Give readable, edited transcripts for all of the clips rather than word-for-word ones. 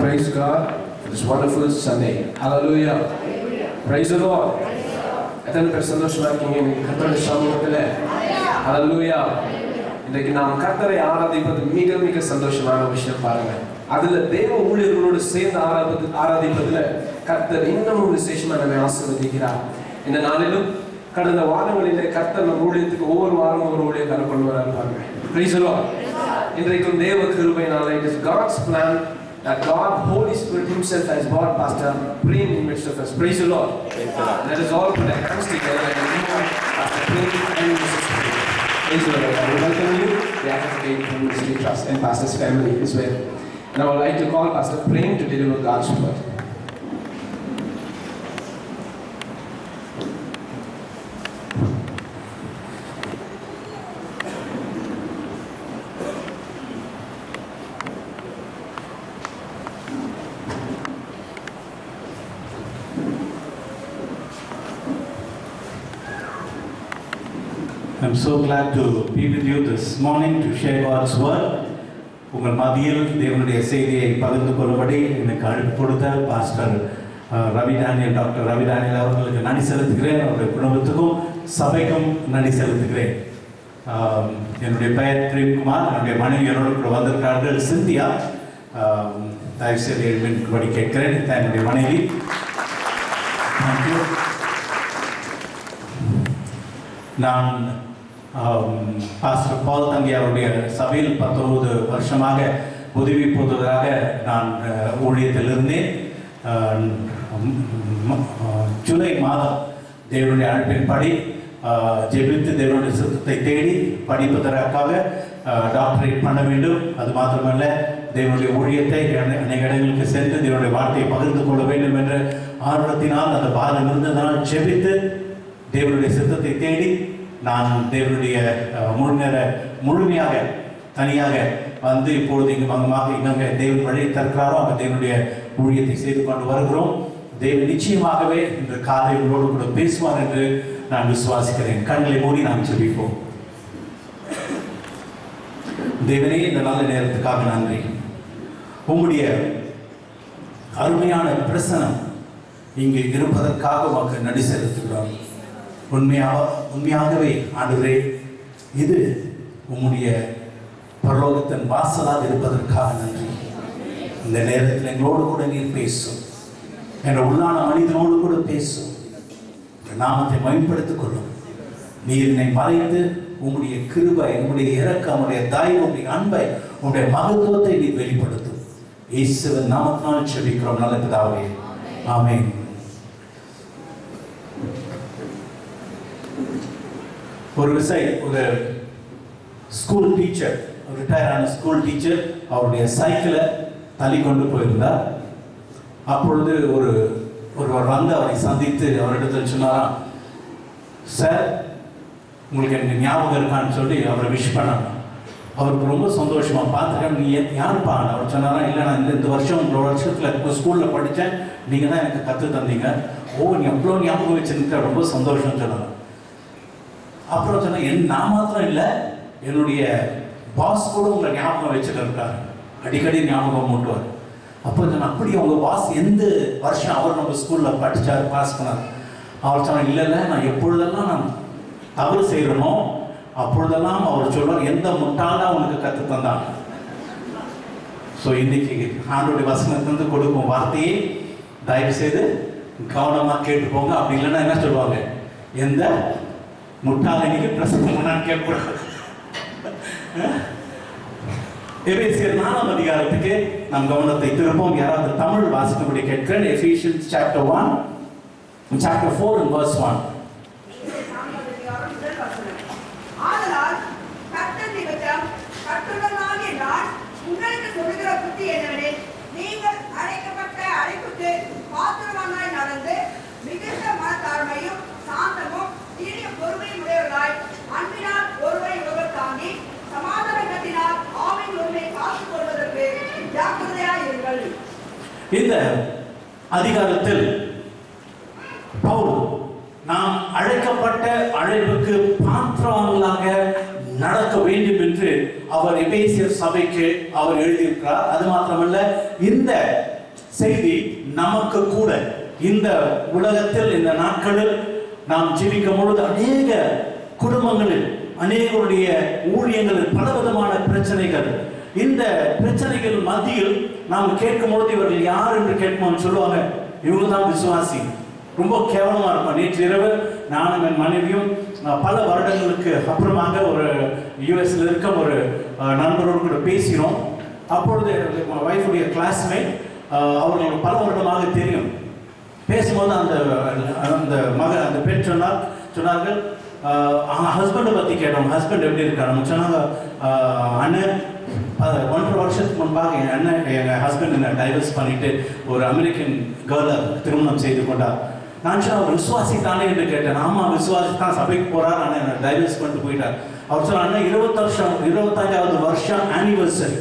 Praise God for this wonderful Sunday. Hallelujah. Praise the Lord. எத்தனை பேர் சந்தோஷமா இருக்கீங்க கர்த்தருடைய சமூகத்தில்? Hallelujah. இன்றைக்கு நாம் கர்த்தரை ஆராதிப்பது மிக மிக சந்தோஷமான விஷயம். பாருங்க, அதுல தேவ ஊழியர்களோடு சேர்ந்து ஆராதிப்பதுல கர்த்தர் இன்னமும் விசேஷமா நம்மை ஆசீர்வதிக்கிறார். இந்த நாளிலும் கடந்த வாரங்களிலே கர்த்தர் நம் ஊழியத்துக்கு ஒவ்வொரு வாரமும் ஒரு ஊழியக்காரர் கொண்டு வராரு. பாருங்க, praise the Lord. இன்றைக்கும் தேவ கிருபையினால it is God's plan that God, Holy Spirit Himself has brought Pastor Prem in midst of us. Praise the Lord. Let us all put our hands together and welcome Pastor Prem and Mrs. Prem. Praise the Lord. I will welcome you, the Advocate Ministry Trust and Pastor's family as well. And I would like to call Pastor Prem to deliver God's word. I'm so glad to be with you this morning to share God's word. உங்கள் மத்தியில் தேவனுடைய செய்தியை பகிர்ந்து கொள்ளும்படி எனக்கு அழைப்பு கொடுத்த pastor Ravi Daniel, doctor Ravi Daniel அவர்களுக்கு நன்றி செலுத்துகிறேன். அவருடைய குடும்பத்துக்கும் சபைக்கும் நன்றி செலுத்துகிறேன். என்னுடைய பெயர் பிரேம்குமார். என்னுடைய மனைவி என்னோடு கூட வந்திருக்கிறார்கள் சிந்தியா. தயவுசெய்து எழுப்பின்படி கேட்கிறேன். என்னுடைய மனைவி. நான் பாஸ்டர் பால் தங்கி அவருடைய சபையில் 19 வருஷமாக உதவி போதுவதாக நான் ஊழியத்தில் இருந்தேன். ஜூலை மாதம் தேவனுடைய அழைப்பின்படி ஜெபித்து தேவனுடைய சித்தத்தை தேடி படிப்பதற்காக டாக்டரேட் பண்ண வேண்டும். அது மாத்திரமல்ல, தேவனுடைய ஊழியத்தை அநேக இடங்களுக்கு சென்று தேவனுடைய வார்த்தையை பகிர்ந்து கொள்ள வேண்டும் என்ற ஆர்வத்தினால் அந்த பாரம் இருந்ததனால் ஜெபித்து தேவனுடைய சித்தத்தை தேடி நான் தேவனுடைய முழுமையாக தனியாக வந்து இப்பொழுது இங்கு மங்கமாக இங்கே தேவன் வழி தருக்கிறாரோ அங்கே தேவனுடைய ஊழியத்தை செய்து கொண்டு வருகிறோம். தேவன் நிச்சயமாகவே இன்று காலை உங்களோடு கூட பேசுவார் என்று நான் விசுவாசிக்கிறேன். கண்களை மூடி நாம் ஜெபிப்போம். தேவனே, இந்த நல்ல நேரத்துக்காக நன்றி. உங்களுடைய அருமையான பிரசனம் இங்கு இருப்பதற்காக உமக்கு நன்றி செலுத்துகிறோம். உண்மையாகவே ஆண்டவரே, இது உம்முடைய பரலோகத்தின் வாசலாக இருப்பதற்காக நன்றி. இந்த நேரத்தில் எங்களோடு கூட நீர் பேசும், என்ற உள்ளான மனிதனோடு கூட பேசும். நாமத்தை மேம்படுத்திக் கொள்ளும். நீர் என்னை மறைத்து உங்களுடைய கிருபை, உங்களுடைய இரக்கம், உங்களுடைய தயவு, உங்களுடைய அன்பை, உங்களுடைய மகத்துவத்தை நீர் வெளிப்படுத்தும். இயேசுவின் நாமத்தினால் ஜெபிக்கிறோம் நல்ல பிதாவே, ஆமென். ஒரு ஸ்கூல் டீச்சர், ரிட்டையர் ஆன ஸ்கூல் டீச்சர் அவருடைய சைக்கிளை தள்ளி கொண்டு போயிருந்தார். அப்பொழுது ஒருவர் வந்து அவரை சந்தித்து அவரிடத்தில் சொன்னாராம், சார் உங்களுக்கு எனக்கு ஞாபகம் இருக்கான்னு சொல்லி அவரை விஷ் பண்ணாங்க. அவருக்கு ரொம்ப சந்தோஷமாக பார்த்துட்டேன். நீ யாருப்பா? அவர் சொன்னாராம், இல்லை நான் இந்த வருஷம் உங்களோட வருஷத்தில் ஸ்கூலில் படித்தேன், நீங்கள் தான் எனக்கு கற்று தந்தீங்க. ஓ, நீ எவ்வளோ ஞாபகம் வச்சுருக்க, ரொம்ப சந்தோஷம்னு சொன்னாங்க. அப்புறம் சொன்னேன், நான் மாத்திரம் இல்லை, என்னுடைய பாஸ் கூட உங்களை ஞாபகம் வச்சுட்டு இருக்காரு, அடிக்கடி ஞாபகம் மூட்டுவார். அப்போ சொன்னேன், அப்படி உங்கள் பாஸ் எந்த வருஷம் அவர் நம்ம ஸ்கூலில் படித்தார், பாஸ் பண்ணார்? அவர் சொன்னார், இல்லை நான் எப்பொழுதெல்லாம் நான் தவறு செய்கிறனோ அப்பொழுதெல்லாம் அவர் சொல்வார், எந்த முட்டாளா உனக்கு கற்று தந்தாங்க. ஸோ இன்னைக்கு ஆண்டோடைய வசனத்திலிருந்து கொடுக்கும் வார்த்தையை தயவு செய்து கவனமாக கேட்டு போங்க. அப்படி இல்லைன்னா என்ன சொல்லுவாங்க, எந்த முட்டாளனிக்கு பிரசங்கம் பண்ணான்னு கேட்கக்கூடாது. எபேசியர் 4ஆம் அதிகாரத்துக்கு நம் கவனத்தை திருப்போம். யாராவது தமிழ் வாசிக்கும்படி கேட்கிறேன். Ephesians chapter 4 and verse 1. ஆதலால் கர்த்தர் நிமித்தம் கர்த்தருடனாகிய நான் உங்களுக்கு சொல்லுகிற புத்தி என்னவெனில், நீங்கள் அழைக்கப்பட்ட அழைப்புக்கு பாத்திரமாய் நடந்து மிகுந்த மனத்தாழ்மையும் சாந்தமும் தீரிய பொறுமையும் உடையவர்களாய் அன்பினால் ஒருவரை ஒருவர் தாங்கி சமாதானத்தினால் ஆவின் ஒருமை காத்துக் கொள்வதற்கு ஜாக்கிரதையாயிருங்கள். இந்த அதிகாரத்தில் பவுல் நாம் அழைக்கப்பட்ட அழைப்புக்கு பாத்திரவான்களாக நடக்க வேண்டும் என்று அவர் எபேசியர் சபைக்கு அவர் எழுதியிருக்கிறார். அது மாத்திரமல்ல, இந்த செய்தி நமக்கு கூட இந்த உலகத்தில் இந்த நாட்களில் நாம் ஜீவிக்கும் பொழுது அநேக குடும்பங்களில் அநேகருடைய ஊழியங்களில் பலவிதமான பிரச்சனைகள், இந்த பிரச்சனைகள் மத்தியில் நாம் கேட்கும் பொழுது இவர்கள் யார் என்று கேட்போம், சொல்லுவாங்க இவங்க தான் விசுவாசி. ரொம்ப கேவலமா இருக்கும். நேற்று இரவு நானும் என் மனைவியும் பல வருடங்களுக்கு அப்புறமாக ஒரு யூஎஸ்ல இருக்க ஒரு நண்பரோடு கூட பேசினோம். அப்பொழுது வைஃபுடைய கிளாஸ்மேட், அவர்களுக்கு பல வருடமாக தெரியும். பேசும்போது அந்த பெண் சொன்னார்கள் ஹஸ்பண்டை பற்றி கேட்டோம், ஹஸ்பண்ட் எப்படி இருக்காரு சொன்னாங்க. அண்ணன் 1.5 வருஷத்துக்கு முன்பாக எங்கள் ஹஸ்பண்ட் என்னை டைவர்ஸ் பண்ணிட்டு ஒரு அமெரிக்கன் கேர்ளை திருமணம் செய்து கொண்டார். நான் சொன்ன அவர் விசுவாசி தானே என்று கேட்டேன். ஆமாம் விசுவாசி தான், சபைக்கு போகிறார், ஆனால் என்னை டைவர்ஸ் பண்ணிட்டு போயிட்டார். அவர் சொன்னாங்க 25வது வருஷம் anniversary,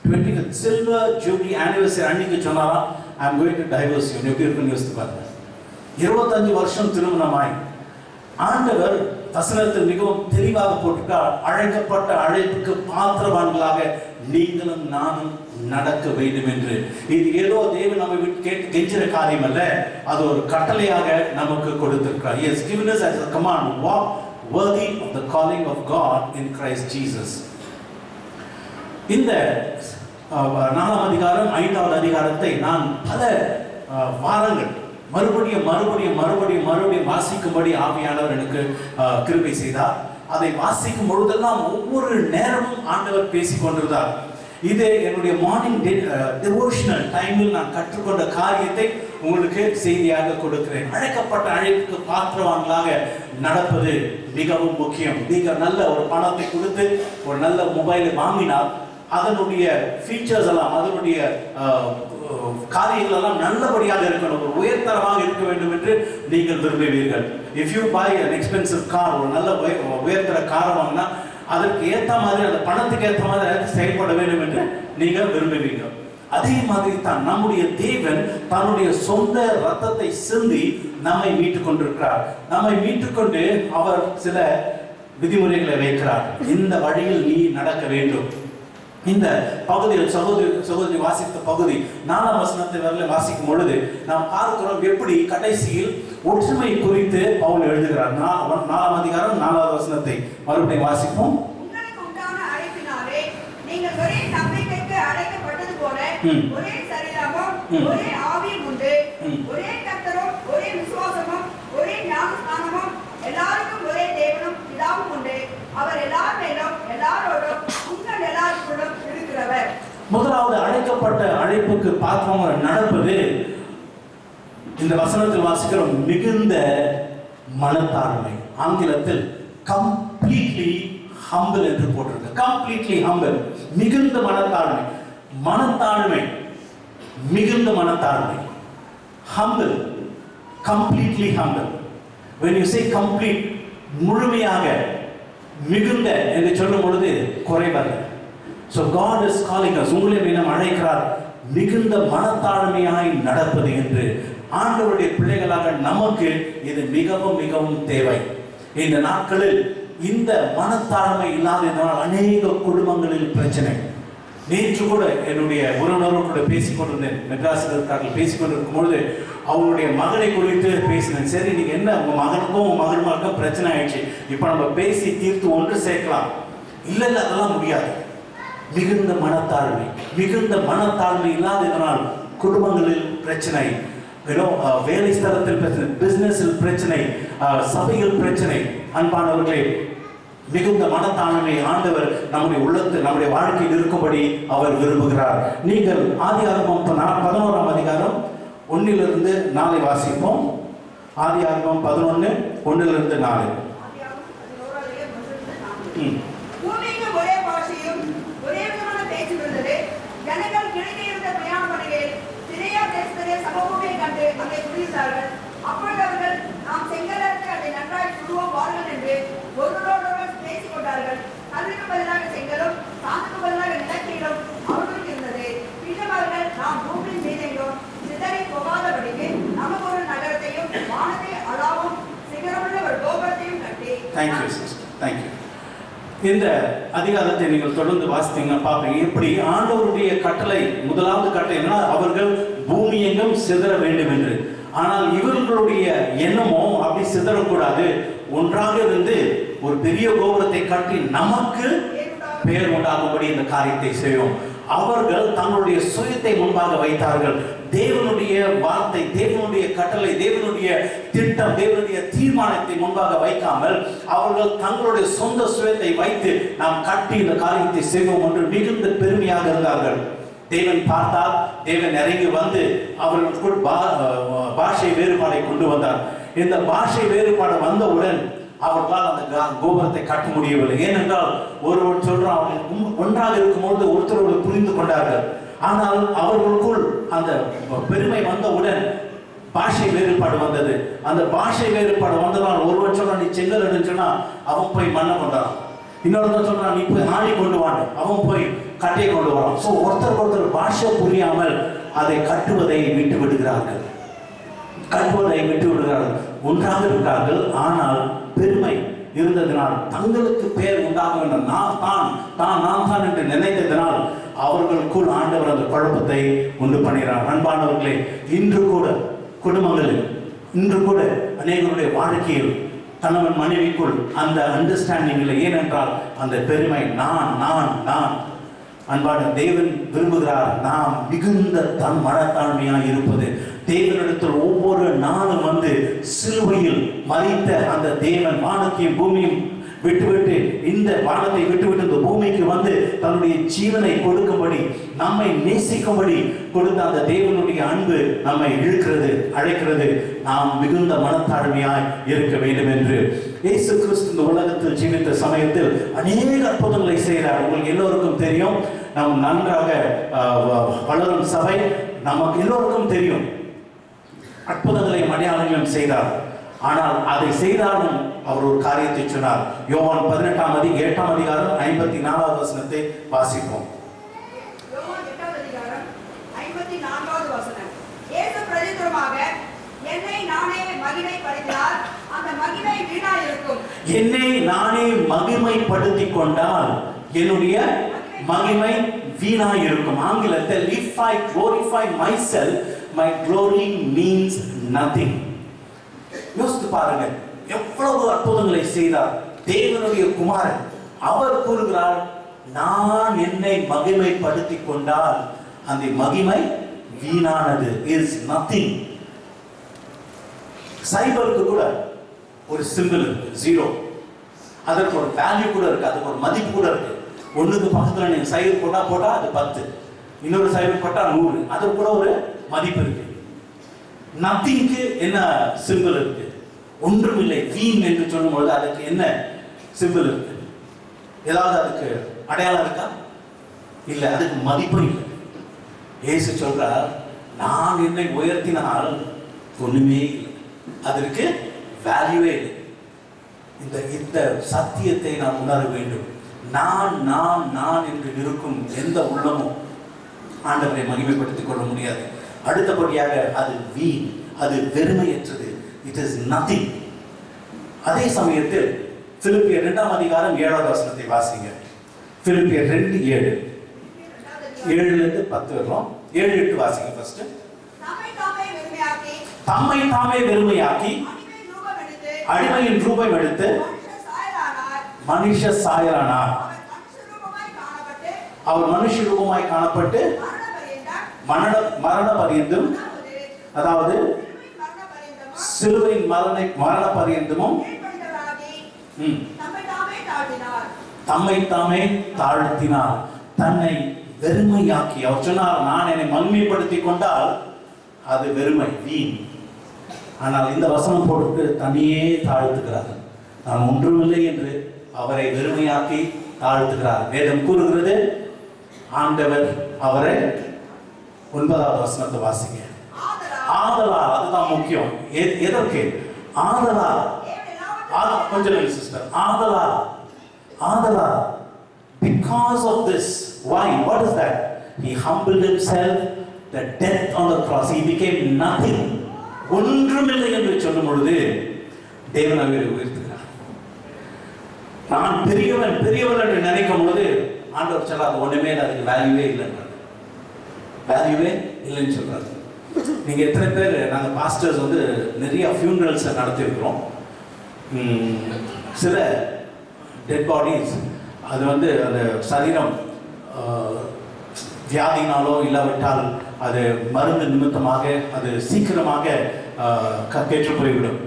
20th silver jubilee anniversary அன்னைக்கு சொன்னாரா I am going to divorce you. எப்படி இருக்குன்னு யோசித்து பாருங்க. 25 வருஷம் திருமணமாய் ஆண்டவர் வசனத்தில் மிகவும் தெளிவாக போட்டிருக்கார், அழைக்கப்பட்ட அழைப்புக்கு பாத்திரவான்களாக நீங்களும் நானும் நடக்க வேண்டும் என்று. இது ஏதோ தேவன் நம்ம கேட்டு கெஞ்சிற காரியம் அல்ல, அது ஒரு கட்டளையாக நமக்கு கொடுத்திருக்கிறார். He has given us as a command, walk worthy of the calling of God in Christ Jesus. இந்த 4ஆம் அதிகாரம் 5வது அதிகாரத்தை நான் பல வாரங்கள் மறுபடியும் வாசிக்கும்படி ஆவியானவர் எனக்கு கிருபை செய்தார். அதை வாசிக்கும் பொழுதெல்லாம் ஒவ்வொரு நேரமும் ஆண்டவர் பேசிக் கொண்டிருந்தார். இது என்னுடைய மார்னிங் டிவோஷனல் டைமில் நான் கற்றுக்கொண்ட காரியத்தை உங்களுக்கு செய்தியாக கொடுக்கிறேன். அழைக்கப்பட்ட அழைப்புக்கு பாத்திரவான்களாக நடப்பது மிகவும் முக்கியம். நீங்கள் நல்ல ஒரு பணத்தை கொடுத்து ஒரு நல்ல மொபைலை வாங்கினால் அதனுடைய ஃபீச்சர்ஸ் எல்லாம், அதனுடைய காரியங்கள் எல்லாம் நல்லபடியாக இருக்கணும், ஒரு உயர்தரமாக இருக்க வேண்டும் என்று நீங்கள் விரும்புவீர்கள். If you buy an expensive car, ஒரு நல்ல உயர்தர காரை வாங்கினா அதற்கு ஏற்ற மாதிரி, அந்த பணத்துக்கு ஏற்ற மாதிரி செயல்பட வேண்டும் என்று நீங்கள் விரும்புவீர்கள். அதே மாதிரி தான் நம்முடைய தேவன் தன்னுடைய சொந்த ரத்தத்தை சிந்தி நம்மை மீட்டுக் கொண்டிருக்கிறார். நம்மை மீட்டுக்கொண்டு அவர் சில விதிமுறைகளை வைக்கிறார். இந்த வழியில் நீ நடக்க வேண்டும். இந்த பகுதியில் சகோதரி வாசித்த பகுதி 4ஆம் வசனத்தை வரல வாசிக்கும் பொழுது நாம் பார்க்கிறோம் எப்படி கடைசியில் ஒற்றுமை குறித்து பவுல் எழுதுகிறார். 4ஆம் அதிகாரம் 4வது வசனத்தை மறுபடியும் வாசிப்போம். உங்களுக்கு உண்டான அழைப்பினாலே நீங்கள் ஒரே நம்பிக்கைக்கு அழைக்கப்பட்டது போல ஒரே சரீரமும் ஒரே ஆவியும் உண்டு, ஒரே கர்த்தரும் ஒரே விசுவாசமும் ஒரே ஞானஸ்நானமும் எல்லாருக்கும் ஒரே தேவனும் பிதாவும் உண்டு, அவர் எல்லார் மேலும் எல்லாரோடும் உங்கள் எல்லாருக்குள்ளும் இருக்கிறவர். முதலாவது அழைக்கப்பட்ட அழைப்புக்கு பாத்திரமாக நடப்பது, இந்த வசனத்தில் வாசிக்கிறோம், மிகுந்த மனத்தாழ்மை. ஆங்கிலத்தில் கம்ப்ளீட்லி ஹம்பிள் என்று போட்டிருக்கு. கம்ப்ளீட்லி ஹம்பிள், மிகுந்த மனத்தாழ்மை. மனத்தாழ்மை, மிகுந்த மனத்தாழ்மை. Humble, completely humble. when you say complete, முழுமையாக, மிகுந்த என்று சொல்லும் பொழுது குறைவல்ல. so God is calling us, உங்களை நாம் அழைக்கிறார் மிகுந்த மனத்தாழ்மையாய் நடப்பது என்று. ஆண்டவருடைய பிள்ளைகளாக நமக்கு இது மிகவும் மிகவும் தேவை. இந்த நாட்களில் இந்த மனத்தாழ்மை இல்லாததால் அநேக குடும்பங்களில் பிரச்சனை. நேற்று கூட என்னுடைய உறவினரோடு கூட பேசிக்கொண்டிருந்தேன். மெட்ராஸில் இருக்கார்கள். பேசிக்கொண்டிருக்கும் பொழுது அவங்களுடைய மகனை குறித்து பேசினேன். சரி, நீங்க என்ன உங்க மகனுக்கும் உங்க மகனுக்கும் பிரச்சனை ஆயிடுச்சு, இப்ப நம்ம பேசி தீர்த்து ஒன்று சேர்க்கலாம். இல்லை அதெல்லாம் முடியாது. மிகுந்த மனத்தாழ்மை இல்லாததனால் குடும்பங்களில் பிரச்சனை, வேலை ஸ்தலத்தில் பிரச்சனை, பிசினஸில் பிரச்சனை, சபையில் பிரச்சனை. அன்பானவர்களே, மிகுந்த மனத்தாழ்மை ஆண்டவர் நம்முடைய உள்ளத்தில், நம்முடைய வாழ்க்கையில் இருக்கும்படி அவர் விரும்புகிறார். நீங்கள் ஆதியாகமம் 11ஆம் அதிகாரம் 1லிருந்து 4 வாசிப்போம். ஆதியாகமம் 11:1-4. பூமிக்கு ஒரே பாஷையும் ஒரே விதமான பேச்சு இருந்தது. ஜனங்கள் கிழக்கே இருந்த பிரயாண பணிகளில் சிறியா தேசத்திலே சமபூமியை கண்டு அங்கே குடியிருந்தார்கள். அப்பொழுது அவர்கள் நாம் செங்கலற்கு அதை நன்றாய் சுடுவோம் வாருங்கள் என்று ஒருவரோடொருவர் பேசிக் கொண்டார்கள். கல்லுக்கு பதிலாக செங்கலும் சாந்துக்கு பதிலாக நிலக்கீழும் அவர்களுக்கு இருந்தது. பின்னர் அவர்கள் நாம் பூமியின் மீதையும் சிதறி போகாதபடிக்கு நமக்கு ஒரு நகரத்தையும் வானத்தை அளாவும் சிகரமுள்ள ஒரு கோபுரத்தையும் கட்டி. Thank you sister, thank you. இந்த அதிகாரத்தை நீங்கள் தொடர்ந்து வாசித்தீங்கன்னா பார்ப்பீங்க எப்படி ஆண்டவருடைய கட்டளை, முதலாவது கட்டளை என்ன, அவர்கள் பூமி பூமி எங்கும் சிதற வேண்டும் என்று. ஆனால் இவர்களுடைய எண்ணமோ அப்படி சிதறக்கூடாது, ஒன்றாக இருந்து ஒரு பெரிய கோபுரத்தை கட்டி நமக்கு பெயர் உண்டாகும்படி இந்த காரியத்தை செய்வோம். அவர்கள் தங்களுடைய சுயத்தை முன்பாக வைத்தார்கள். தேவனுடைய வார்த்தை, தேவனுடைய கட்டளை, தேவனுடைய திட்டம், தேவனுடைய தீர்மானத்தை முன்பாக வைக்காமல் அவர்கள் தங்களுடைய சொந்த சுயத்தை வைத்து நாம் கட்டி இந்த காரியத்தை செய்வோம் என்று மிகுந்த பெருமையாக இருந்தார்கள். தேவன் பார்த்தால் தேவன் இறங்கி வந்து அவர்களுக்குள் பாஷை வேறுபாடை கொண்டு வந்தார். இந்த பாஷை வேறுபாடு வந்தவுடன் அவர்களால் அந்த கோபுரத்தை கட்ட முடியவில்லை. ஏனென்றால் ஒருவர் சொல்றான், ஒன்றாக இருக்கும்போது ஒருத்தரோடு புரிந்து கொண்டார்கள். ஆனால் அவர்களுக்குள் அந்த பெருமை வந்தவுடன் பாஷை வேறுபாடு வந்தது. அந்த பாஷை வேறுபாடு வந்ததால் ஒருவர் சொல்றான், நீ செங்கல் எடுச்சுன்னா அவன் போய் மண்ணை கொண்டான். இன்னொருத்தர் சொல்றான், நீ போய் ஆணி கொண்டு வாங்க, அவன் போய் கட்டையை கொண்டு வரான். ஸோ ஒருத்தர் பாஷை புரியாமல் அதை கட்டுவதை விட்டு விடுகிறார்கள். ஒன்றாக இருக்கிறார்கள். ஆனால் பெருமை இருந்ததினால், தங்களுக்கு பெயர் உண்டாக வேண்டும், நான் தான் என்று நினைத்ததினால் அவர்களுக்குள் ஆண்டவர் அந்த குழப்பத்தை உண்டு பண்ணுகிறார். அன்பானவர்களே, இன்று கூட குடும்பங்களில், இன்று கூட அநேகருடைய வாழ்க்கையில் கணவன் மனைவிக்குள் அந்த அண்டர்ஸ்டாண்டிங் இல்லை. ஏனென்றால் அந்த பெருமை நான். அன்பான தேவன் விரும்புகிறார் நாம் மிகுந்த மனத்தாழ்மையாக இருப்பது. தேவனிடத்தில் ஒவ்வொரு நாளும் வந்து சிலுவையில் மரித்த அந்த தேவன் வானத்தையும் பூமியும் விட்டுவிட்டு, இந்த வானத்தை விட்டுவிட்டு இந்த பூமிக்கு வந்து தன்னுடைய ஜீவனை கொடுக்கும்படி, நம்மை நேசிக்கும்படி கொடுத்த அந்த தேவனுடைய அன்பு நம்மை இழுக்கிறது, அழைக்கிறது. நாம் மிகுந்த மனத்தாழ்மையாய் இருக்க வேண்டும் என்று. இயேசு கிறிஸ்து இந்த உலகத்தில் ஜீவித்த சமயத்தில் அநேக அற்புதங்களை செய்கிறார். உங்களுக்கு எல்லோருக்கும் தெரியும். நாம் நன்றாக வளரும் சபை, நமக்கு எல்லோருக்கும் தெரியும். அற்புதங்களை அடையாளங்களும் செய்தார். ஆனால் அதை செய்தாலும் அவர் ஒரு காரியத்தை சொன்னார். யோவான் 18 அதிகாரம் 54வது வசனத்தை வாசிப்போம். யோவான் 8 அதிகாரம் 54வது வசனம். இயேசு பிரதித்திரமாக, என்னை நானே மகிமைப்படுத்தினால் அந்த மகிமை வீணாயிருக்கும். என்னை நானே மகிமைப்படுத்திக் கொண்டால் என்னுடைய மகிமை வீணாயிருக்கும். ஆங்கிலத்தில் if I glorify myself, my glory means nothing. யோசித்து பாருங்க, எவ்வளவு அற்புதங்களை செய்தார் தேவனுடைய குமாரன். அவர் கூறுகிறார், நான் என்னை மகிமைப்படுத்திக் கொண்டால் அந்த மகிமை வீணானது, இஸ் நத்திங். சைபருக்கு கூட ஒரு சிம்பிள் இருக்கு, 0. அதற்கு ஒரு வேல்யூ கூட இருக்கு, அதுக்கு ஒரு மதிப்பு கூட இருக்கு. ஒண்ணுக்கு பக்கத்துல நீங்க சைபர் போட்டா அது 10, இன்னொரு சைபர் போட்டா 100, அது கூட ஒரு மதிப்பு இருக்கு. நத்திங்க்கு என்ன சிம்பிள் இருக்கு? ஒன்றும் இல்லை. வீண் என்று சொல்லும்போது அதுக்கு என்ன சிம்பிள் இருக்கு? ஏதாவது அதுக்கு அடையாளம் இருக்கா? இல்லை, அதுக்கு மதிப்பும் இல்லை. இயேசு சொல்றார், நான் என்னை உயர்த்தினால் ஒண்ணுமே இல்லை, அதற்கு வேல்யூவே இல்லை. இந்த சத்தியத்தை நாம் உணர வேண்டும். நான் என்று இருக்கும் எந்த உள்ளமும் ஆண்டவரை மகிமைப்படுத்திக் கொள்ள முடியாது. அடுத்தபடியாக அது வீண், அது வெறுமையற்றது, இட் இஸ் நத்திங். அதே சமயத்தில் பிலிப்பியர் 2 அதிகாரம் 7வது வசனத்தை வாசிங்க. பிலிப்பியர் 2:7, 7-10 வரும். 7-8 வாசிங்க. ஃபர்ஸ்ட், தம்மை தாமே வெறுமையாக்கி அடிமையின் ரூபம் எடுத்து மனுஷ சாயலானார். அவர் மனுஷ ரூபமாய் காணப்பட்டு மரண பரியந்தம், அதாவது சிலுவையின் மரண பரியந்தமும் தம்மை தாமே தாழ்த்தினார், தன்னை வெறுமையாக்கி. அவர் சொன்னார், நான் என்னை மகிமைப்படுத்திக் கொண்டால் அது வெறுமை, வீண். ஆனால் இந்த வசனம் போட்டு தன்னையே தாழ்த்துகிறார். நான் ஒன்றுமில்லை என்று அவரை வெறுமையாக்கி தாழ்த்துகிறார். வேதம் கூறுகிறது, ஆண்டவர் அவரை 9வது வசனத்தை வாசிங்க. ஆதலால், அதுதான் முக்கியம். எதற்கு ஆதலால்? கொஞ்சம் சிஸ்டர், ஆதலால் because of this. Why? What is that? He humbled himself, the death on the cross. He became nothing. ஒன்றுமில்லை என்று சொல்லும் பொழுது தேவன் அவரை உயர்த்துகிறார். நான் பெரியவன் என்று நினைக்கும் பொழுது ஆண்டவர் சொல்லாது, ஒண்ணுமே அதுக்கு வேல்யூவே இல்லைன்னு சொல்றாரு. நீங்கள் எத்தனை பேர் நாங்கள் பாஸ்டர்ஸ் வந்து நிறைய ஃபியூனரல்ஸை நடத்தியிருக்கிறோம். சில டெட் பாடிஸ் அது வந்து அந்த சரீரம் வியாதினாலோ இல்லாவிட்டால் அது மருந்து நிமித்தமாக அது சீக்கிரமாக கேட்டு போய்விடும்.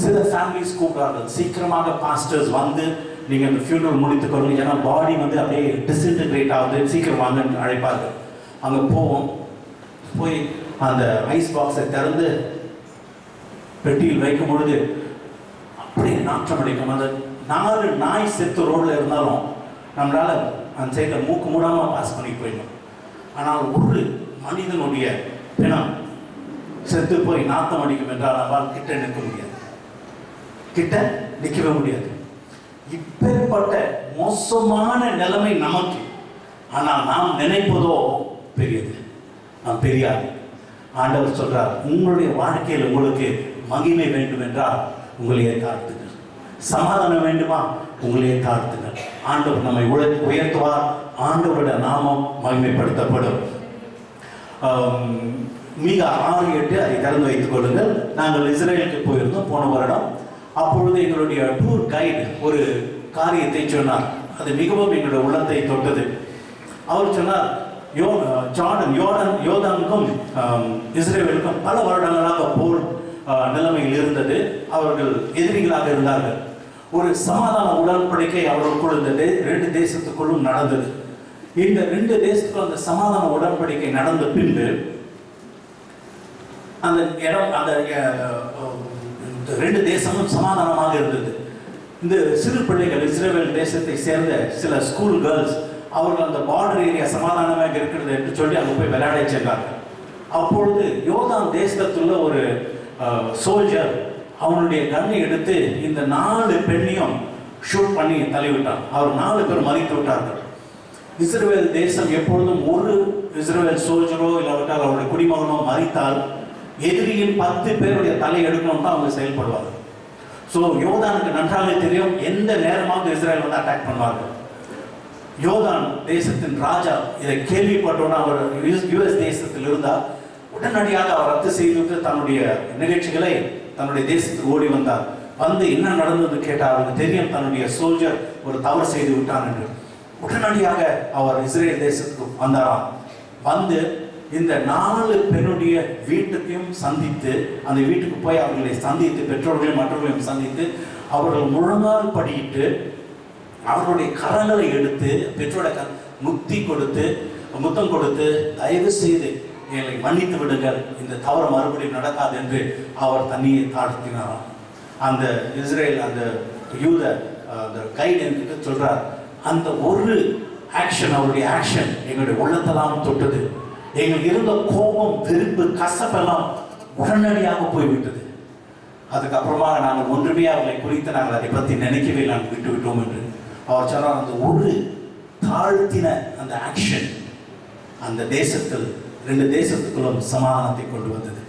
சில ஃபேமிலிஸ் கூப்பிடார்கள், சீக்கிரமாக பாஸ்டர்ஸ் வந்து நீங்கள் அந்த ஃபியூனரல் முடித்துக்கொள்ளுங்க, ஏன்னா பாடி வந்து அப்படியே டிஸ்இன்டகிரேட் ஆகுது, சீக்கிரம் வாங்கன்னு அழைப்பார்கள். அங்கே போவோம், போய் அந்த ஐஸ் பாக்ஸை திறந்து பெட்டியில் வைக்கும் பொழுது அப்படியே நாற்றம் அடிக்கும். அந்த 4 நாய் செத்து ரோடில் இருந்தாலும் நம்மளால் அந்த சைடில் மூக்கு மூடாமல் பாஸ் பண்ணி போயிடணும். ஆனால் ஒரு மனிதனுடைய பிணம் செத்து போய் நாத்தம் அடிக்கும் என்றால் நம்மால் கிட்ட நிற்க முடியாது, கிட்ட நிற்கவே முடியாது. இப்பேற்பட்ட மோசமான நிலைமை நமக்கு. ஆனால் நாம் நினைப்பதோ பெரியது, நாம் பெரியாது. ஆண்டவர் சொல்றார், உங்களுடைய வாழ்க்கையில் உங்களுக்கு மகிமை வேண்டும் என்றால் உங்களையே தாழ்த்துங்கள், சமாதானம் வேண்டுமா உங்களையே தாழ்த்துங்கள். ஆண்டவர் நம்மை உயர்த்துவார், ஆண்டவருடைய நாமம் மகிமைப்படுத்தப்படும். மீகா 6:8 அதை திறந்து வைத்துக் கொள்ளுங்கள். நாங்கள் இஸ்ரேலுக்கு போயிருந்தோம் போன வருடம். அப்பொழுது எங்களுடைய டூர் கைடு ஒரு காரியத்தை சொன்னார், அது மிகவும் எங்களுடைய உள்ளத்தை தொட்டது. அவர் சொன்னார், யோர்தானுக்கும் இஸ்ரேலுக்கும் பல வருடங்களாக போர் நிலைமையில் இருந்தது. அவர்கள் எதிரிகளாக இருந்தார்கள். ஒரு சமாதான உடன்படிக்கை அவர்களுக்குள் இந்த 2 தேசத்துக்குள்ளும் நடந்தது. இந்த 2 தேசத்துக்குள் அந்த சமாதான உடன்படிக்கை நடந்த பின்பு அந்த இடம், அந்த 2 தேசமும் சமாதானமாக இருந்தது. இந்த சிறு பிள்ளைகள், இஸ்ரேல் தேசத்தை சேர்ந்த சில ஸ்கூல் கேர்ள்ஸ், அவர்கள் அந்த பார்டர் ஏரியா சமாதானமாக இருக்கிறது என்று சொல்லி அங்கே போய் விளையாட சென்றார்கள். அப்பொழுது யோர்தான் தேசத்துள்ள ஒரு சோல்ஜர் அவனுடைய கண்ணை எடுத்து இந்த 4 பெண்ணையும் ஷூட் பண்ணி தள்ளிவிட்டான். அவர் 4 பேர் மறித்து விட்டார்கள். இஸ்ரேல் தேசம் எப்பொழுதும் ஒரு இஸ்ரேல் சோல்ஜரோ இல்லாவிட்டால் அவருடைய குடிமகனோ மறித்தால் எதிரியின் 10 பேருடைய தலை எடுக்கணும் தான் அவங்க செயல்படுவார்கள். ஸோ யோர்தானுக்கு நன்றாக தெரியும் எந்த நேரமாக இஸ்ரேல் வந்து அட்டாக் பண்ணுவார்கள். யோர்தான் தேசத்தின் ராஜா இதை கேள்விப்பட்டோன்னா அவர் யுஎஸ் தேசத்தில் இருந்தால் உடனடியாக அவர் ரத்து செய்துவிட்டு தன்னுடைய நிகழ்ச்சிகளை தன்னுடைய தேசத்துக்கு ஓடி வந்தார். வந்து என்ன நடந்தது கேட்டால் அவருக்கு தெரியும் தன்னுடைய சோல்ஜர் ஒரு தவறு செய்து விட்டான் என்று. உடனடியாக அவர் இஸ்ரேல் தேசத்துக்கு வந்தாராம். வந்து இந்த 4 பெண்ணுடைய வீட்டுக்கையும் சந்தித்து, அந்த வீட்டுக்கு போய் அவர்களை சந்தித்து, பெற்றோர்களையும் மற்றவர்களையும் சந்தித்து, அவர்கள் முழங்கால் படியிட்டு அவர்களுடைய கரங்களை எடுத்து பெற்றோருடைய முத்தம் கொடுத்து தயவு செய்து எங்களை மன்னித்து விடுங்கள், இந்த தவறு மறுபடியும் நடக்காது என்று அவர் தண்ணியை தாழ்த்தினாராம். அந்த இஸ்ரேல் அந்த யூத அந்த கைடு என்கிட்ட சொல்றார், அந்த ஒரு ஆக்ஷன், அவருடைய ஆக்ஷன் எங்களுடைய உள்ளத்தெல்லாம் தொட்டது. எங்களுக்கு இருந்த கோபம், வெறுப்பு, கசப்பெல்லாம் உடனடியாக போய்விட்டது. அதுக்கப்புறமா நாங்கள் ஒன்றுமே அவர்களை குறித்து நாங்கள் அதை பற்றி நினைக்கவே நாங்கள் விட்டு விட்டோம் என்று அவர் சொன்னார். அந்த ஒரு தாழ்த்தின அந்த ஆக்ஷன் அந்த தேசத்தில் 2 தேசத்துக்குள்ளும் சமாதானத்தை கொண்டு வந்தது.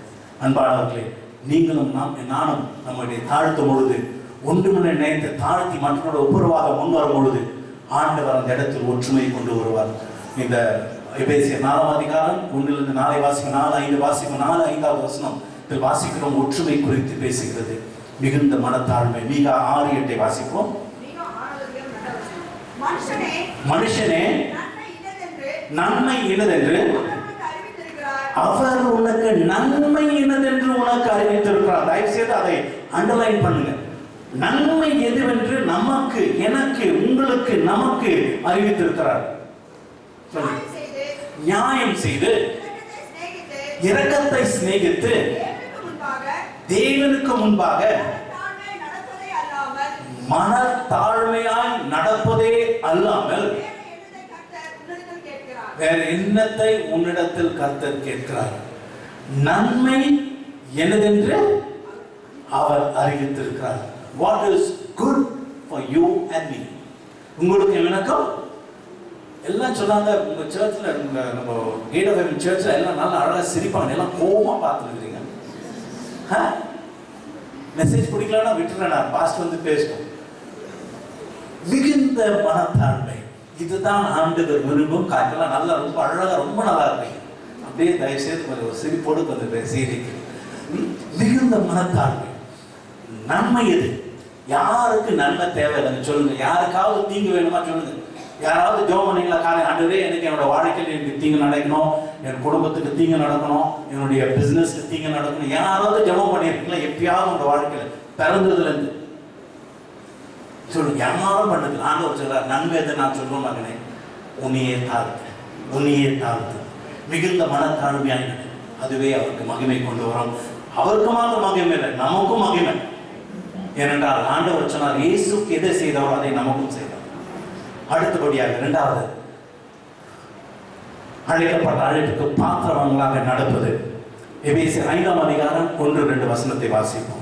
அன்பானவர்களே, நீங்களும் நானும் நம்முடைய தாழ்த்தும் பொழுது, ஒன்றுமுறை நினைத்து தாழ்த்தி மற்றவரோட ஒப்புரவாக முன்வரும் பொழுது ஆண்டவர் அந்த இடத்தில் ஒற்றுமையை கொண்டு வருவார். இந்த எபேசியர் 4ஆம் அதிகாரம் 1 4 வாசிக்கும், 4:5 வாசிக்கும், 4:5வது வசனம் இதில் வாசிக்கிறோம். ஒற்றுமை குறித்து பேசுகிறது, மிகுந்த மனத்தாழ்மை. மீகா 6:8 வாசிப்போம். மனுஷனே நன்மை இன்னதென்று அவர் உனக்கு நன்மை இன்னதென்று உனக்கு அறிவித்திருக்கிறார். தயவு செய்து அதை அண்டர்லைன் பண்ணுங்க. நன்மை எதுவென்று நமக்கு, எனக்கு, உங்களுக்கு, நமக்கு அறிவித்திருக்கிறார். நியாயம் செய்து, இரக்கத்தை சிநேகித்து, தேவனுக்கு முன்பாக மனத்தாழ்மையாய் நடப்பதே அல்லாமல் வேற என்னத்தை உன்னிடத்தில் கர்த்தர் கேட்கிறார். நன்மை எனதென்று அவர் அறிவித்திருக்கிறார். What is good for you and me? உங்களுக்கு எனக்கும் எல்லாம் சொன்னாங்க. உங்க சர்ச்சில், நம்ம கேட் ஆஃப் ஹெவன் சர்ச்சில் எல்லாம் நல்லா அழகாக சிரிப்பாங்க. எல்லாம் கோபமா பார்த்துருக்கிறீங்க. மெசேஜ் பிடிக்கலன்னா விட்டுறேன், நான் பாஸ்ட் வந்து பேசுவோம். மிகுந்த மனத்தாழ்மை, இதுதான் ஆண்டவர் விரும்பும் காரியெல்லாம். நல்லா ரொம்ப அழகா, ரொம்ப நல்லா இருப்பீங்க. அப்படியே தயவுசெய்து கொஞ்சம் ஒரு சிரிப்போடு கொஞ்சம் சீரிக்கு. மிகுந்த மனத்தாழ்மை. நன்மை எது? யாருக்கு நன்மை தேவையில்லைன்னு சொல்லுங்க. யாருக்காவது தீங்கு வேணுமா சொல்லுங்க. யாராவது ஜெபம் பண்ணீங்களா காலை, ஆண்டவரே எனக்கு என்னோட வாழ்க்கையில் எனக்கு தீங்கு நடக்கணும், என் குடும்பத்துக்கு தீங்கு நடக்கணும், என்னுடைய பிசினஸ்க்கு தீங்கு நடக்கணும், யாராவது ஜெபம் பண்ணியிருக்கீங்களா? எப்பயாவது உங்க வாழ்க்கையில் பிறந்ததுல இருந்து சொல்லுங்க. யாரும் பண்ணது. ஆண்டவர் சொல்றார், நன்மை எதை நான் சொல்லுவேன் மகனே, உன்னையே தாழ்த்து, உன்னையே தாழ்த்து, மிகுந்த மனத்தாழ்மையாக. அதுவே அவருக்கு மகிமை கொண்டு வரும். அவருக்கு மாத்திரம் மகிமை இல்லை, நமக்கும் மகிமை. ஏனென்றால் ஆண்டவர் சொன்னார், இயேசுக்கு எதை செய்தவரோ அதை நமக்கும் செய்தார். அடுத்தபடியாக இரண்டாவது, அழைக்கப்பட்ட அழைப்புக்கு பாத்திரவங்களாக நடப்பது. எபேசியர் 5ஆம் அதிகாரம் 1-2 வசனத்தை வாசிப்போம்.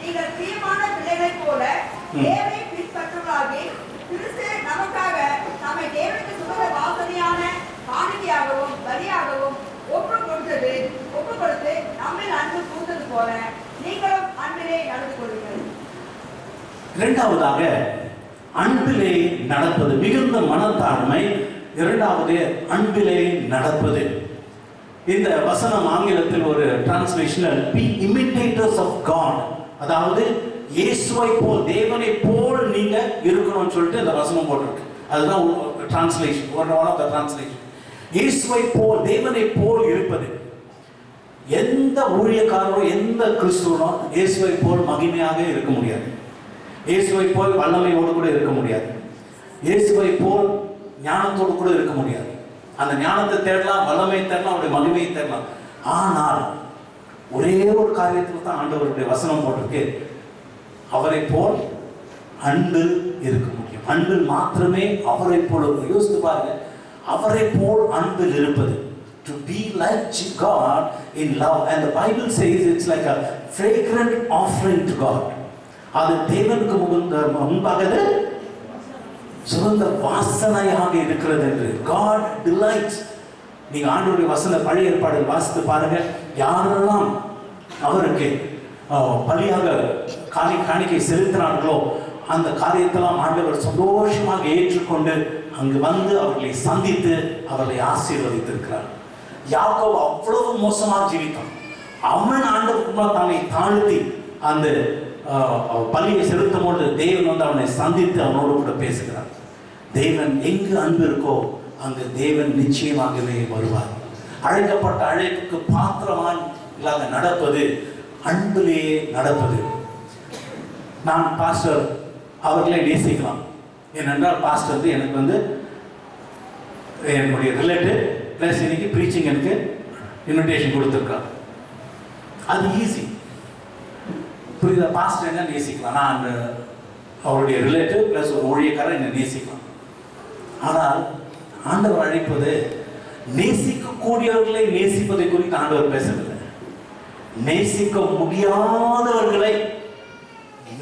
நீங்கள் பிரியமான பிள்ளைகளைப் போல தேவனை பின்பற்றுவதாகி கிறிஸ்து நமக்காக நம்மை தேவனுக்கு சுகந்த வாசனையான காணிக்கையாகவும் பலியாகவும் ஒப்புக் கொடுத்து நம்மில் அன்பு கூர்ந்தது போல நீங்களும் அன்பிலே நடந்து கொள்ளுங்கள். இரண்டாவதாக அன்பிலே நடப்பது, மிகுந்த மனத்தாழ்மை. இரண்டாவது அன்பிலே நடப்பது. இந்த வசனம் ஆங்கிலத்தில் ஒரு translation, be imitators of God, அதாவது இயேசுவை போல், தேவனை போல் நீங்க இருக்கணும்னு சொல்லிட்டு இந்த வசனம் போட்டிருக்கு. அதுதான் translation, one of the translation. இயேசுவை போல், தேவனை போல் இருப்பது. எந்த ஊழியக்காரரோ எந்த கிறிஸ்துவனோ இயேசுவை போல் மகிமையாக இருக்க முடியாது. இயேசுவை போல் வல்லமையோடு கூட இருக்க முடியாது. இயேசுவை போல் ஞானத்தோடு கூட இருக்க முடியாது. அந்த ஞானத்தை தேடலாம், வல்லமையை தேடலாம், அவருடைய மகிமையை தேடலாம். ஆனால் ஒரே ஒரு காரியத்தில் தான் ஆண்டவருடைய வசனம் போட்டிருக்கு, அவரை போல் அன்பு இருக்க முடியும். அன்பில் மாத்திரமே அவரை போல். யோசித்து பாருங்க, அவரை போல் அன்பில் இருப்பது. To be like God in love, and the Bible says it's like a fragrant offering to God. அது தேவனுக்கு முன்பாக சுகந்த வாசனையாக இருக்கிறது என்று. God delights. நீங்க ஆண்டவருடைய வசன பழைய ஏற்பாடில் வாசித்து பாருங்க, யாரெல்லாம் அவருக்கு பலியாக காணிக்கை செலுத்தினார்களோ அந்த காரியத்தெல்லாம் ஆண்டவர் சந்தோஷமாக ஏற்றுக்கொண்டு அங்கு வந்து அவர்களை சந்தித்து அவர்களை ஆசீர்வதித்திருக்கிறார். யாக்கோபு அவ்வளவு மோசமாக ஜீவித்தான். அவன் ஆண்டவருக்கு தன்னை தாழ்த்தி அந்த பலியை செலுத்தும் பொழுது தேவன் வந்து அவனை சந்தித்து அவனோடு கூட பேசுகிறார். தேவன் எங்கு அன்பு இருக்கோ அங்கு தேவன் நிச்சயமாகவே வருவார். அழைக்கப்பட்ட அழைப்புக்கு பாத்திரமாக நடப்பது, அன்பிலேயே நடப்பது. நான் பாஸ்டர் அவர்களை நேசிக்கலாம். ஏனென்றால் பாஸ்டர் வந்து எனக்கு வந்து என்னுடைய ரிலேட்டிவ், பிளஸ் இன்னைக்கு ப்ரீச்சிங் எனக்கு இன்விடேஷன் கொடுத்துருக்கார். அது ஈஸி. புரியுதா? பாஸ்டர் என்ன நேசிக்கலாம், நான் அவருடைய ரிலேட்டிவ் பிளஸ் ஒரு ஊழியக்காரர் என்ன நேசிக்கலாம். ஆனால் ஆண்டவர் அழைப்பது, நேசிக்கக்கூடியவர்களை நேசிப்பதை குறித்து ஆண்டவர் பேசவில்லை. நேசிக்க முடியாதவர்களை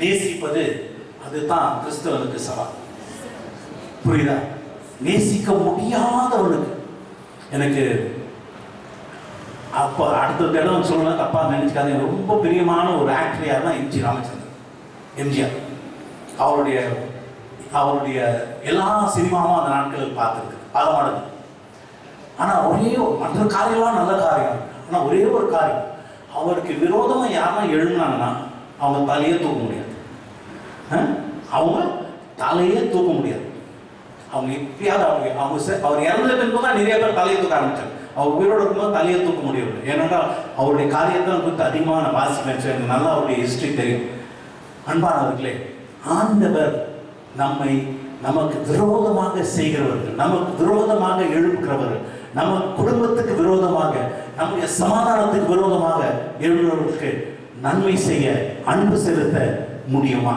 நேசிப்பது, அதுதான் கிறிஸ்தவனுக்கு சவால். புரியுதா? நேசிக்க முடியாதவனுக்கு. எனக்கு அப்போ அடுத்த இடம் சொல்லலாம், தப்பா நினைச்சுக்காது, எனக்கு ரொம்ப பிரியமான ஒரு ஆக்டர் யாருன்னா எம்ஜி ராமச்சந்திரன். எம்ஜிஆர் அவருடைய எல்லா சினிமாவும் அந்த நாட்களில் பார்த்துருக்கு, பலமானது. ஆனால் ஒரே மற்ற காரியம்லாம் நல்ல காரியம், ஆனால் ஒரே ஒரு காரியம், அவருக்கு விரோதமாக யாருன்னா எழுந்தாங்கன்னா அவங்க தலையே தூக்க முடியாது. அவங்க தலையே தூக்க முடியாது. அவங்க எப்பயாவது அவர் இறந்த பின்பு தான் நிறைய பேர் தலையை தூக்க ஆரம்பிச்சாங்க. அவர் உயிரோடு இருக்கும்போது தலையை தூக்க முடியவில்லை. ஏனென்றால் அவருடைய காரியத்தை குறித்து அதிகமாக நான் வாசிப்பேன், எனக்கு நல்லா அவருடைய ஹிஸ்டரி தெரியும். அன்பானவர்களே, ஆண்டவர் நமக்கு விரோதமாக செய்கிறவர்கள், நமக்கு விரோதமாக எழுப்புகிறவர்கள், நம்ம குடும்பத்துக்கு விரோதமாக, நம்முடைய சமாதானத்துக்கு விரோதமாக எழுப்புகிறவர்களுக்கு நன்மை செய்ய, அன்பு செலுத்த முடியுமா?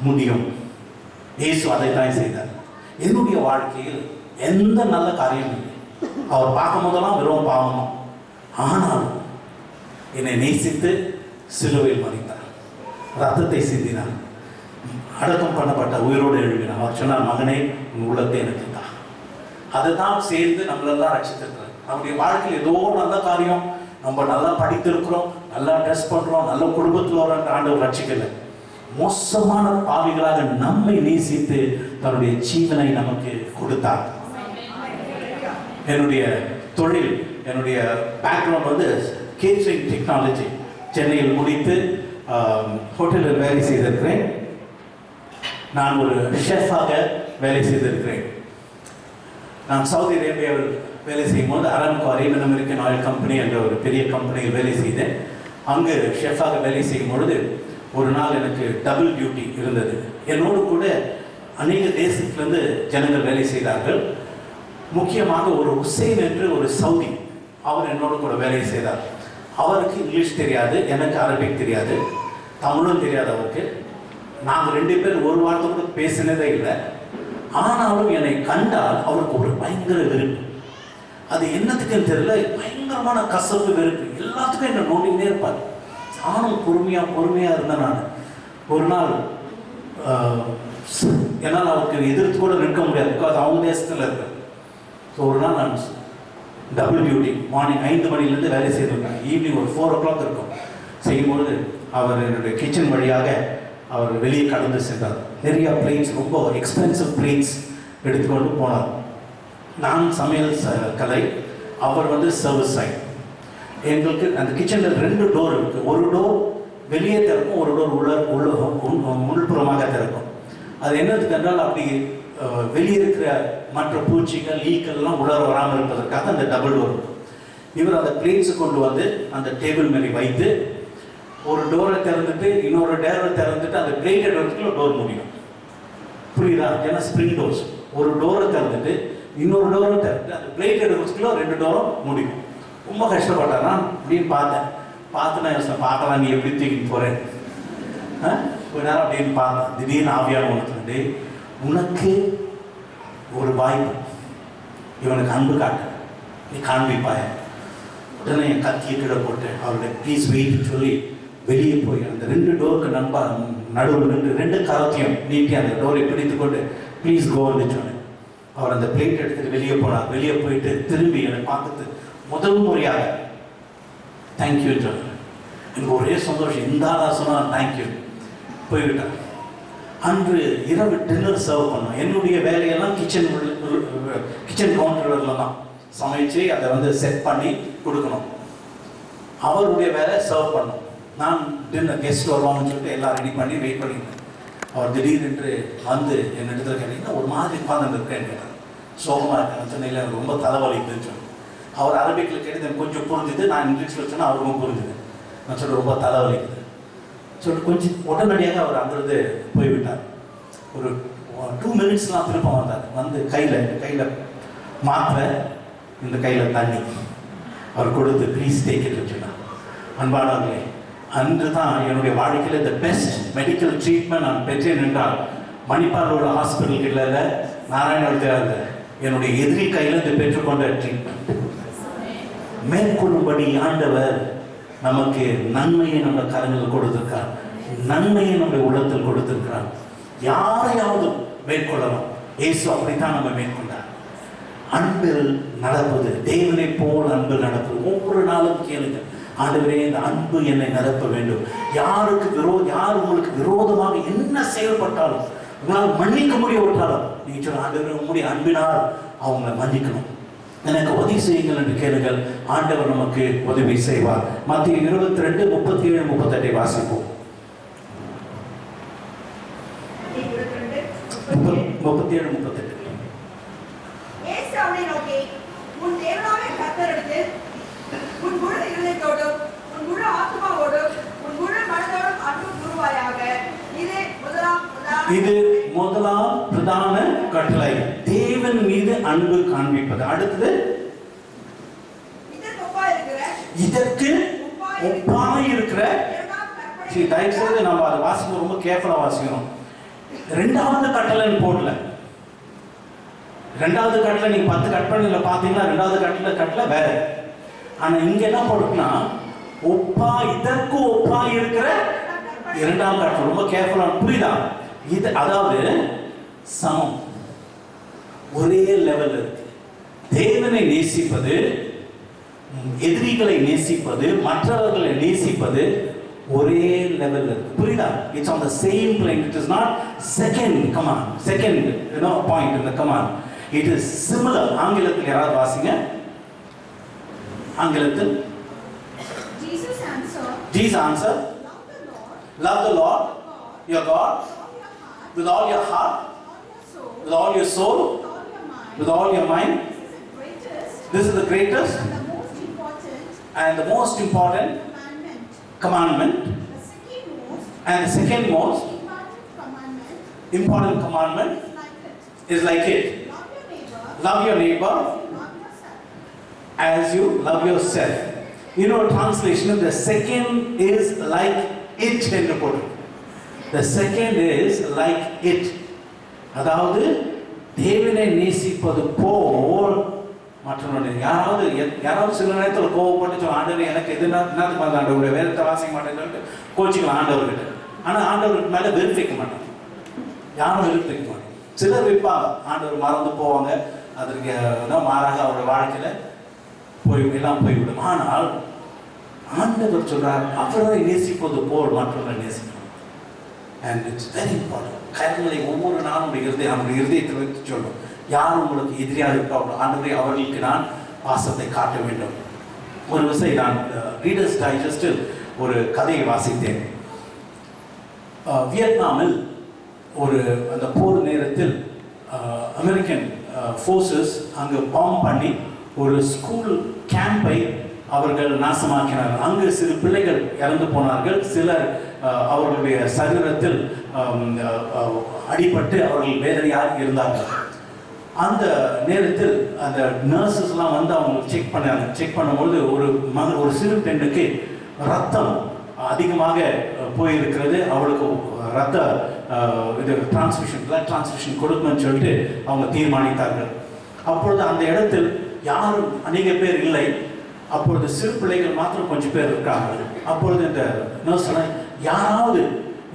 முடியும். இயேசு அதை தான் செய்தார். என்னுடைய வாழ்க்கையில் எந்த நல்ல காரியமும் இல்லை. அவர் பார்க்கும் போதெல்லாம் வெறும் பாவமா, ஆனாலும் என்னை நேசித்து சிலுவையில் மறித்தார், ரத்தத்தை சிந்தினார், அடக்கம் பண்ணப்பட்ட உயிரோடு எழுப்பினார். அவர் சொன்னார், மகனே உன் உள்ளத்தை எனக்கு தான். அதுதான் சேர்ந்து நம்மளெல்லாம் ரட்சித்திருக்கிறார். நம்முடைய வாழ்க்கையில் ஏதோ நல்ல காரியம், நம்ம நல்லா படித்திருக்கிறோம், நல்லா ட்ரெஸ் பண்றோம், நல்ல குடும்பத்தில் வர ஆண்டவர் ரட்சிக்கல. மோசமான பாவிகளாக நம்மை நேசித்து தன்னுடைய ஜீவனை நமக்கு கொடுத்தார். என்னுடைய தொழில், என்னுடைய பேக்ரவுண்ட் வந்து கேட்டரிங் டெக்னாலஜி. சென்னையில் முடித்து ஹோட்டலில் வேலை செய்திருக்கிறேன். நான் ஒரு ஷெஃபாக வேலை செய்திருக்கிறேன். நான் சவுதி அரேபியாவில் வேலை செய்யும் போது Aramco Arabian American oil company என்ற ஒரு பெரிய கம்பெனியில் வேலை செய்தேன். அங்கு ஷெஃபாக வேலை செய்யும் பொழுது ஒரு நாள் எனக்கு டபுள் டியூட்டி இருந்தது. என்னோடு கூட அநேக தேசத்திலிருந்து ஜனங்கள் வேலை செய்தார்கள். முக்கியமாக ஒரு ஹுசைன் என்று ஒரு சவுதி, அவர் என்னோடு கூட வேலை செய்தார். அவருக்கு இங்கிலீஷ் தெரியாது, எனக்கு அரபிக் தெரியாது, தமிழும் தெரியாது அவருக்கு. நாங்கள் 2 பேர் ஒரு வாரத்தை கூட பேசினதே இல்லை. ஆனாலும் என்னை கண்டால் அவருக்கு ஒரு பயங்கர வெறுப்பு. அது என்னத்துக்குன்னு தெரியல, பயங்கரமான கசப்பு வெறுப்பு. எல்லாத்துக்கும் என்னை நோண்டிகிட்டே இருப்பார். நானும் பொறுமையாக இருந்தேன். நான் ஒரு நாள் என்னால் அவருக்கு எதிர்த்து கூட நிற்க முடியாது, பிகாஸ் அவங்க தேசத்தில் இருக்கேன். ஸோ ஒரு நாள் நான் டபுள் டியூட்டி, மார்னிங் 5 மணிலேருந்து வேலை செய்திருக்கேன். ஈவினிங் ஒரு 4 o'clock இருக்கும். செய்யும்பொழுது அவர் என்னுடைய கிச்சன் வழியாக அவர் வெளியே கடந்து சென்றார். நிறைய பிளேட்ஸ், ரொம்ப எக்ஸ்பென்சிவ் பிளேட்ஸ் எடுத்துக்கொண்டு போனார். நான் சமையல் கலை, அவர் வந்து சர்வீஸ் சைட். எங்களுக்கு அந்த கிச்சனில் 2 டோர் இருக்குது. ஒரு டோர் வெளியே திறக்கும், ஒரு டோர் உள்புறமாக திறக்கும். அது என்னதுக்கு என்றால் அப்படி வெளியே இருக்கிற மற்ற பூச்சிகள், ஈக்கள்லாம் உள்ளார வராமல் இருப்பதற்காக அந்த டபுள் டோர் இருக்கும். இவர் அந்த பிளேட்ஸை கொண்டு வந்து அந்த டேபிள் மேலே வைத்து ஒரு டோரை திறந்துட்டு இன்னொரு டோரை திறந்துட்டு அந்த பிளேட்டை டோர்ஸ்க்குள்ள டோர் முடியும். புரியுதா? ஏன்னா ஸ்ப்ரிங் டோர்ஸ். ஒரு டோரை திறந்துட்டு இன்னொரு டோரை திறந்துட்டு அந்த பிளேட்டை டோர்ஸ்க்குள்ள 2 டோரும் முடியும். ரொம்ப கஷ்டப்பட்டானா அப்படின்னு பார்த்து நான் பார்க்கலாம், நீ எப்படி தூக்கிட்டு போகிறேன் கொஞ்ச நேரம் அப்படின்னு பார்த்தேன். திடீர்னு ஆவியான ஒன்று, உனக்கு ஒரு வாய்ப்பு, இவனுக்கு அன்பு காட்டு, நீ காண்பிப்பாய. உடனே என் கத்தியை கீழே போட்டு அவருடைய ப்ளீஸ் வெயிட் சொல்லி வெளியே போய் அந்த 2 டோருக்கு நடுவில் நின்று 2 கரத்தையும் நீட்டி அந்த டோரை பிடித்து கொண்டு ப்ளீஸ் கோன்னு சொன்னேன். அவர் அந்த பிளேட் எடுத்துட்டு வெளியே போனார். வெளியே போயிட்டு திரும்பி என்னை பார்த்துட்டு முதல் முறையாக தேங்க்யூ சொன்னேன். எனக்கு ஒரே சந்தோஷம். இந்த ஆளா சொன்னால் தேங்க்யூ. போய்விட்டார். அன்று இரவு டின்னர் சர்வ் பண்ணோம். என்னுடைய வேலையெல்லாம் கிச்சன் கவுண்டரில் தான் சமைச்சு அதை வந்து செட் பண்ணி கொடுக்கணும். அவருடைய வேலை சர்வ் பண்ணணும். நான் டின்னர் கெஸ்ட் வருவாங்கன்னு சொல்லிட்டு எல்லாம் ரெடி பண்ணி வெயிட் பண்ணியிருந்தேன். அவர் திடீரென்று வந்து என் இடத்துல கேட்டீங்கன்னா ஒரு மாதிரி உட்கார்ந்து இருக்கேன்னு கேட்டார். சோகமாக இருக்கேன் சொன்னையில் எனக்கு ரொம்ப தலைவலிக்குதுன்னு சொல்லி. அவர் அரபிக்கில் கேட்டு எனக்கு கொஞ்சம் புரிஞ்சுது. நான் இங்கிலீஷில் சொன்னால் அவருக்கும் புரிஞ்சுது. நான் சொல்ல ரொம்ப தலைவலிக்குது சொல்லிட்டு கொஞ்சம் உடனடியாக அவர் அங்கிருந்து போய்விட்டார். ஒரு 2 மினிட்ஸ்லாம் திரும்ப வந்தார். வந்து கையில் மாத்திரை, இந்த கையில் தண்ணி அவர் கொடுத்து ப்ளீஸ் டேக் இட் சொன்னார். அன்பானவர்களே, அன்று தான் என்னுடைய வாழ்க்கையில் இந்த பெஸ்ட் மெடிக்கல் ட்ரீட்மெண்ட் நான் பெற்றேன் என்றால் மணிப்பாலோட ஹாஸ்பிட்டல்களில் நாராயணத்தில் என்னுடைய எதிரி கையிலிருந்து பெற்றுக்கொண்ட ட்ரீட்மெண்ட். மேற்கொள்ளும்படி ஆண்டவர் நமக்கு நன்மையை நம்ம கரங்களில் கொடுத்திருக்கிறார், நன்மையை நம்முடைய உள்ளத்தில் கொடுத்திருக்கிறார். யாரையாவது மேற்கொள்ளலாம். இயேசு அப்படித்தான் நம்ம மேற்கொண்டார். அன்பில் நடப்பது, தேவனை போல் அன்பில் நடப்பது. ஒவ்வொரு நாளும் கேளுங்க, ஆண்டவரே இந்த அன்பு என்னை நிரப்ப வேண்டும். யார் உங்களுக்கு விரோதமாக என்ன செயல்பட்டாலும் உங்களால் மன்னிக்க முடியவிட்டாலும் நீங்க சொல்ல, ஆண்டவர் உங்களுடைய அன்பினால் அவங்களை மன்னிக்கணும், எனக்கு உதவி செய்யுங்கள் என்று கேளுங்கள். ஆண்டவர் நமக்கு உதவி செய்வார். மத்திய 22, 37, 38 வாசிப்போம். 37, 38. இயேசு அவனை நோக்கி, உன் தேவனாகிய கர்த்தரிடத்தில் உன் முழு இதயத்தோடும் உன் முழு ஆத்துமாவோடும் உன் முழு மனதோடும் அன்பு கூறுவாயாக. இது முதலாம் பிரதான கட்டளை, தேவன் மீது அன்பு காண்பிப்பது. அடுத்தது இதற்கு ஒப்பாய் இருக்கிற. தயவுசெய்து நம்ம அதை வாசிக்கணும், ரொம்ப கேர்ஃபுல்லா வாசிக்கணும். 2வது கட்டளைன்னு போடல. 2வது கட்டளை நீங்க 10 கட்டளையில பாத்தீங்கன்னா 2வது கட்டளை வேற. ஆனா இங்க என்ன போட்டுனா ஒப்பா, இதற்கு ஒப்பா இருக்கிற 2வது கட்டளை. ரொம்ப கேர்ஃபுல்லா, புரியுதா? இது அதாவது சமம், ஒரே லெவல் இருக்கு. தேவனை நேசிப்பது, எதிரிகளை நேசிப்பது, மற்றவர்களை நேசிப்பது ஒரே லெவல் இருக்கு. புரியுதா? It's on the same plane. It is not second command, second point in the command. It is similar. ஆங்கிலத்தில் யாராவது வாசிங்க. ஆங்கிலத்தில் Jesus answered, love the Lord your God with all your heart, with all your soul, with all your mind. This is the greatest and the most important commandment. And the second most important commandment is like it. Love your neighbor as you love yourself. You know, translation, the second is like it என்று போடு. The second is like it. அதாவது தேவனை நேசிப்பது போல் மற்றவனுடைய யாராவது சில நேரத்தில் கோவப்பட்டு சொல்ல, ஆண்டவர் எனக்கு எதுனா ஆண்டவருடைய வேதத்தை வாசிக்க மாட்டேன்னு சொல்லிட்டு கோச்சிக்கலாம் ஆண்டவர்கிட்ட. ஆனால் ஆண்டவருக்கு மேலே வெறுப்பிக்க மாட்டாங்க, யாரும் வெறுப்பிக்க மாட்டாங்க. சிலர் வைப்பாங்க, ஆண்டவர் மறந்து போவாங்க, அதற்கு மாறாக அவருடைய வாழ்க்கையில் எல்லாம் போய்விடும். ஆனால் ஆண்டவர் சொல்றார், அவரை நேசிப்பது போல் மற்றவரை நேசிக்கணும். And it's very important. கரங்களை ஒவ்வொரு நாளும் நம்முடைய இருதயத்தில் வைத்து சொல்லும், யார் உங்களுக்கு எதிரியாக இருக்காங்களோ ஆண்டவரை அவர்களுக்கு நான் பாசத்தை காட்ட வேண்டும். ஒரு விஷயம், நான் ரீடர்ஸ் டைஜஸ்டில் ஒரு கதையை வாசித்தேன். வியட்நாமில் அந்த போர் நேரத்தில் அமெரிக்கன் ஃபோர்ஸஸ் அங்கு பாம்பு பண்ணி ஒரு ஸ்கூல் கேம்பை அவர்கள் நாசமாக்கினார்கள். அங்கு சிறு பிள்ளைகள் இறந்து போனார்கள். சிலர் அவர்களுடைய சரீரத்தில் அடிபட்டு அவர்கள் வேதனையாக இருந்தார்கள். அந்த நேரத்தில் அந்த நர்சஸ்லாம் வந்து அவங்களுக்கு செக் பண்ணும்போது ஒரு சிறு பெண்ணுக்கு ரத்தம் அதிகமாக போயிருக்கிறது. அவளுக்கு ரத்த பிளட் டிரான்ஸ்மிஷன் கொடுக்கணும்னு சொல்லிட்டு அவங்க தீர்மானித்தார்கள். அப்பொழுது அந்த இடத்தில் யாரும் அநேக பேர் இல்லை. அப்பொழுது சிறு பிள்ளைகள் மாத்திரம் கொஞ்சம் பேர் இருக்காங்க. அப்பொழுது இந்த நர்ஸ் யாராவது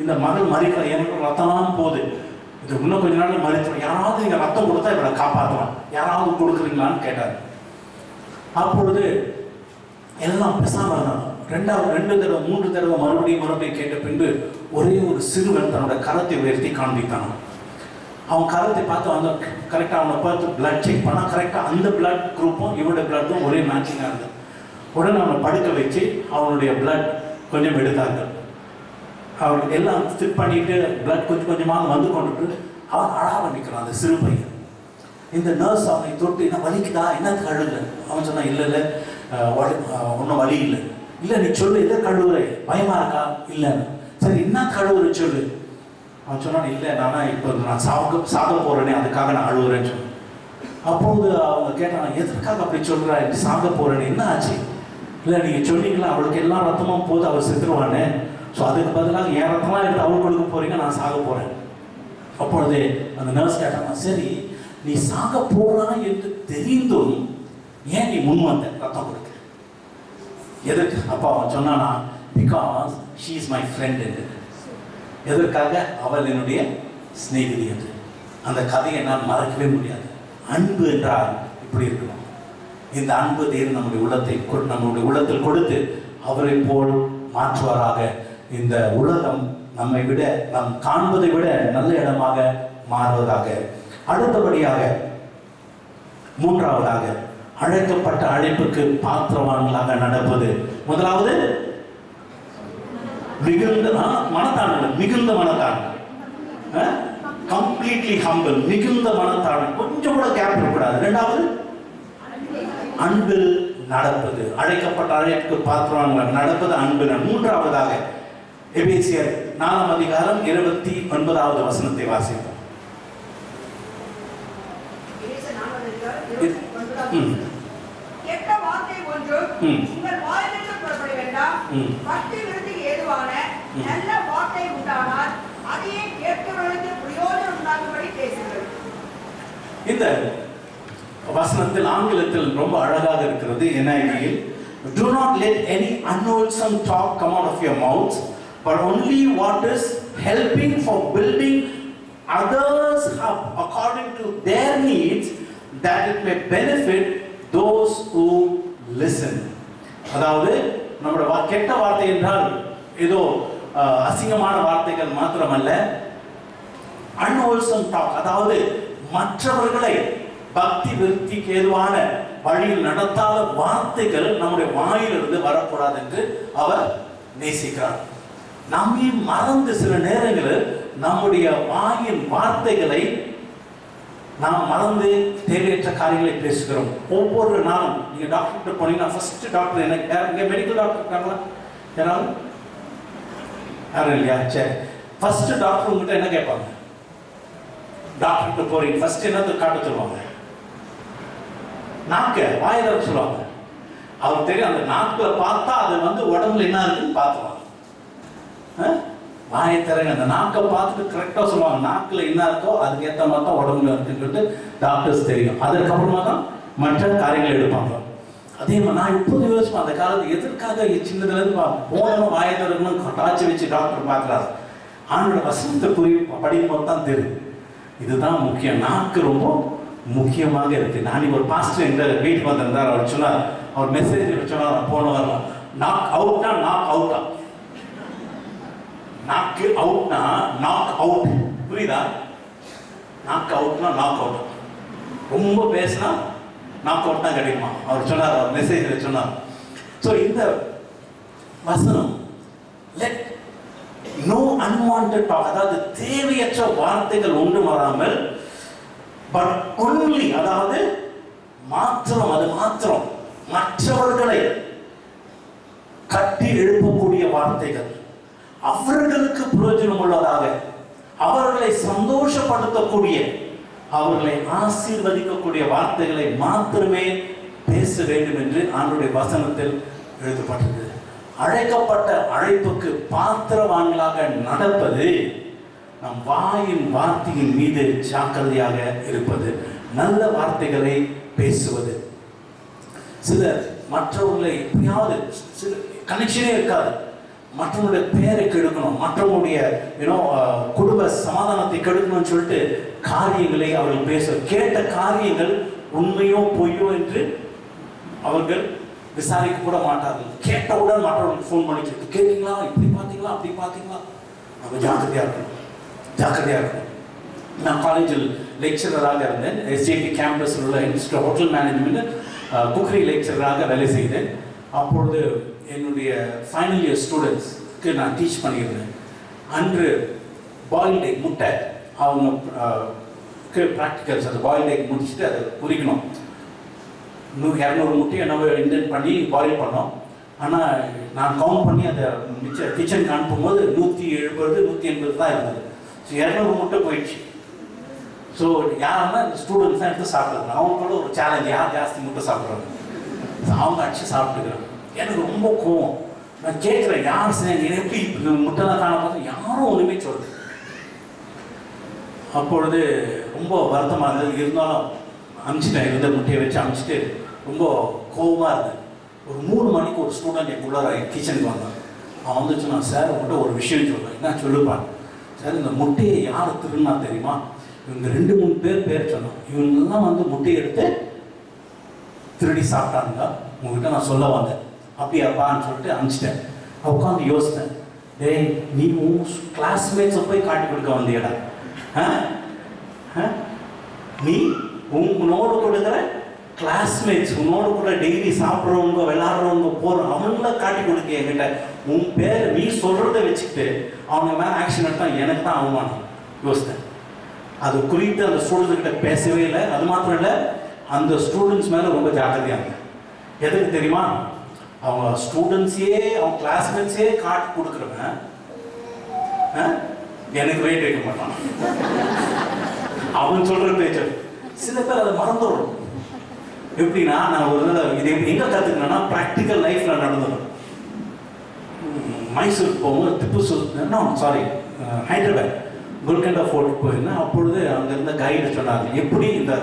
இந்த மகள் மறிக்கிற, எனக்கு ரத்தம்லாம் போகுது, இது இன்னும் கொஞ்ச நாள் மறிச்சிடும், யாராவது நீங்கள் ரத்தம் கொடுத்தா இவரை காப்பாற்றலாம், யாராவது கொடுக்குறீங்களான்னு கேட்டார். அப்பொழுது எல்லாம் பேசாமல் இருந்தாங்க. 2 தடவை 3 தடவை மறுபடியும் கேட்ட பின்பு ஒரே ஒரு சிறுவன் தன்னோட கரத்தை உயர்த்தி காண்பித்தான். அவன் கரத்தை பார்த்து அந்த கரெக்டாக அவனை பார்த்து பிளட் செக் பண்ணால் கரெக்டாக அந்த பிளட் குரூப்பும் இவனுடைய பிளட்டும் ஒரே மேட்சிங்காக இருந்தது. உடனே அவனை படுக்க வச்சு அவனுடைய பிளட் கொஞ்சம் எடுத்தார்கள். அவருக்கு எல்லாம் ஃபிட் பண்ணிட்டு பிளட் கொஞ்சம் கொஞ்சமாக வந்து கொண்டுட்டு அவன் அழாம நிற்கிறான் அந்த சிறு பையன். இந்த நர்ஸ் அவனை தொட்டு, என்ன வலிக்குதா, என்னத்துக்கு அழுகுற? அவன் சொன்னான், இல்லை ஒன்றும் வலி இல்லை. இல்லை நீ சொல்லு, எதை கழுவுற, பயமா இருக்கா? இல்லை. சரி, என்ன கழுவுற சொல்லு. அவன் சொன்னான், இல்லை நானா இப்போ நான் சாக போறேனே அதுக்காக நான் அழுகுறேன்னு சொன்னேன். அப்போது அவங்க கேட்டாங்க, எதற்காக அப்படி சொல்கிறா, சாக போறேன்னு, என்ன ஆச்சு? இல்லை நீங்கள் சொன்னீங்களா அவளுக்கு எல்லாம் ரத்தமும் போது அவள் செத்துருவானே, ஸோ அதுக்கு பதிலாக என் ரத்தம்லாம் எடுத்து அவள் கொடுக்க போறீங்க, நான் சாக போறேன். அப்பொழுது அந்த நர்ஸ் கேட்டாங்க, சரி நீ சாக போறான் என்று தெரிந்தும் ஏன் நீ முன் வந்த ரத்தம் கொடுக்க? எதற்கு? அப்போ அவன் சொன்னானா, because she is my friend என்று. எதற்காக? அவள் என்னுடைய சிநேகிதி என்று. அந்த கதையை நான் மறக்கவே முடியாது. அன்பு என்றால் இப்படி இருக்கணும். இந்த அன்பு தேவன் நம்முடைய உள்ளத்தில் கொடுத்து அவரை போல் மாற்றுவாராக. இந்த உலகம் நம்மை விட, நாம் காண்பதை விட நல்ல இடமாக மாறுவதாக. அடுத்தபடியாக 3வது, அழைக்கப்பட்ட அழைப்புக்கு பாத்திரவான்களாக நடப்பது. முதலாவது மிகுந்த மனத்தாழ்வு, கம்ப்ளீட்லி ஹம்பிள், மிகுந்த மனத்தாழ்வு, கொஞ்சம் கூட கேப் இருக்கக்கூடாது. 2வது அன்பில் நடப்பது. அழைக்கப்பட்ட அழைப்புக்கு பாத்திரவான்களாக நடப்பது அன்பில். 3வதாக எபேசியர் 4ஆம் அதிகாரம் 29வது வசனத்தை வாசிப்போம். கெட்ட வார்த்தை ஒன்றும் உங்கள் வாயிலிருந்து புறப்பட வேண்டாம். பக்தி விருத்திக்கு ஏதுவான நல்ல வார்த்தை உண்டானால் அதையே கேட்கிறவர்களுக்கு பிரயோஜனம் உண்டாகும்படி பேசுங்கள். இந்த வசனத்தில் ஆங்கிலத்தில் ரொம்ப அழகாக இருக்கிறது. NIV-யில், do not let any unwholesome talk come out of your mouths, but only what is helping for building others up according to their needs, that it may benefit those who listen. அதாவது நம்முடைய கெட்ட வார்த்தை என்றால் ஏதோ அசிங்கமான வார்த்தைகள் மாத்திரமல்ல, unwholesome talk, அதாவது மற்றவர்களை பக்தி விருத்திக்கு ஏதுவான வழியில் நடத்தாத வார்த்தைகள் நம்முடைய வாயிலிருந்து வரக்கூடாது என்று அவர் நேசிக்கிறார். நம்மை மறந்து சில நேரங்களில் நம்முடைய வாயின் வார்த்தைகளை நாம் மறந்து தேவையற்ற காரியங்களை பேசுகிறோம். ஒவ்வொரு நாளும் நீங்க டாக்டர் போனீங்கன்னா ஃபர்ஸ்ட் டாக்டர் இங்க மெடிக்கல் டாக்டர் இருக்காங்களா யாராவது? யாரும் இல்லையா? சரி, ஃபர்ஸ்ட் டாக்டர் உங்ககிட்ட என்ன கேட்பாங்க? டாக்டர் போறீங்க ஃபர்ஸ்ட் என்னது காட்ட சொல்லுவாங்க? நாக்க வாயில சொல்லுவாங்க. அவர் தெரியும் அந்த நாக்குல பார்த்தா அது உடம்புல என்ன இருக்குன்னு பார்த்துவாங்க. வாயை தரங்க அந்த நாக்கை பார்த்துட்டு கரெக்டா சொல்லுவாங்க. நாக்குல என்ன இருக்கோ அதுக்கு ஏற்ற மாதிரி தான் உடம்புல இருக்குன்னு சொல்லிட்டு டாக்டர்ஸ் தெரியும். அதுக்கப்புறமா தான் மற்ற காரியங்கள் எடுப்பாங்க. அதே மாதிரி நான் இப்போது யோசிப்பேன், அந்த காலத்து எதற்காக சின்னதுல இருந்து போனோம் வாயை திறக்கணும் டார்ச் வச்சு டாக்டர் பார்க்கறாரு. ஆண்டோட வசனத்தை படிக்கும் போது தான் தெரியும் இதுதான் முக்கியம். நாக்கு ரொம்ப முக்கியமாக இருக்கு. நான் ஒரு பாஸ்டர் என்ற வீட்டுக்கு வந்திருந்தார். அவர் சொன்னார், அவர் மெசேஜ் சொன்னார் போன வரலாம், நாக் அவுட்னா நாக் அவுட்டா, நாக்கு அவுட்னா நாக் அவுட். புரியுதா? நாக்கு அவுட்னா நாக் அவுட். ரொம்ப பேசினா நாக் அவுட் தான் கிடைக்குமா? அவர் சொன்னார், அவர் மெசேஜில் சொன்னார். ஸோ இந்த வசனம் லெட் நோ அன்வான்டட் டாக், அதாவது தேவையற்ற வார்த்தைகள் ஒன்று வராமல், பட் ஒன்லி, அதாவது மாத்திரம், அது மாத்திரம் மற்றவர்களை கட்டி எழுப்பக்கூடிய வார்த்தைகள், அவர்களுக்கு பிரயோஜனம் உள்ளதாக, அவர்களை சந்தோஷப்படுத்தக்கூடிய, அவர்களை ஆசீர்வதிக்கக்கூடிய வார்த்தைகளை மாத்திரமே பேச வேண்டும் என்று ஆண்டவருடைய வசனத்தில் எழுதப்பட்டது. அழைக்கப்பட்ட அழைப்புக்கு பாத்திரவான்களாக நடப்பது, நம் வாயின் வார்த்தையின் மீது ஜாக்கிரதையாக இருப்பது, நல்ல வார்த்தைகளை பேசுவது. சிலர் மற்றவர்களை எப்படியாவது கனெக்ஷனே இருக்காது, மற்றவங்களுடைய பெயரை கெடுக்கணும், மற்றவங்களுடைய குடும்ப சமாதானத்தை கெடுக்கணும்னு சொல்லிட்டு காரியங்களை அவர்கள் பேச, கேட்ட காரியங்கள் உண்மையோ பொய்யோ என்று அவர்கள் விசாரிக்க கூட மாட்டார்கள். கேட்டவுடன் மற்றவர்களுக்கு ஃபோன் பண்ணி கேட்டீங்களா, இப்படி பார்த்தீங்களா, அப்படி பார்த்தீங்களா, நம்ம ஜாக்கிரதையா இருக்கணும், ஜாக்கிரதையா இருக்கணும். நான் காலேஜில் லெக்சரராக இருந்தேன். எஸ்ஜேபி கேம்பஸில் உள்ள இன்ஸ்டியூட் ஹோட்டல் மேனேஜ்மெண்ட் குக்கரி லெக்சரராக வேலை செய்தேன். அப்பொழுது என்னுடைய ஃபைனல் இயர் ஸ்டூடெண்ட்ஸ்க்கு நான் டீச் பண்ணியிருந்தேன். அன்று பாயில்ட் எக் முட்டை அவங்க ப்ராக்டிகல்ஸ், அந்த பாயில்ட் எக் முடிச்சுட்டு அதை பொரிக்கணும். 200 முட்டையை நம்ம இன்டென்ட் பண்ணி பாயில் பண்ணோம். ஆனால் நான் கவுண்ட் பண்ணி அதை கிச்சனுக்கு அனுப்பும்போது 170 180 தான் இருந்தது. ஸோ 200 முட்டை போயிடுச்சு. ஸோ யாருன்னா ஸ்டூடெண்ட்ஸ் தான் எடுத்து சாப்பிடுறாங்க. அவங்களோட ஒரு சேலஞ்ச், யார் ஜாஸ்தி முட்டை சாப்பிட்றாங்க, அவங்க அடிச்சு சாப்பிட்டுக்கிறாங்க. எனக்கு ரொம்ப கோவம். நான் கேட்குறேன், யார் செஞ்சு எப்படி முட்டைலாம் காண பார்த்தா யாரும் ஒன்றுமே சொல்லுது. அப்பொழுது ரொம்ப வருத்தமாக இருந்தது. இருந்தாலும் அனுப்பிச்சிட்டேன், இருந்த முட்டையை வச்சு அனுப்பிச்சிட்டு ரொம்ப கோபமாக இருந்தது. ஒரு 3 மணிக்கு ஒரு ஸ்டூடெண்ட் எங்களுக்குள்ளார கிச்சனுக்கு வந்தான். அவன் வந்து சொன்னான், சார் உங்கள்கிட்ட ஒரு விஷயம் சொல்லுவேன். என்ன சொல்லுப்பான்? சார் இந்த முட்டையை யார் திருன்னா தெரியுமா? இவங்க 2-3 பேர் சொன்னான். இவங்கெல்லாம் வந்து முட்டையை எடுத்து திருடி சாப்பிட்டாங்க, உங்ககிட்ட நான் சொல்ல வந்தேன். அப்படியாப்பான்னு சொல்லிட்டு அனுப்பிச்சிட்டேன். உட்காந்து யோசித்தேன், டேய் நீ உன் கிளாஸ்மேட்ஸை போய் காட்டி கொடுக்க வந்தியடா, நீ உன்னோடு கொடுக்குற கிளாஸ்மேட்ஸ், உன்னோடு கூட டெய்லி சாப்பிட்றவங்க விளையாடுறவங்க போகிற அவங்கள காட்டி கொடுக்க என்கிட்ட உன் பேர் நீ சொல்கிறத வச்சுக்கிட்டு அவங்க மேலே ஆக்ஷன் எடுத்தால் எனக்கு தான் அவமானம். யோசித்தேன். அது குறித்து அந்த ஸ்டூடெண்ட்ஸ்கிட்ட பேசவே இல்லை. அது மாத்திரம் இல்லை, அந்த ஸ்டூடெண்ட்ஸ் மேலே ரொம்ப ஜாக்கிரதையாக இருந்தேன். எதுக்கு தெரியுமா? அவங்க ஸ்டூடெண்ட்ஸே அவங்க கிளாஸ்மேட்ஸே காட்டி கொடுக்குறவன் எனக்கு வெயிட் வைக்க மாட்டான். அவன் சொல்கிற பேச்சு சில பேர் அதை மறந்துடும். எப்படின்னா, நான் ஒரு நாள் இது எங்கே கற்றுக்கணும்னா ப்ராக்டிக்கல் லைஃப்பில் நடந்துடும். மைசூருக்கு போகும்போது ஹைதராபாத் கோல்கண்டா ஃபோர்ட் போயிருந்தேன். அப்பொழுது அங்கே இருந்த கைடு சொன்னாங்க, எப்படி இந்த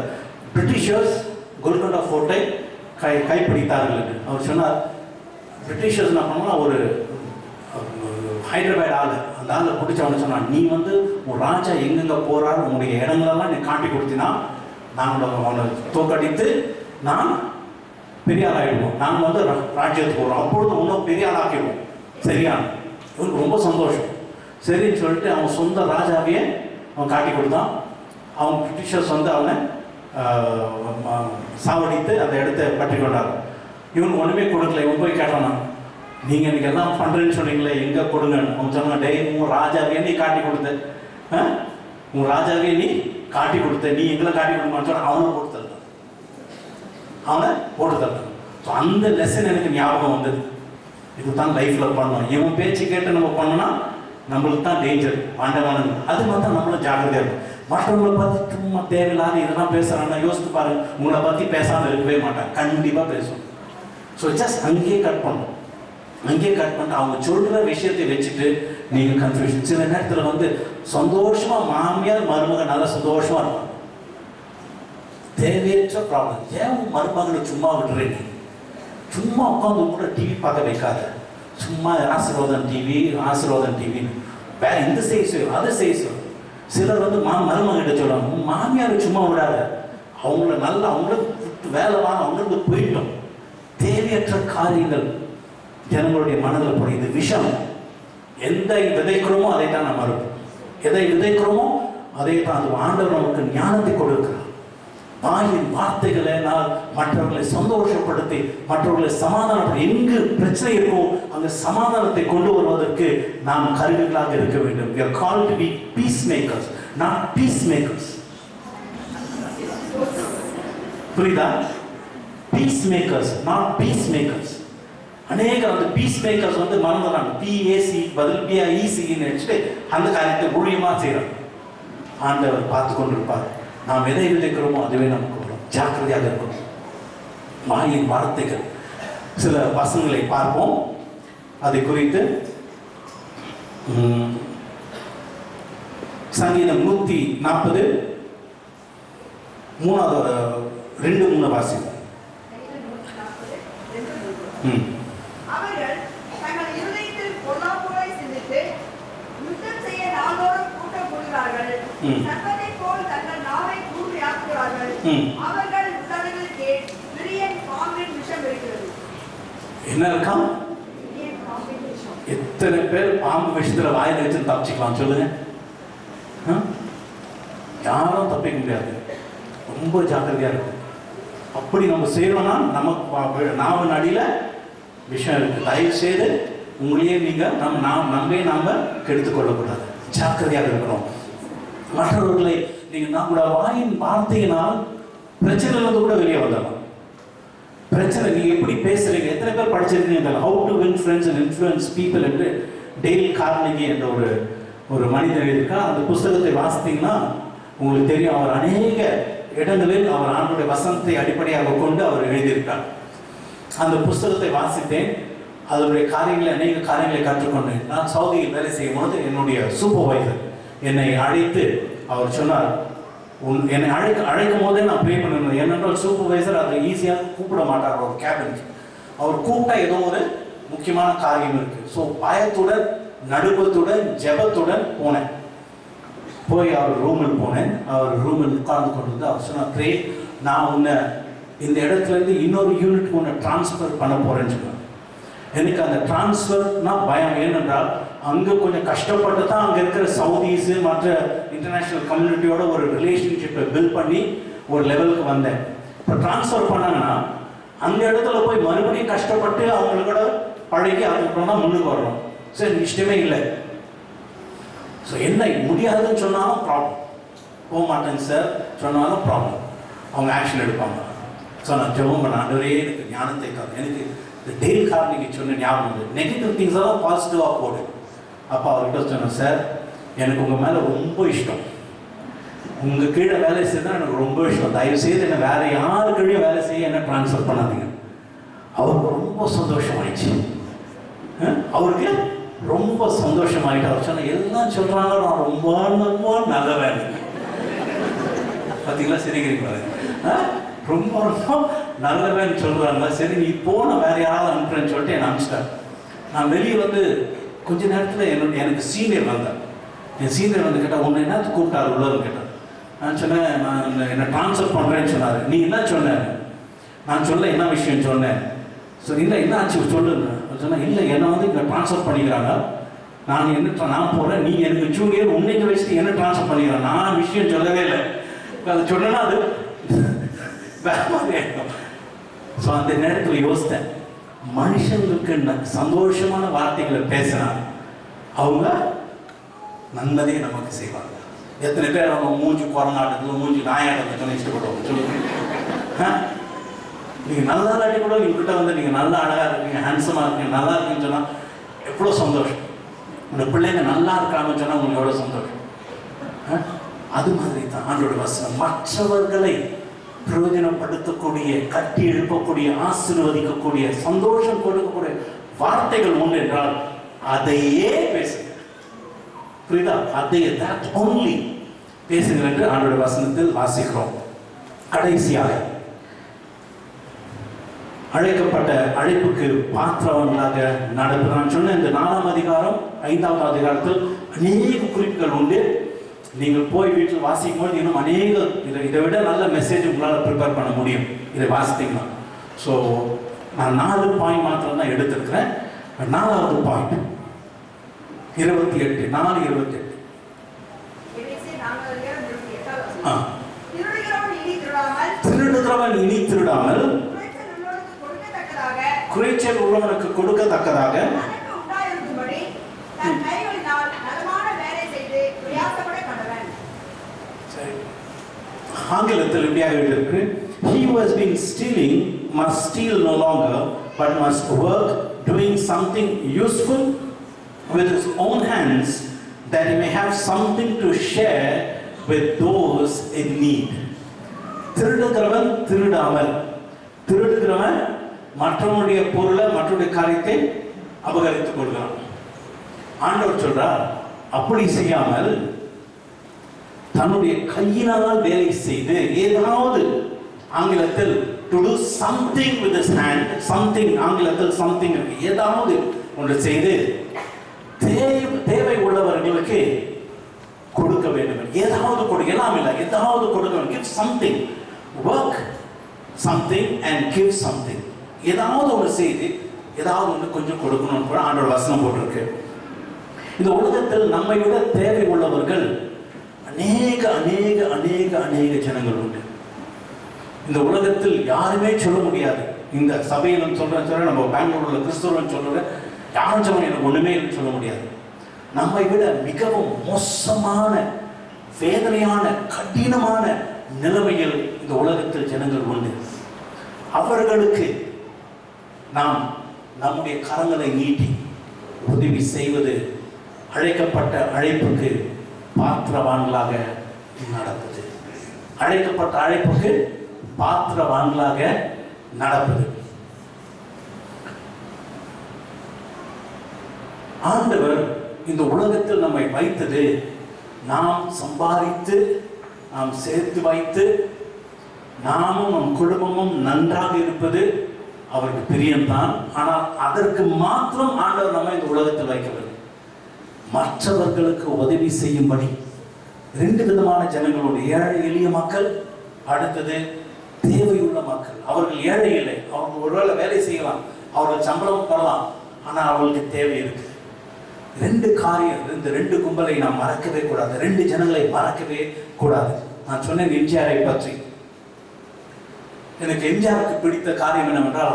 பிரிட்டிஷர்ஸ் கோல்கண்டா ஃபோர்ட்டை கைப்பிடித்தார்கள். அவர் சொன்னார், பிரிட்டிஷர்ஸ் என்ன பண்ணோம்னா ஒரு ஹைதராபாத் ஆள், அந்த ஆளை பிடிச்சவனு சொன்னான், நீ வந்து உன் ராஜா எங்கெங்கே போகிறாரு உங்களுடைய இடங்களெல்லாம் நீ காட்டி கொடுத்தினா நாங்கள் அவனை தோக்கடித்து நான் பெரிய ஆள் ஆகிடுவோம், நாங்கள் வந்து ராஜ்யத்துக்கு போகிறோம், அப்பொழுது இன்னும் பெரிய ஆள் ஆக்கிடுவோம். சரியா? இவனுக்கு ரொம்ப சந்தோஷம். சரின்னு சொல்லிட்டு அவன் சொந்த ராஜாவையே அவன் காட்டி கொடுத்தான். அவன் பிரிட்டிஷர்ஸ் வந்து அவனை சாவடித்து அந்த இடத்தை பற்றி கொண்டார். இவன் ஒன்றுமே கொடுக்கல. இவன் போய் கேட்டானா, நீங்கள் எனக்கு எல்லாம் பண்ணுறேன்னு சொன்னீங்களே, எங்கே கொடுங்கன்னு. அவன் சொன்னான், டே உன் ராஜாவே நீ காட்டி கொடுத்த, உன் ராஜாவே நீ காட்டி கொடுத்த, நீ எங்களை காட்டி கொடுமான்னு சொன்ன. அவனை போட்டு தரலாம், அவனை போட்டு தரலாம். ஸோ அந்த லெசன் எனக்கு ஞாபகம் வந்தது. இதுதான் லைஃப்பில் பண்ணணும். இவன் பேச்சு கேட்டு நம்ம பண்ணோம்னா நம்மளுக்கு தான் டேஞ்சர், ஆண்டவன். அது மாதிரி தான் நம்மளும் ஜாக்கிரதையாக இருக்கும். மற்றவங்களை பற்றி சும்மா தேவையில்லாத இதெல்லாம் பேசுகிறாங்கன்னா யோசித்து பாருங்க, உங்களை பற்றி பேசாமல் இருக்கவே மாட்டாங்க, கண்டிப்பாக பேசுவோம். ஸோ ஜஸ்ட் அங்கேயே கட் பண்ணணும். அங்கேயே கட் பண்ணிட்டு அவங்க சொல்கிற விஷயத்தை வச்சுட்டு நீங்கள் கன்ஃபியூஷன். சில நேரத்தில் சந்தோஷமாக மாமியார் மருமகன் நல்லா சந்தோஷமாக இருக்கும். தேவையற்ற ப்ராப்ளம். ஏன் உன் மருமகனை சும்மா விட்டுறீங்க? சும்மா உட்காந்து கூட டிவி பார்க்க வைக்காத. சும்மா ஆசீர்வாதம் டிவி வேற இந்த செய்ய அதை செய்ய. சிலர் மருமகிட்ட சொல்லுவாங்க, மாமியாரை சும்மா விடாத, அவங்கள நல்லா அவங்கள வேலை வாங்க, அவங்களுக்கு போயிட்டோம். தேவையற்ற காரியங்கள் ஜனங்களுடைய மனதில் போடும். இது விஷம். எந்த விதைக்கிறோமோ அதை தான் நம்ம அறுப்போம். எதை விதைக்கிறோமோ அதை தான். அது ஆண்டவர் நமக்கு ஞானத்தை கொடுக்கிறார். வாயின் வார்த்தைகளை நான் மற்றவர்களை சந்தோஷப்படுத்தி மற்றவர்களை சமாதானப்படுத்தி, எங்கு பிரச்சனை இருக்கோ அந்த சமாதானத்தை கொண்டு வருவதற்கு நாம் கருவிகளாக இருக்க வேண்டும். We are called to be peacemakers, not peacemakers. புரியுதா? peacemakers, not peacemakers. அநேக அந்த peacemakers மறந்துடுறாங்க. PAC பதில் PIECன்னு வச்சுட்டு அந்த காரியத்தை ஊழியமாக செய்கிறாங்க. ஆண்டவர் பார்த்து கொண்டிருப்பார். நாம் எதை விதைக்கிறோமோ அதுவே நமக்கு வரும். ஜாக்கிரதையாக இருக்கணும். வாயின் வார்த்தைகள். சில வசனங்களை பார்ப்போம். அதை குறித்து சங்கீதம் 140 2-3 வாசிக்கும். அவர்கள் தங்கள் இருதயத்தில் பொல்லாப்புகளை சிந்தித்து யுத்தம் செய்ய நாள்தோறும் கூட்டம் கூடுகிறார்கள். சர்ப்பத்தைப் போல் தங்கள் நாவை கூர்மையாக்குகிறார்கள். அவர்கள் உள்ளவர்கள் கேட் விரியன் பாம்பின் விஷம் இருக்கிறது. என்ன இருக்கான்? எத்தனை பேர் பாம்பு விஷயத்துல வாயில வச்சு தப்பிச்சுக்கலாம் சொல்லுங்க? யாரும் தப்பிக்க முடியாது. ரொம்ப ஜாக்கிரதையா இருக்கு. அப்படி நம்ம செய்யறோம்னா நமக்கு நாவின் அடியில விஷயம் இருக்கு. தயவு செய்து உங்களையே நீங்க நாம கெடுத்துக் கொள்ளக்கூடாது. ஜாக்கிரதையாக இருக்கிறோம். மற்றவர்களை நீங்க நம்மளோட வாயின் வார்த்தையினால் பிரச்சனையிலிருந்து கூட வெளியே வந்துடலாம். பிரச்சனை நீங்க எப்படி பேசுறீங்க? எத்தனை பேர் படிச்சிருக்கீங்க how to win friends and influence people என்று டேல் கார்னகி என்ற ஒரு மனிதர் இருக்கா. அந்த புஸ்தகத்தை வாசித்தீங்கன்னா உங்களுக்கு தெரியும். அவர் அநேக இடங்களில் அவர் ஆண்டுடைய வசனத்தை அடிப்படையாக கொண்டு அவர் எழுதியிருக்கார். அந்த புஸ்தகத்தை வாசித்தேன். அதனுடைய அநேக காரியங்களை கற்றுக்கொண்டேன். நான் சவுதியில் வேலை செய்யும் பொழுது என்னுடைய சூப்பர்வைசர் என்னை அழைத்து அவர் சொன்னார், என்னை அழைக்கும் போதே நான் ப்ரே பண்ணணும். ஏனென்றால் சூப்பர்வைசர் அதை ஈஸியாக கூப்பிட மாட்டார் ஒரு கேபினுக்கு. அவர் கூப்பிட்டா ஏதோ ஒரு முக்கியமான காரியம் இருக்கு. ஸோ பயத்துடன் நடுக்கத்துடன் ஜெபத்துடன் போனேன். போய் அவர் ரூமில் போனேன். அவர் ரூமில் உட்கார்ந்து கொண்டு அவர் சொன்னார், ப்ரே, நான் உன்னை இந்த இடத்துலேருந்து இன்னொரு யூனிட் உன்னை டிரான்ஸ்ஃபர் பண்ண போகிறேன்னு சொன்னார். எனக்கு அந்த டிரான்ஸ்ஃபர்னா பயம். ஏனென்றால் அங்கே கொஞ்சம் கஷ்டப்பட்டு தான் அங்கே இருக்கிற சவுதீஸு மற்ற இன்டர்நேஷ்னல் கம்யூனிட்டியோட ஒரு ரிலேஷன்ஷிப்பை பில்ட் பண்ணி ஒரு லெவலுக்கு வந்தேன். இப்போ டிரான்ஸ்ஃபர் பண்ணாங்கன்னா அந்த இடத்துல போய் மறுபடியும் கஷ்டப்பட்டு அவங்களோட பழகி அதுக்கப்புறம் தான் முன்னுக்கு வரணும். சரி, இஷ்டமே இல்லை. ஸோ என்ன முடியாதுன்னு சொன்னாலும் ப்ராப்ளம். போக மாட்டேங்க சார் சொன்னாலும் ப்ராப்ளம். அவங்க ஆக்ஷன் எடுப்பாங்க. ஸோ நான் ஜெபம் பண்ண, ஆண்டவரே எனக்கு ஞானத்தை காரணம். எனக்கு இந்த டேல் கார்னகி சொன்ன ஞாபகம் வந்து நெகட்டிவ் திங்ஸ் எல்லாம் பாசிட்டிவாக போடு. அப்போ அவர்கிட்ட சொன்னேன், சார் எனக்கு உங்கள் மேலே ரொம்ப இஷ்டம், உங்கள் கீழே வேலை செய்யதான் எனக்கு ரொம்ப இஷ்டம், தயவுசெய்து என்னை வேறு யாரு கீழே வேலை செய்ய என்ன ட்ரான்ஸ்ஃபர் பண்ணாதீங்க. அவருக்கு ரொம்ப சந்தோஷமாயிடுச்சு. அவருக்கு ரொம்ப சந்தோஷமாயிட்டு அவர் சொன்ன, எல்லாம் சொல்கிறாங்க நான் ரொம்ப ரொம்ப நல்ல வேலை. பார்த்தீங்களா, சிரிக்கிறீங்களா? ரொம்ப ரொம்ப நல்லவன்னு சொல்கிறாங்க. சரி நீ போன வேற யாராவது அனுப்புறேன்னு சொல்லிட்டு என்னை அனுப்பிச்சிட்டார். நான் வெளியே வந்து கொஞ்ச நேரத்தில் எனக்கு சீனியர் வந்தேன். என் சீனியர் வந்து கேட்டால், உன்னை என்னத்து கூப்பிட்டார் உள்ளன்னு கேட்டார். நான் சொன்னேன், நான் என்னை ட்ரான்ஸ்ஃபர் பண்ணுறேன்னு சொன்னார். நீ என்ன சொன்னேன்? நான் சொல்ல என்ன விஷயம் சொன்னேன். ஸோ இல்லை என்ன ஆச்சு சொல்லுங்க. சொன்னேன், இல்லை என்னை வந்து இங்கே ட்ரான்ஸ்ஃபர் பண்ணிக்கிறாங்க, நான் போகிறேன், நீ எனக்கு ஜூனியர் உன்னைக்கு வச்சுட்டு என்ன ட்ரான்ஸ்ஃபர் பண்ணிக்கிறேன். நான் விஷயம் சொல்லவே இல்லை. அது சொன்னேன்னா அது வேற மாதிரி ஆயிடும். ஸோ அந்த நேரத்தில் யோசித்தேன், மனுஷங்களுக்கு சந்தோஷமான வார்த்தைகளை பேசினா அவங்க நன்மதையை நமக்கு செய்வாங்க. எத்தனை பேர் அவங்க மூஞ்சி கொரநாட்டத்தில் மூஞ்சி நாயாட்டத்தில் இஷ்டப்படுவாங்க சொல்லுங்க. நீங்கள் நல்லா இல்லாட்டி கூட எங்ககிட்ட வந்து நீங்கள் நல்லா அழகாக இருக்கீங்க, ஹேண்ட்ஸமாக இருக்கீங்க, நல்லா இருக்குன்னு சொன்னால் எவ்வளோ சந்தோஷம். உங்க பிள்ளைங்க நல்லா இருக்காங்கன்னு சொன்னால் உங்களுக்கு எவ்வளோ சந்தோஷம். அது மாதிரி தான் ஆண்டோட வசனம். மற்றவர்களை பிரயோஜனப்படுத்தக்கூடிய, கட்டி எழுப்பக்கூடிய, ஆசீர்வதிக்கக்கூடிய, சந்தோஷம் கொடுக்கக்கூடிய வார்த்தைகள் உண்டு என்றால் அதையே பேசுங்க. புரியுதா? அதையே, that only பேசுங்கள் என்று ஆண்டோட வசனத்தில் வாசிக்கிறோம். கடைசியாக அழைக்கப்பட்ட அழைப்புக்கு பாத்திரவங்களாக நடப்பு. நான் சொன்ன இந்த 4ஆம் அதிகாரம் 5ஆவது அதிகாரத்தில் அநேக குறிப்புகள் உண்டு. நீங்கள் போய் வீட்டில் வாசிக்கும் போது இன்னும் அநேக இதை விட நல்ல மெசேஜ் உங்களால் ப்ரிப்பேர் பண்ண முடியும் இதை வாசித்தீங்கன்னா. ஸோ நான் 4 பாயிண்ட் மாத்திரம் தான் எடுத்திருக்கிறேன். 4வது பாயிண்ட் 28, 4:28. திருடுகிறவன் இனி திருடாமல் குறைச்சல் உள்ளவனுக்கு கொடுக்கத்தக்கதாக ஆங்கிலத்தில் இப்படியாக இருக்கு. He who has been stealing must steal no longer, but must work doing something useful with his own hands, that he may have something to share with those in need. திருடுகிறவன் திருடாமல், திருடுகிறவன் மற்றவனுடைய பொருளை, மற்றவருடைய காரியத்தை அபகரித்துக் கொள்கிறான். ஆண்டவர் சொல்றார், அப்படி செய்யாமல் தன்னுடைய கையினால் வேலை செய்து ஏதாவது, ஆங்கிலத்தில் to do something with his hand, something, ஆங்கிலத்தில் something, ஏதாவது ஒன்று செய்து தேவை உள்ளவர்களுக்கு கொடுக்க வேண்டும். ஏதாவது கொடுக்க, எல்லாம் இல்லை, ஏதாவது கொடுக்க வேண்டும். give something, work something and give something. ஏதாவது ஒன்று செய்து ஏதாவது ஒன்று கொஞ்சம் கொடுக்கணும்னு கூட ஆண்டோட வசனம் போட்டிருக்கு. இந்த உலகத்தில் நம்மை விட தேவை உள்ளவர்கள் அநேக அநேக அநேக அநேக ஜனங்கள் உண்டு. இந்த உலகத்தில் யாருமே சொல்ல முடியாது. இந்த சபையிலும் சொல்ற, நம்ம பெங்களூர்ல கிறிஸ்துவன் சொல்ற, யாரும் சொல்ல எனக்கு ஒண்ணுமே சொல்ல முடியாது. நம்மை விட மிகவும் மோசமான, வேதனையான, கடினமான நிலைமையில் இந்த உலகத்தில் ஜனங்கள் உண்டு. அவர்களுக்கு நாம் நம்முடைய கரங்களை நீட்டி உதவி செய்வது அழைக்கப்பட்ட அழைப்புக்கு பாத்திரவான்களாக நடப்பது. அழைக்கப்பட்ட அழைப்புக்கு பாத்திரவான்களாக நடப்பது. ஆண்டவர் இந்த உலகத்தில் நம்மை வைத்தது நாம் சம்பாதித்து, நாம் சேர்த்து வைத்து, நாமும் நம் குடும்பமும் நன்றாக இருப்பது அவருக்கு பிரியம்தான். ஆனால் அதற்கு மாத்திரம் ஆண்டவர் நம்ம இந்த உலகத்தில் வைக்கவில்லை. மற்றவர்களுக்கு உதவி செய்யும்படி 2 விதமான ஜனங்களோடு, ஏழை எளிய மக்கள், அடுத்தது தேவையுள்ள மக்கள். அவர்கள் ஏழை இல்லை, அவர்கள் ஒருவேளை வேலை செய்யலாம், அவர்கள் சம்பளம் பெறலாம், ஆனால் அவர்களுக்கு தேவை இருக்கு. 2 காரியம், இந்த 2 கும்பலை நாம் மறக்கவே கூடாது, 2 ஜனங்களை மறக்கவே கூடாது. நான் சொன்னேன் எம்ஜிஆரை பற்றி. எனக்கு எம்ஜிஆருக்கு பிடித்த காரியம் என்னவென்றால்,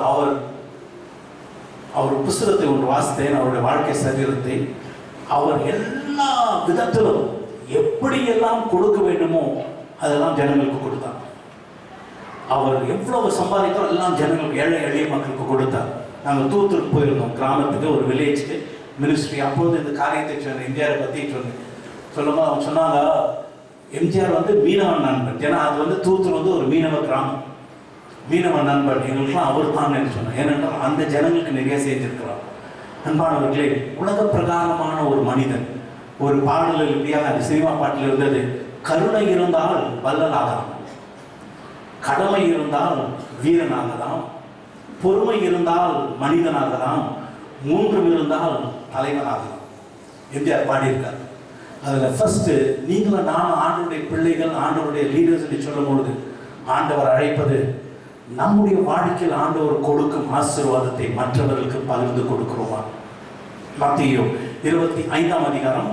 அவர் புஸ்தகத்தை ஒன்று வாசித்தேன், அவருடைய வாழ்க்கை சரித்திரத்தை. அவர் எல்லா விதத்திலும் எப்படியெல்லாம் கொடுக்க வேண்டுமோ அதெல்லாம் ஜனங்களுக்கு கொடுத்தார். அவர் எவ்வளவு சம்பாதித்தாலும் எல்லாம் ஜனங்களுக்கு, ஏழை எளிய மக்களுக்கு கொடுத்தார். நாங்கள் தூத்துக்கு போயிருந்தோம், கிராமத்துக்கு, ஒரு வில்லேஜுக்கு மினிஸ்ட்ரி. அப்போது இந்த காரியத்தை சொன்னேன், எம்ஜிஆரை பற்றி சொல்லும்போது அவங்க சொன்னாங்க, எம்ஜிஆர் வந்து மீனவன் நண்பன். ஏன்னா அது வந்து தூத்தூர் வந்து ஒரு மீனவ கிராமம். மீனவ நண்பன் எங்களுக்குலாம் அவர் தான் சொன்னார். ஏனென்றால் அந்த ஜனங்களுக்கு நிறைய செஞ்சிருக்கிறார். அன்பானவர்களே, உலக பிரகாரமான ஒரு மனிதன். ஒரு பாடலில் இப்படியாக, அந்த சினிமா பாட்டில் இருந்தது, கருணை இருந்தால் வல்லலாகலாம், கடமை இருந்தால் வீரனாகலாம், பொறுமை இருந்தால் மனிதனாகலாம், 3 இருந்தால் தலைவனாகலாம். எம்ஜிஆர் பாடியிருக்கார். அதில் ஃபர்ஸ்ட், நீங்களும் நானும் ஆண்டவருடைய பிள்ளைகள், ஆண்டவருடைய லீடர்ஸ் என்று சொல்லும் பொழுது ஆண்டவர் அழைப்பது நம்முடைய வாழ்க்கையில் ஆண்டவர் கொடுக்கும் ஆசீர்வாதத்தை மற்றவர்களுக்கு பகிர்ந்து கொடுக்கிறோமா? மத்தேயு 25ஆம் அதிகாரம்,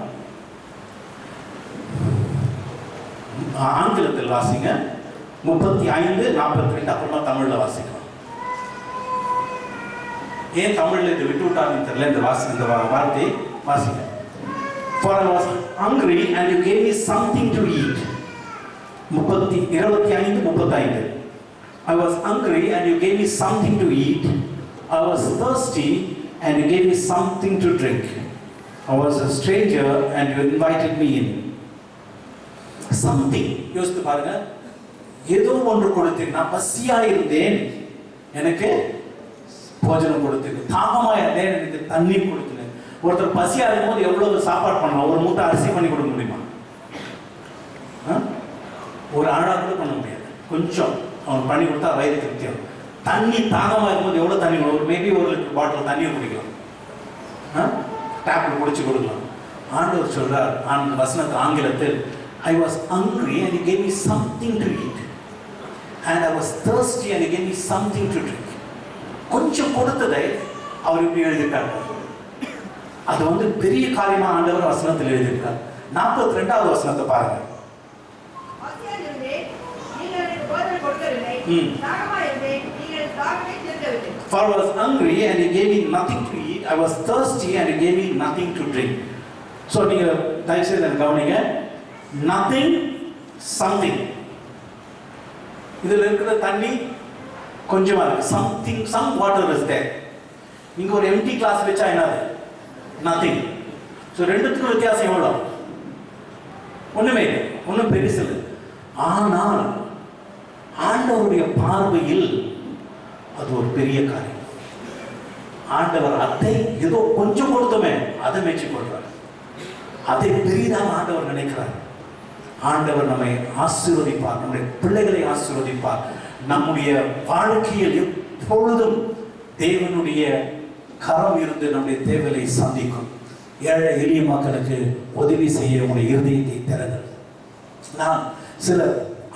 ஆங்கிலத்தில் வாசிங்க. 35:42 அப்புறமா தமிழ்ல வாசிக்கலாம். ஏன் தமிழ்ல இது விட்டு விட்டாங்கன்னு தெரியல. இந்த வார்த்தை வாசிக்க. For I was hungry and you gave me something to eat. 25:35. I was hungry and you gave me something to eat. I was thirsty and you gave me something to drink. I was a stranger and you invited me in. Something. யோசித்து பாருங்க. ஏதோ ஒன்று கொடுத்தீங்க. நான் பசியா இருந்தேன், எனக்கு போஜனம் கொடுத்தீங்க. தாகமா இருந்தேன், எனக்கு தண்ணீர் கொடுத்தீங்க. ஒருத்தர் பசியா இருக்கும்போது எவ்வளவு சாப்பாடு பண்ணலாம்? ஒரு மூட்டை அரிசி பண்ணி கொடுக்க முடியுமா? ஒரு ஆடா கூட பண்ண முடியாது. கொஞ்சம் அவன் பண்ணி கொடுத்தா வயிறு திருப்தியாகும். தண்ணி தாகமா இருக்கும்போது எவ்வளவு தண்ணி கொடுக்கும்? மேபி 1 லிட்டர் பாட்டில் தண்ணியை குடிக்கலாம், டேப்ல குடிச்சு கொடுக்கலாம். ஆண்டவர் சொல்றார் அந்த வசனத்தில் ஆங்கிலத்தில், I was hungry and you gave me something to eat and I was thirsty and you gave me something to drink. கொஞ்சம் கொடுத்ததை அவர் இப்படி எழுதிட்டார். அது பெரிய காரியமா ஆண்டவர் வசனத்தில் எழுதியிருக்கார். 42வது வசனத்தை பாருங்க. For I was hungry and he gave me nothing to eat. I was thirsty and he gave me nothing to drink. So நீங்க தயவு செய்து கவனிங்க. Nothing, something. இதுல இருக்கிற தண்ணி கொஞ்சமா இருக்கு. Something, some water is there. இங்க ஒரு empty glass வச்சா என்னது? Nothing. So ரெண்டுத்துக்கும் வித்தியாசம் எவ்வளவு? ஒண்ணுமே இல்லை, ஒன்றும் பெருசில்லை. ஆனால் ஆண்டவருடைய பார்வையில் அது ஒரு பெரிய காரியம். ஆண்டவர் அதை ஏதோ கொஞ்சம் கொடுத்தோமே அதை மெச்சு கொள்றார். அதை பெரிதாக ஆண்டவர் நினைக்கிறார். ஆண்டவர் நம்மை ஆசீர்வதிப்பார், நம்முடைய பிள்ளைகளை ஆசீர்வதிப்பார். நம்முடைய வாழ்க்கையில் எப்பொழுதும் தேவனுடைய கரம் இருந்து நம்முடைய தேவையை சந்திக்கும். ஏழை எளிய மக்களுக்கு உதவி செய்ய உங்களுடைய இருதயத்தை திறங்கள். நான் சில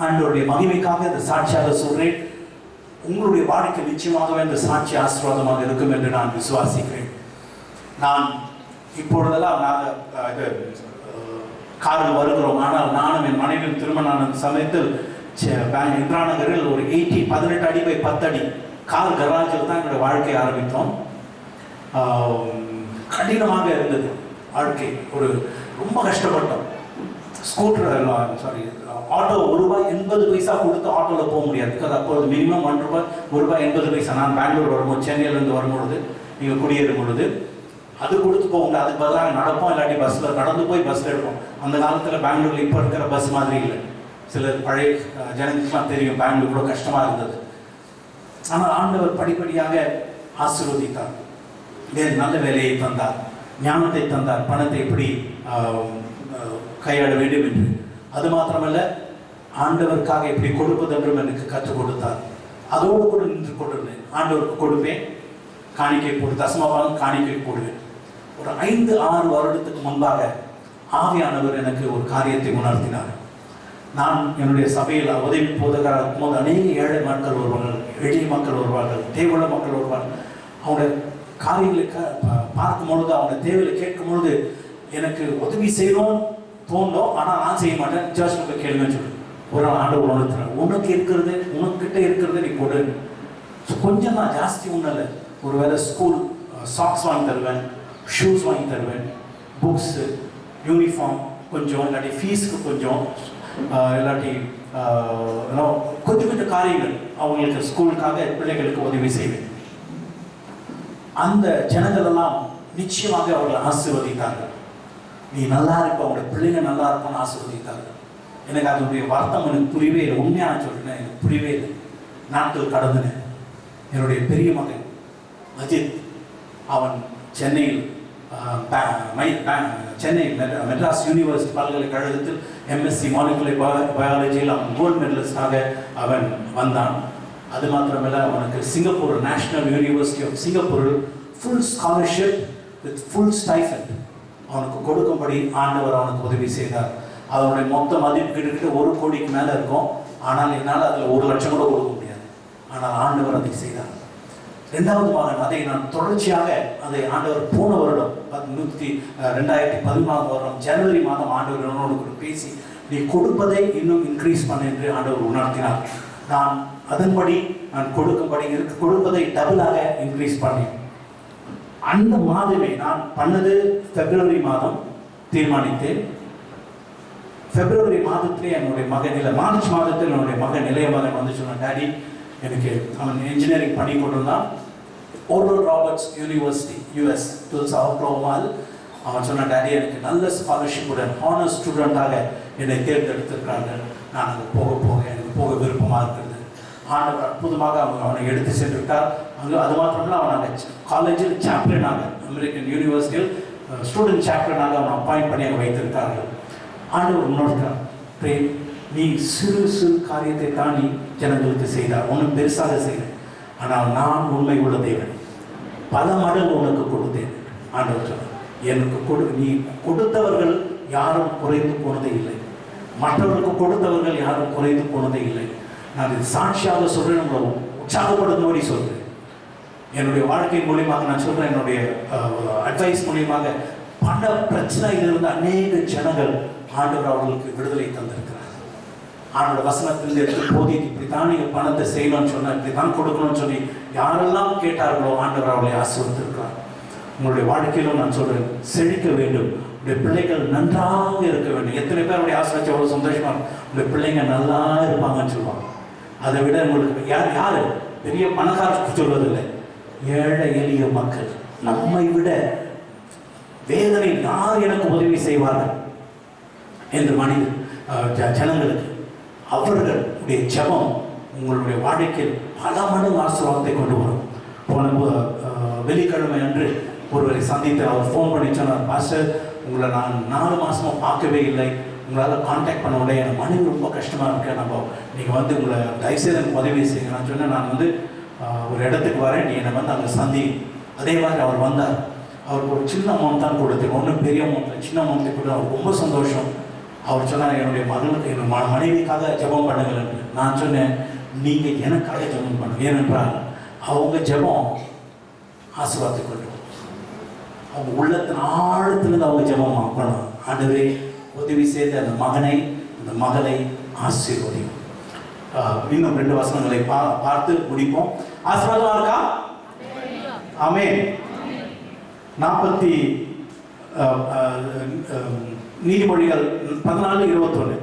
ஆண்டவருடைய மகிமைக்காக இந்த சாட்சியாக சொல்றேன். உங்களுடைய வாழ்க்கை நிச்சயமாகவே இந்த சாட்சி ஆசீர்வாதமாக இருக்கும் என்று நான் விசுவாசிக்கிறேன். நான் இப்பொழுதெல்லாம் நாங்கள் காரில் வருகிறோம். ஆனால் நானும் என் மனைவியும் திருமண சமயத்தில் இந்திரா நகரில் ஒரு 18 அடி பை 10 அடி கார் கராஜில் தான் என்னுடைய வாழ்க்கையை ஆரம்பித்தோம். கடினமாக இருந்தது வாழ்க்கை, ஒரு ரொம்ப கஷ்டப்பட்டோம். ஸ்கூட்டர் ஆட்டோ ₹1.80 கொடுத்து ஆட்டோவில் போக முடியாது. அப்போது மினிமம் ₹1.80. நான் பெங்களூர் வரும்போது, சென்னையிலேருந்து வரும்பொழுது, நீங்கள் குடியேறும் பொழுது அது கொடுத்து போக முடியாது. அதுக்கு பதிலாக நடப்போம், இல்லாட்டி பஸ்ஸில் நடந்து போய் பஸ்ஸில் எடுப்போம். அந்த காலத்தில் பெங்களூரில் இப்போ இருக்கிற பஸ் மாதிரி இல்லை. சில பழைய ஜனங்களுக்குலாம் தெரியும் பெங்களூர் கூட கஷ்டமாக இருந்தது. ஆனால் ஆண்டவர் படிப்படியாக ஆசீர்வதித்தார். வேறு நல்ல வேலையை தந்தார், ஞானத்தை தந்தார், பணத்தை எப்படி கையாள வேண்டும் என்று. அது மாத்திரமல்ல, ஆண்டவருக்காக எப்படி கொடுப்பது என்றும் எனக்கு கற்றுக் கொடுத்தார். அதோடு கூட நின்று கொண்டிருந்தேன். ஆண்டவருக்கு கொடுப்பேன், காணிக்கை போடு, தசமபாகம் காணிக்கை போடுவேன். ஒரு 5-6 வருடத்துக்கு முன்பாக ஆவியானவர் எனக்கு ஒரு காரியத்தை உணர்த்தினார். நான் என்னுடைய சபையில் உதவி போதகராக இருக்கும்போது அநேக ஏழை மக்கள் வருவார்கள், எளிய மக்கள் வருவார்கள், தேவையுள்ள மக்கள் வருவார்கள். அவங்களுடைய காரியங்களை பார்க்கும் பொழுது, அவங்க தேவையை கேட்கும் பொழுது எனக்கு உதவி செய்யணும் தோணும். ஆனால் நான் செய்ய மாட்டேன். சர்ச்சில் போய் கேளுங்கன்னு சொல்லி ஒரு நாள் ஆண்டவர் உணர்த்துறேன். உனக்கு இருக்கிறது, உனக்கிட்ட இருக்கிறது நீ கொடு. கொஞ்சம் நான் ஜாஸ்தி ஒன்றும் இல்லை. ஒரு வேளை ஸ்கூல் சாக்ஸ் வாங்கி தருவேன், ஷூஸ் வாங்கி தருவேன், புக்ஸு, யூனிஃபார்ம் கொஞ்சம், இல்லாட்டி ஃபீஸுக்கு கொஞ்சம், இல்லாட்டி கொஞ்சம் கொஞ்சம் காரியங்கள் அவங்களுக்கு ஸ்கூலுக்காக பிள்ளைகளுக்கு உதவி செய்வேன். அந்த ஜனங்கள் எல்லாம் நிச்சயமாக அவர்களை ஆசீர்வதித்தார்கள். நீ நல்லா இருப்ப, அவங்களுடைய பிள்ளைங்க நல்லா இருப்பான்னு ஆசீர்வதித்தார்கள். எனக்கு அதனுடைய வார்த்தை எனக்கு புரியவே இல்லை. உண்மையான சொல்றேன், எனக்கு புரியவே இல்லை. நாட்கள் கடந்துனேன். என்னுடைய பெரிய மகன் அஜித், அவன் சென்னையில் சென்னை மெட்ராஸ் யூனிவர்சிட்டி பல்கலைக்கழகத்தில் எம்எஸ்சி மாலிகுலர் பயாலஜியில் அவன் கோல்டு மெடலிஸ்டாக அவன் வந்தான். அது மாத்திரமல்ல, அவனுக்கு Singapore national university of Singapore full scholarship with full stipend அவனுக்கு கொடுக்கும்படி ஆண்டவர் அவனுக்கு உதவி செய்தார். அவனுடைய மொத்த மதிப்பு கிட்டத்தட்ட 1 கோடிக்கு மேலே இருக்கும். ஆனால் என்னால் அதில் 1 லட்சம் கூட கொடுக்க முடியாது. ஆனால் ஆண்டவர் அதை செய்தார். 2வது மகன், அதை நான் தொடர்ச்சியாக அதை ஆண்டவர் போன வருடம் 2014 வருடம் ஜனவரி மாதம் ஆண்டவர் என்னோடு பேசி நீ கொடுப்பதை இன்னும் இன்க்ரீஸ் பண்ண என்று ஆண்டவர் உணர்த்தினார். நான் அதன்படி நான் கொடுப்பதை டபுளாக இன்க்ரீஸ் பண்ணேன். அந்த மாதமே நான் பண்ணது பிப்ரவரி மாதம் தீர்மானித்தேன். பிப்ரவரி மாதத்திலே என்னுடைய மகன் இல்லை, மார்ச் மாதத்தில் என்னுடைய மகன் இளைய மகன் வந்து சொன்னான், டாடி எனக்கு அவன் இன்ஜினியரிங் பண்ணி கொண்டிருந்தான், ஓரல் ராபர்ட்ஸ் யூனிவர்சிட்டி யூஎஸ் ஓக்லஹோமாவில். அவன் சொன்னான், டாடி எனக்கு நல்ல ஸ்காலர்ஷிப்புடன் ஹானர் ஸ்டூடெண்ட்டாக என்னை தேர்ந்தெடுத்திருக்கிறாங்க, நான் அங்கே போக எனக்கு போக விருப்பமாக இருக்கிறது. ஆண்டவர் அற்புதமாக அவனை எடுத்து சென்றிருக்கார். அங்கே அது மாத்திரமில்ல, அவன் அங்கே காலேஜில் சாப்டனாக அமெரிக்கன் யூனிவர்சிட்டியில் ஸ்டூடெண்ட் சாப்டனாக அவனை அப்பாயிண்ட் பண்ணி அங்கே வைத்திருக்கார்கள். ஆண்டவர் உணர்த்தார், பிரேம் நீ சிறு சிறு காரியத்தை தான் நீ ஜனங்களுக்கு செய்தார், ஒன்றும் பெருசாக செய்த, ஆனால் நான் உண்மை உள்ள தேவன், பல மடங்கு உனக்கு கொடுத்தேன். ஆண்டவர் சொன்னார், எனக்கு நீ கொடுத்தவர்கள் யாரும் குறைந்து போனதே இல்லை, மற்றவர்களுக்கு கொடுத்தவர்கள் யாரும் குறைந்து போனதே இல்லை. நான் இது சாட்சியாக சொல்றேன், உங்களை உற்சாகப்படுத்தும்படி சொல்றேன். என்னுடைய வாழ்க்கை மூலியமாக நான் சொல்றேன், என்னுடைய அட்வைஸ் மூலியமாக பண பிரச்சனையில் இருந்த அநேக ஜனங்கள் ஆண்டவர் அவர்களுக்கு விடுதலை தந்திருக்கிறார். ஆண்டோட வசனத்திலிருந்து எடுத்து போதிக்கு இப்படித்தான் நீங்க பணத்தை செய்யணும்னு சொன்னா, இப்படித்தான் கொடுக்கணும்னு சொல்லி யாரெல்லாம் கேட்டார்களோ ஆண்டவர் அவர்களை ஆசீர்வதித்திருக்கிறார். உங்களுடைய வாழ்க்கையிலும் நான் சொல்றேன், செழிக்க வேண்டும், உங்களுடைய பிள்ளைகள் நன்றாக இருக்க வேண்டும். எத்தனை பேர் அவருடைய ஆசீர்வாதம் அவ்வளவு சந்தோஷமா உங்களுடைய பிள்ளைங்க நல்லா இருப்பாங்கன்னு சொல்லுவாங்க. அதை விட உங்களுக்கு யாரு பெரிய பணக்காரருக்கு சொல்வதில்லை, ஏழை எளிய மக்கள், நம்மை விட வேதனை யார் எனக்கு உதவி செய்வார்கள் என்று ஜனங்களுக்கு அவர்களுடைய ஜெபம் உங்களுடைய வாழ்க்கையில் பல மடங்கு ஆசீர்வாதத்தை கொண்டு வரும். போன வெள்ளிக்கிழமை அன்று ஒருவரை சந்தித்து அவர் ஃபோன் பண்ணி சொன்னார், பாஸ்டர் உங்களை நான் 4 மாசமா பார்க்கவே இல்லை, உங்களால் கான்டாக்ட் பண்ண உடனே என் மனைவி ரொம்ப கஷ்டமாக இருக்கு, நம்ம நீங்கள் வந்து உங்களை தயவுசெய்து எனக்கு உதவி செய்யுங்க. நான் சொன்னேன், நான் வந்து ஒரு இடத்துக்கு வரேன், நீ என்னை வந்து அங்கே சந்தி. அதே மாதிரி அவர் வந்தார். அவருக்கு ஒரு சின்ன அமௌண்ட் தான் கொடுத்தேன், ஒன்றும் பெரிய அமௌண்ட், சின்ன அமௌண்ட்டை கூட அவர் ரொம்ப சந்தோஷம். அவர் சொன்னார், என்னுடைய மகனுக்கு என் மனைவிக்காக ஜெபம் பண்ணுங்கள் என்று. நான் சொன்னேன், நீங்கள் எனக்காக ஜெபம் பண்ணுங்க, ஏனென்றால் அவங்க ஜெபம் ஆசீர்வாதத்தை கொண்டு அவங்க உள்ளத்தின் ஆழத்திலிருந்து அவங்க ஜெபம் பண்ணணும். ஆண்டவரே உதவி செய்த அந்த மகனை அந்த மகளை ஆசீர்வதியும். இன்னும் 2 வசனங்களை பார்த்து முடிப்போம். ஆசீர்வாதமா இருக்கா? ஆமென். 40 நீதிமொழிகள் 14:21.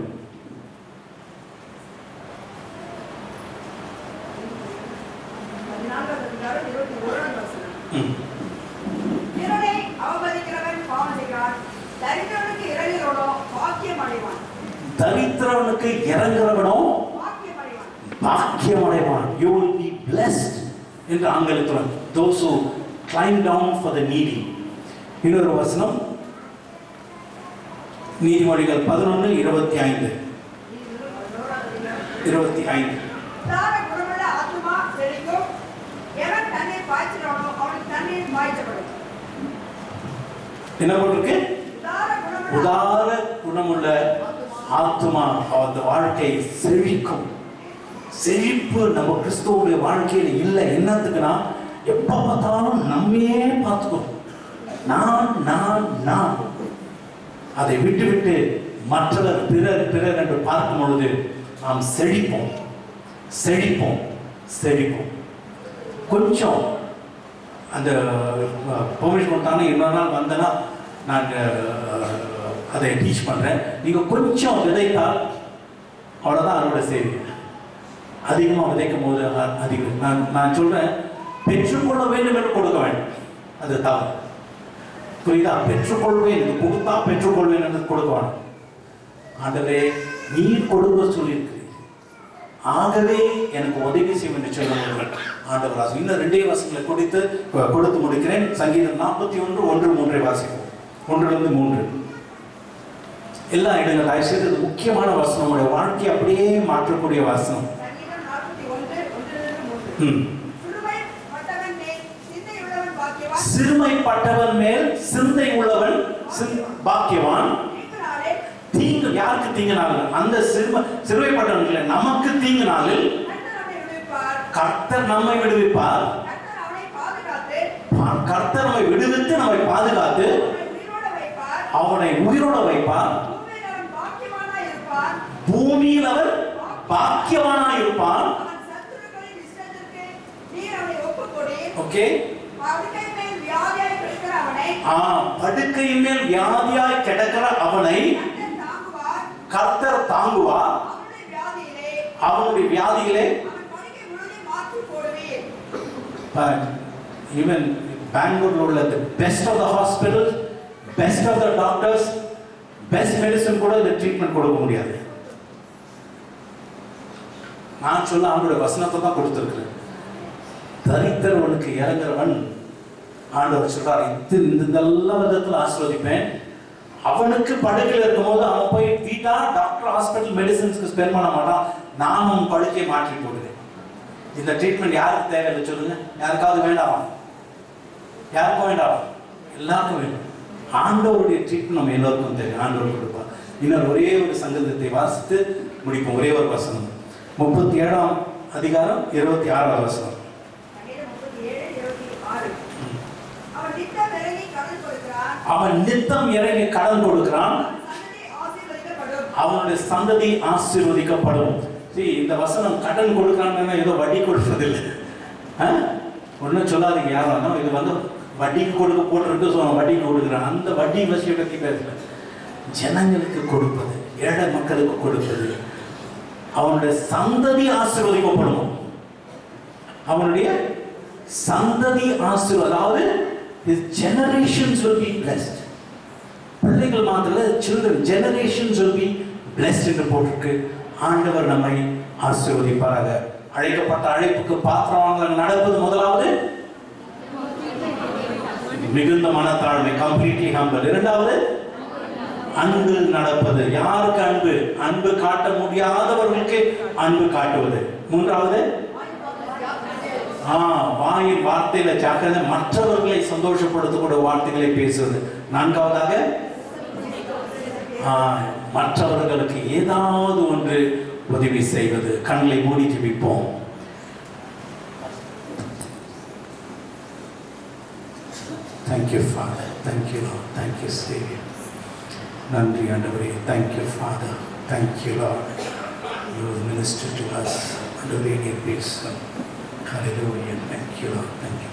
தரித்திரவனுக்கு இறங்குறவனோ பாக்கியம் அடைவான். You will be blessed என்று ஆங்கிலத்தில் those who climb down for the needy. இன்னொரு வசனம் நீதிமொழிகள் 11:25. என்ன போட்டிருக்கு? உதார குணமுள்ள ஆத்துமா அந்த வாழ்க்கை செழிக்கும். செழிப்பு நம்ம கிறிஸ்துவோடைய வாழ்க்கையில் இல்லை. என்னத்துக்குன்னா எப்ப பார்த்தாலும் நம்மையே பார்த்துக்கணும், நான் அதை விட்டு விட்டு மற்றவர் பிறர் என்று பார்க்கும் பொழுது நாம் செழிப்போம். கொஞ்சம் அந்த பெர்மிஷன் கொடுத்தாங்க, இன்னொரு நாள் வந்தேன்னா நான் அதை டீச் பண்ணுறேன். நீங்கள் கொஞ்சம் விதைத்தால் அவ்வளோதான் அறுவடை செய்வீங்க. அதிகமாக விதைக்கும் போது அதிகம். நான் சொல்கிறேன், பெற்றுக்கொள்ள வேண்டும் என்று கொடுக்க வேண்டும், அது தவறு. புரியுதா? பெற்றுக்கொள்வேன், இது கொடுத்தா பெற்றுக்கொள்வேன் என்று கொடுக்க வேண்டும். ஆண்டவரே நீர் கொடுக்க சொல்லியிருக்கிறீர், ஆகவே எனக்கு உதவி செய்யும் என்று சொல்லுங்கள். ஆண்டவர் இன்னும் 2 வசனங்களை கொடுத்து முடிக்கிறேன். சங்கீதம் 41:1-3 வாசிப்போம். 1-3 எல்லா இடங்கள் ஆயிடுச்சு. முக்கியமான வசனம், உங்களுடைய வாழ்க்கையை அப்படியே மாற்றக்கூடிய வசனம். சிறுமைப்பட்டவன் மேல் சிந்தை உள்ளவன் பாக்கியவான். தீங்கு யாருக்கு தீங்கு நாளில், அந்த சிறுமைப்பட்டவன் நமக்கு தீங்கு நாளில் கர்த்தர் நம்மை விடுவிப்பார். கர்த்தர் நம்மை விடுவித்து நம்மை பாதுகாத்து அவனை உயிரோட வைப்பார். பூமியில் அவர் பாக்கியவானாய் இருப்பான். அவன் சத்துருக்களின் இஷ்டத்திற்கு நீர் அவனை ஒப்புக்கொடீர். ஓகே, படுக்கையின் மேல் வியாதியாய் கிடக்கிற அவனை படுக்கையின் மேல் வியாதியாய் கிடக்கிற அவனை கர்த்தர் தாங்குவார். அவனுடைய வியாதியிலே But even Bangalore உள்ள the best of the hospitals, best of the doctors, best medicine கூட இந்த ட்ரீட்மெண்ட் கொடுக்க முடியாது. நான் சொல்ல அவனுடைய வசனத்தை தான் கொடுத்திருக்கிறேன். தரித்திரவனுக்கு இறங்குறவன் ஆண்டவர் சொல்றார், இதெல்லாம் விதத்தில் ஆசீர்வதிப்பேன். அவனுக்கு படுக்கையில் இருக்கும்போது அவன் போய் வீட்டா டாக்டர் ஹாஸ்பிட்டல் மெடிசின்ஸ்க்கு ஸ்பெண்ட் பண்ண மாட்டான். நான் அவன் படுக்கையை மாற்றி போடுவேன். இந்த ட்ரீட்மெண்ட் யாருக்கு தேவையில்லை சொல்லுங்க? யாருக்காவது வேண்டாமா? யாருக்கும் வேண்டாமா? எல்லாருக்கும் வேணும். ஆண்டவருடைய ட்ரீட்மெண்ட் நம்ம எல்லோருக்கும் தேவை. ஆண்டவர் கொடுப்பார். இன்னொரு ஒரே ஒரு சங்கீதத்தை வாசித்து முடிப்போம். ஒரே ஒரு வசனம், 37ஆம் அதிகாரம் 26ஆம் வசனம். அவன் நித்தம் இறங்கி கடன் கொடுக்கிறான், அவனுடைய சந்ததி ஆசீர்வதிக்கப்படும். இந்த வசனம் கடன் கொடுக்கிறான்னு ஏதோ வட்டி கொடுப்பதில்லை. ஒன்றும் சொல்லாதீங்க யாரும், இது வந்து வட்டிக்கு கொடுக்க போட்டிருக்கு, வட்டிக்கு கொடுக்குறான். அந்த வட்டி விஷயம் பற்றி பேசல. ஜனங்களுக்கு கொடுப்பது, ஏழை மக்களுக்கு கொடுப்பது, அவனுடைய சந்ததி ஆசீர்வதிக்கப்படும். அவனுடைய சந்ததி ஆசீர்வாதம், அதாவது his generations will be blessed. பிள்ளைகள் மாத்திர children generations will be blessed என்று போட்டிருக்கு. ஆண்டவர் நம்மை ஆசீர்வதிப்பாராக. அழைக்கப்பட்ட அழைப்புக்கு பாத்திரமாக நடப்பது முதலாவது மிகுந்த மனத்தாழ்மை, கம்ப்ளீட்லி ஹம்பிள். இரண்டாவது அன்பு நடப்பது. யாருக்கு அன்பு? அன்பு காட்ட முடியாதவர்களுக்கு அன்பு காட்டுவது. மூன்றாவது வாயின் வார்த்தையில ஜாக்கிரதை, மற்றவர்களை சந்தோஷப்படுத்தக்கூடிய வார்த்தைகளை பேசுவது. நான்காவதாக மற்றவர்களுக்கு ஏதாவது ஒன்று உதவி செய்வது. கண்களை மூடி ஜெபிப்போம். Thank you Father, thank you Lord, thank you Savior. நன்றி ஆண்டவரே, thank you Father, thank you Lord, you have ministered to us. ஆண்டவரே நீர் பேசும். Hallelujah, thank you Lord, thank you.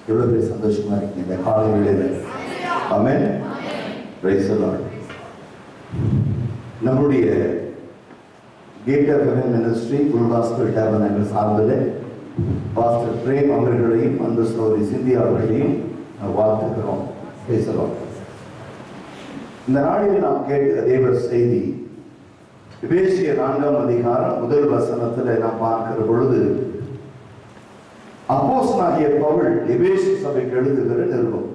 எவ்வளவு பேர் சந்தோஷமா இருக்கீங்க இந்த காலை வேளையில? ஆமென். Praise the lord. நம்முடைய gate of heaven ministry full gospel tabernacle சார்பில் பாஸ்டர் பிரேம் அவர்களையும் அன்பு சகோதரி சிந்தியா அவர்களையும் வாழ்த்துக்கிறோம். Price the Lord. இந்த நாளில் நாம் கேட்ட தேவ செய்தி எபேசியர் 4ஆம் அதிகாரம் 1 வசனத்தில் நாம் பார்க்கிற பொழுது, அப்போஸ்தலனாகிய பவுல் எபேசு சபைக்கு எழுதுகிற நிருபம்.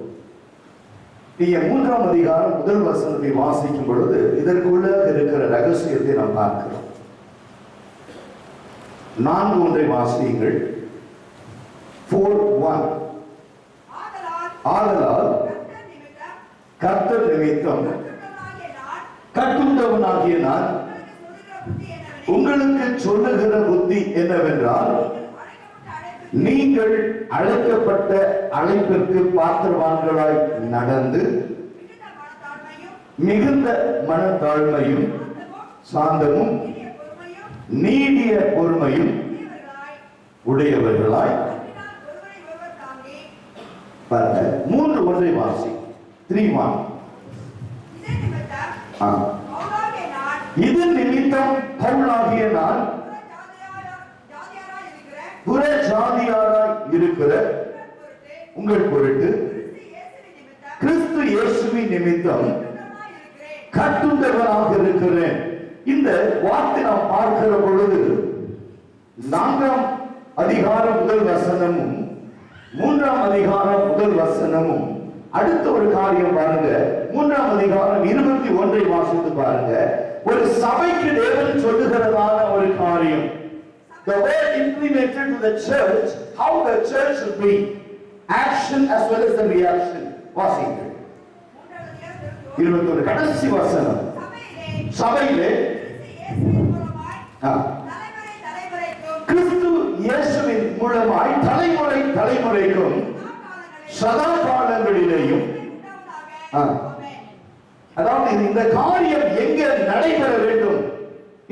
நீங்க 3ஆம் அதிகாரம் 1 வசனத்தை வாசிக்கும் பொழுது இதற்குள்ள இருக்கிற ரகசியத்தை நாம் பார்க்கிறோம். 4:1 வாசியுங்கள். 4:1 ஆதலால் கர்த்தர் நிமித்தம் கட்டுண்டவனாகிய நான் உங்களுக்கு சொல்லுகிற புத்தி என்னவென்றால், நீங்கள் அழைக்கப்பட்ட அழைப்பிற்கு பாத்திரவான்களாய் நடந்து மிகுந்த மனத்தாழ்மையும் சாந்தமும் நீடிய பொறுமையும் உடையவர்களாய் 3:1 வாசி. 3:1 இது நிமித்தம் பவுலாகிய நான் புற ஜாதியாராய் இருக்கிற உங்கள் பொருட்டு கிறிஸ்து இயேசுவின் நிமித்தம் கட்டுண்டவனாக இருக்கிறேன். இந்த வார்த்தை நாம் பார்க்கிற பொழுது 4ஆம் அதிகாரம் 1 வசனமும் 3ஆம் அதிகாரம் 1 வசனமும் அடுத்த ஒரு காரியம் பாருங்க. 3ஆம் அதிகாரம் 21 வாசித்து பாருங்க. ஒரு சபைக்கு தேவன் சொல்லுகிறதான ஒரு காரியம். the word implemented to the church, how the church should be, action as well as the reaction. வாசிங்கள் 21 கடைசி வசனம். சபையிலே கிறிஸ்து இயேசுவின் மூலமாய் தலைமுறை தலைமுறைக்கும் சதா காலங்களிலேயும், அதாவது இந்த காரியம் எங்கே நடைபெற வேண்டும்,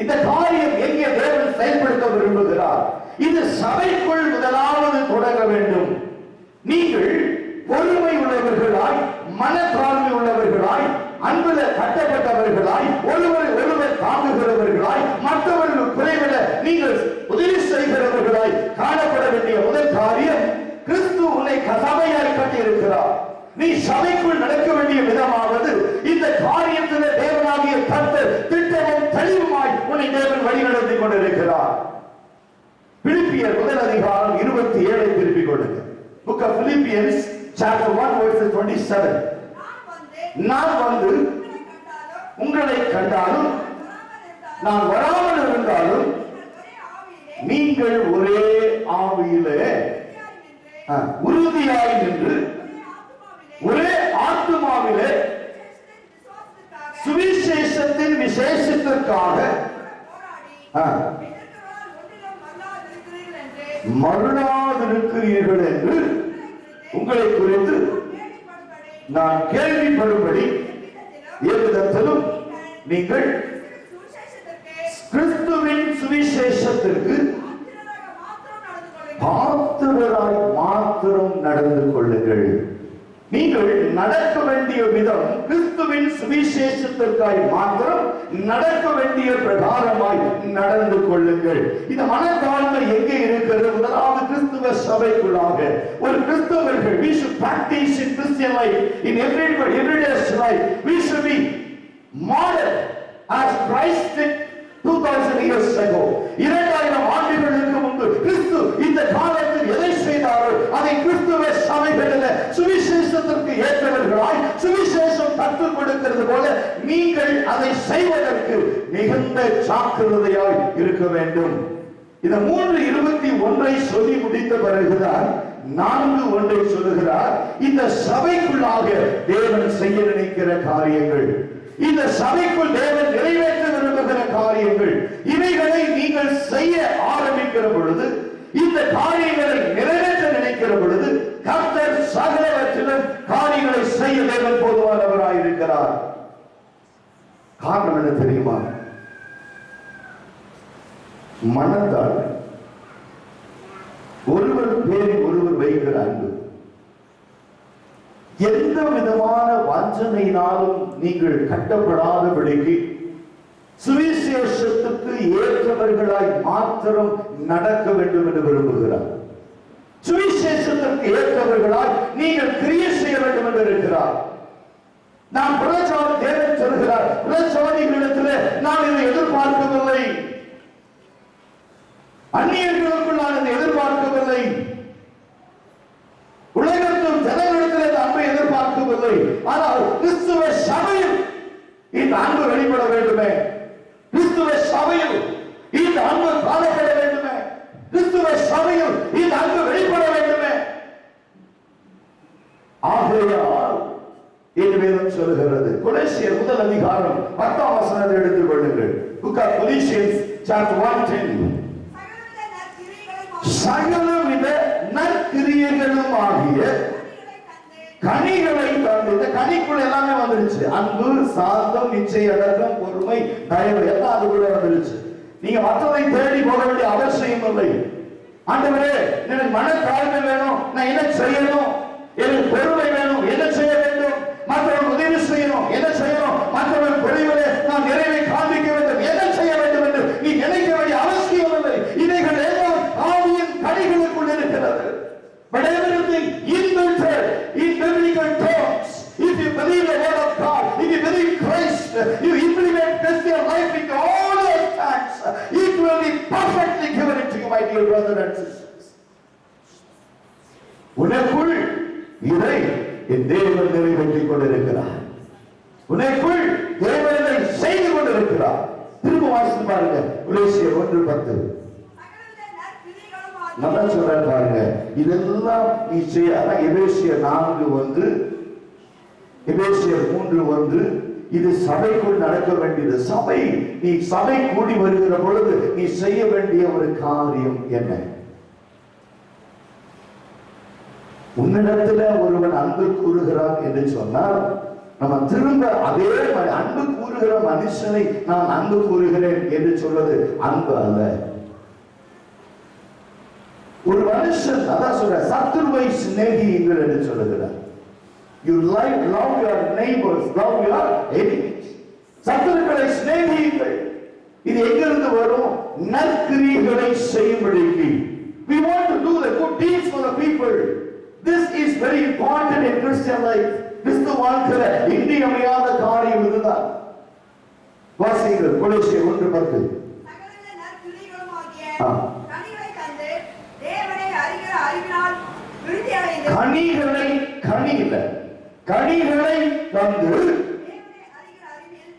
இந்த காரியம் எங்கே தேவன் செயல்படுத்த விரும்புகிறார், இது சபைக்குள் முதலாவது தொடங்க வேண்டும். நீங்கள் பொறுமை உள்ளவர்களாய், மனத்தாழ்மை உள்ளவர்களாய், அன்புல கட்டப்பட்டவர்களாய், ஒருவர் தாங்குகிறவர்களாய், மற்றவர்கள் குறைவில நீங்கள் உதவி செய்கிறவர்களாய் காணப்பட வேண்டிய முதல் காரியம், கிறிஸ்து உன்னை சபையாய் கட்டியிருக்கிறார். நீ சபைக்குள் நடக்க வேண்டிய விதமாவது, இந்த காரியத்தில் தேவனாகிய கர்த்தர் திட்டமும் தெளிவுமாய் உன்னை தேவன் வழிநடத்தி கொண்டிருக்கிறார். பிலிப்பியர் முதல் அதிகாரம் 27 திருப்பிக் கொடுங்க. Book of Philippians chapter 1 verse 27. நான் வந்து உங்களை கண்டாலும் நான் வராமல் இருந்தாலும் நீங்கள் ஒரே ஆவியிலே உறுதியாய் நின்று ஒரே ஆத்துமாவிலே சுவிசேஷத்தின் விசேஷத்திற்காக மருளாதிருக்கிறீர்கள் என்று உங்களை குறித்து நான் கேள்விப்படும்படி எவ்விதத்திலும் நீங்கள் கிறிஸ்துவின் சுவிசேஷத்திற்கு பாத்திரராய் மாத்திரம் நடந்து கொள்ளுங்கள். நீங்கள் நடக்க வேண்டிய விதம் கிறிஸ்துவின் சுவிசேஷத்திற்காய் மாத்திரம் நடக்க வேண்டிய பிரகாரமாய் நடந்து கொள்ளுங்கள். இந்த மனத்தாழ்மை எங்கே இருக்கிறது? முதலாவது கிறிஸ்துவ சபைக்குள்ளாக ஒரு கிறிஸ்தவர்கள், we should practice in Christian life, in everyday's life, we should be model as Christ did 2000 years ago. 2000 ஆண்டுகளுக்கு முன்பு கிறிஸ்து இந்த காலத்தில் எதை செய்தாரோ அதை கிறிஸ்துவ சபைகளில் சுவிசேஷத்திற்கு ஏற்றவர்களாய் சுவிசேஷம் கற்றுக் கொடுக்கிறது போல நீங்கள் அதை செய்வதற்கு மிகுந்த ஜாக்கிரதையாய் இருக்க வேண்டும். இந்த 3:21 சொல்லி முடித்த பிறகுதான் 4:1 சொல்லுகிறார். இந்த சபைக்குள்ளாக தேவன் செய்ய நினைக்கிற காரியங்கள், இந்த சபைக்குள் தேவன் நிறைவேற்ற விரும்புகிற காரியங்கள், இவைகளை நீங்கள் செய்ய ஆரம்பிக்கிற பொழுது, இந்த காரியங்களை நிறைவேற்ற நினைக்கிற பொழுது கர்த்தர் சகலவற்றிலும் காரியங்களை செய்ய தேவன் போதுமானவராய் இருக்கிறார். காரணம் என்ன தெரியுமா? மனத்தாழ்மை, ஒருவர் பேரில் ஒருவர் வைக்கிற அன்பு. எந்த விதமான வஞ்சனையினாலும் நீங்கள் கட்டப்படாதபடிக்கு சுவிசேஷத்துக்கு ஏற்றவர்களாய் மாத்திரம் நடக்க வேண்டும் என்று விரும்புகிறார். சுவிசேஷத்திற்கு ஏற்றவர்களாய் நீங்கள் கிரியை செய்ய வேண்டும் என்று இருக்கிறார். நான் பிரச்சாரம் தேவன் சொல்கிறார், பிரச்சாரிகளிடத்தில் நான் இதை எதிர்பார்க்கவில்லை, அந்நியர்களுக்குள் நான் இதை எதிர்பார்க்கவில்லை, உலகத்தும் ஜனங்களிடத்தில் அன்பை எதிர்பார்க்கவில்லை. ஆனால் கிறிஸ்துவ சபையில் இந்த அன்பு வெளிப்பட வேண்டுமே, கிறிஸ்துவ சபையில் இந்த அன்பு காணப்பட வேண்டுமே, கிறிஸ்துவ சபையில் இந்த அன்பு வெளிப்பட வேண்டுமே. ஆகையால் இந்த வேதம் சொல்லுகிறது, கொலோசியர் முதல் அதிகாரம் 10ஆம் வசனத்தை எடுத்துக் கொள்ளுங்கள். Book of Colossians chapter 1:10. சகலவித நற்கிரியைகளும் ஆகிய கனிகளை தந்து, இந்த கனிக்குள்ள எல்லாமே வந்துருச்சு. அன்பு, சாந்தம், இச்சை, அடக்கம், பொறுமை, தயவு எல்லாம் அதுக்குள்ள வந்துருச்சு. நீங்க மற்றதை தேடி போக வேண்டிய அவசியம் இல்லை. ஆண்டவரே எனக்கு மனத்தாழ்மை வேணும், நான் என்ன செய்யணும், எனக்கு பொறுமை வேணும், என்ன செய்ய வேண்டும், மற்றவர்கள் உதவி செய்யணும், என்ன செய்யணும், மற்றவர்கள் குறைவிலே நான் நிறைவை காண்பிக்க வேண்டும், என்ன செய்ய வேண்டும் என்று நீ நினைக்க வேண்டிய அவசியம் இல்லை. இவைகள் எல்லாம் ஆவியின் கனிகளுக்குள் இருக்கிறது. But everything inbuilt in biblical terms. If you believe the word of God, if you believe Christ, you implement Christian life into all those facts, it will be perfectly given to you, my dear brothers and sisters. உனக்குள் இதை என் தேவன் நிறைவேற்றிக் கொண்டிருக்கிறார். உனக்குள் தேவன் இதை செய்து கொண்டிருக்கிறார். திரும்ப வாசித்து பாருங்க, கொலோசியர் 1:10. நல்லா சொல்ற பாருங்க. இதெல்லாம் நீ செய்ய. எபேசியர் 4:1, எபேசியர் 3:1. இது சபைக்குள் நடக்க வேண்டியது. சபை, நீ சபை கூடி வருகிற பொழுது நீ செய்ய வேண்டிய ஒரு காரியம் என்ன? உன்னிடத்துல ஒருவன் அன்பு கூறுகிறான் என்று சொன்னால் நம்ம திரும்ப அதே மாதிரி அன்பு கூறுகிற மனுஷனை நான் அன்பு கூறுகிறேன் என்று சொல்வது அன்பு அல்ல. ஒரு மனுஷன் அதான் சொல்ற, சத்துருவை சிநேகியுங்கள் என்று சொல்லுகிறார். You love your neighbors, love your enemies. சத்துருக்களை சிநேகியுங்கள். இது எங்கிருந்து வரும்? நற்கிரியைகளை செய்யும்படிக்கு. We want to do the good deeds for the people. This is very important in Christian life. கிறிஸ்துவ வாழ்க்கையில இன்றியமையாத காரியம் இதுதான். வாசிங்கள் கொலோசியர் 1:10. சகல நற்கிரியைகளுமாகிய கனிகளை தந்து தேவனை அறிகிற அறிவினால் விருத்தி அடைந்து கனிகளை தந்து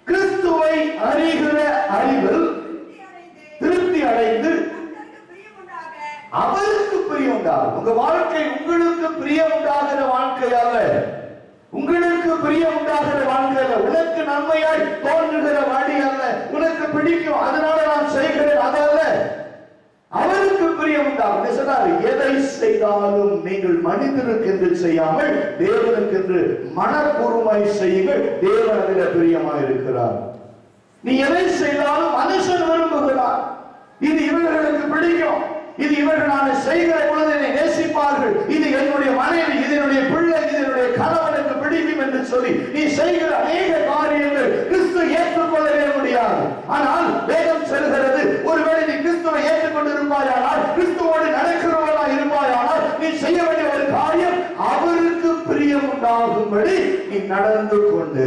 கிறிஸ்துவை அறிகிற அறிவில் திருப்தி அடைந்து அவருக்கு பிரியம் உண்டாகும். உங்க வாழ்க்கை உங்களுக்கு பிரியம் உண்டாகிற வாழ்க்கை அல்ல. உங்களுக்கு பிரியம் உண்டாகிற வாழ்க்கை அல்ல. உனக்கு நன்மையாய் தோன்றுகிற வழி அல்ல. உனக்கு பிடிக்கும் அதனால நான் செய்கிறேன் அதல்ல. அவருக்கு பிரியம் உண்டாகும். எதை செய்தாலும் நீங்கள் மனிதனுக்கு என்று செய்யாமல் தேவனுக்கு என்று மனப்பூர்வமாய் செய்யுங்கள். தேவன் அதில் பிரியமாய் இருக்கிறார். நீ எதை செய்தாலும் மனுஷன் விரும்புகிறார். இது இவர்களுக்கு பிடிக்கும். இது இவர்கள் நான் செய்கிற பொழுது என்னை நேசிப்பார்கள். இது என்னுடைய மனைவி, இது என்னுடைய பிள்ளை, இது என்னுடைய கணவனுக்கு பிடிக்கும் என்று சொல்லி நீ செய்கிற அநேக காரியங்கள் கிறிஸ்து ஏற்றுக்கொள்ளவே முடியாது. ஆனால் வேதம் சொல்கிறது, ஒருவேளை நீ கிறிஸ்துவை ஏற்றுக்கொண்டு இருப்பாயானால், கிறிஸ்துவோடு நடக்கிறவனா இருப்பாயானால், நீ செய்ய வேண்டிய ஒரு காரியம் அவருக்கு பிரியம் உண்டாகும்படி நீ நடந்து கொண்டு,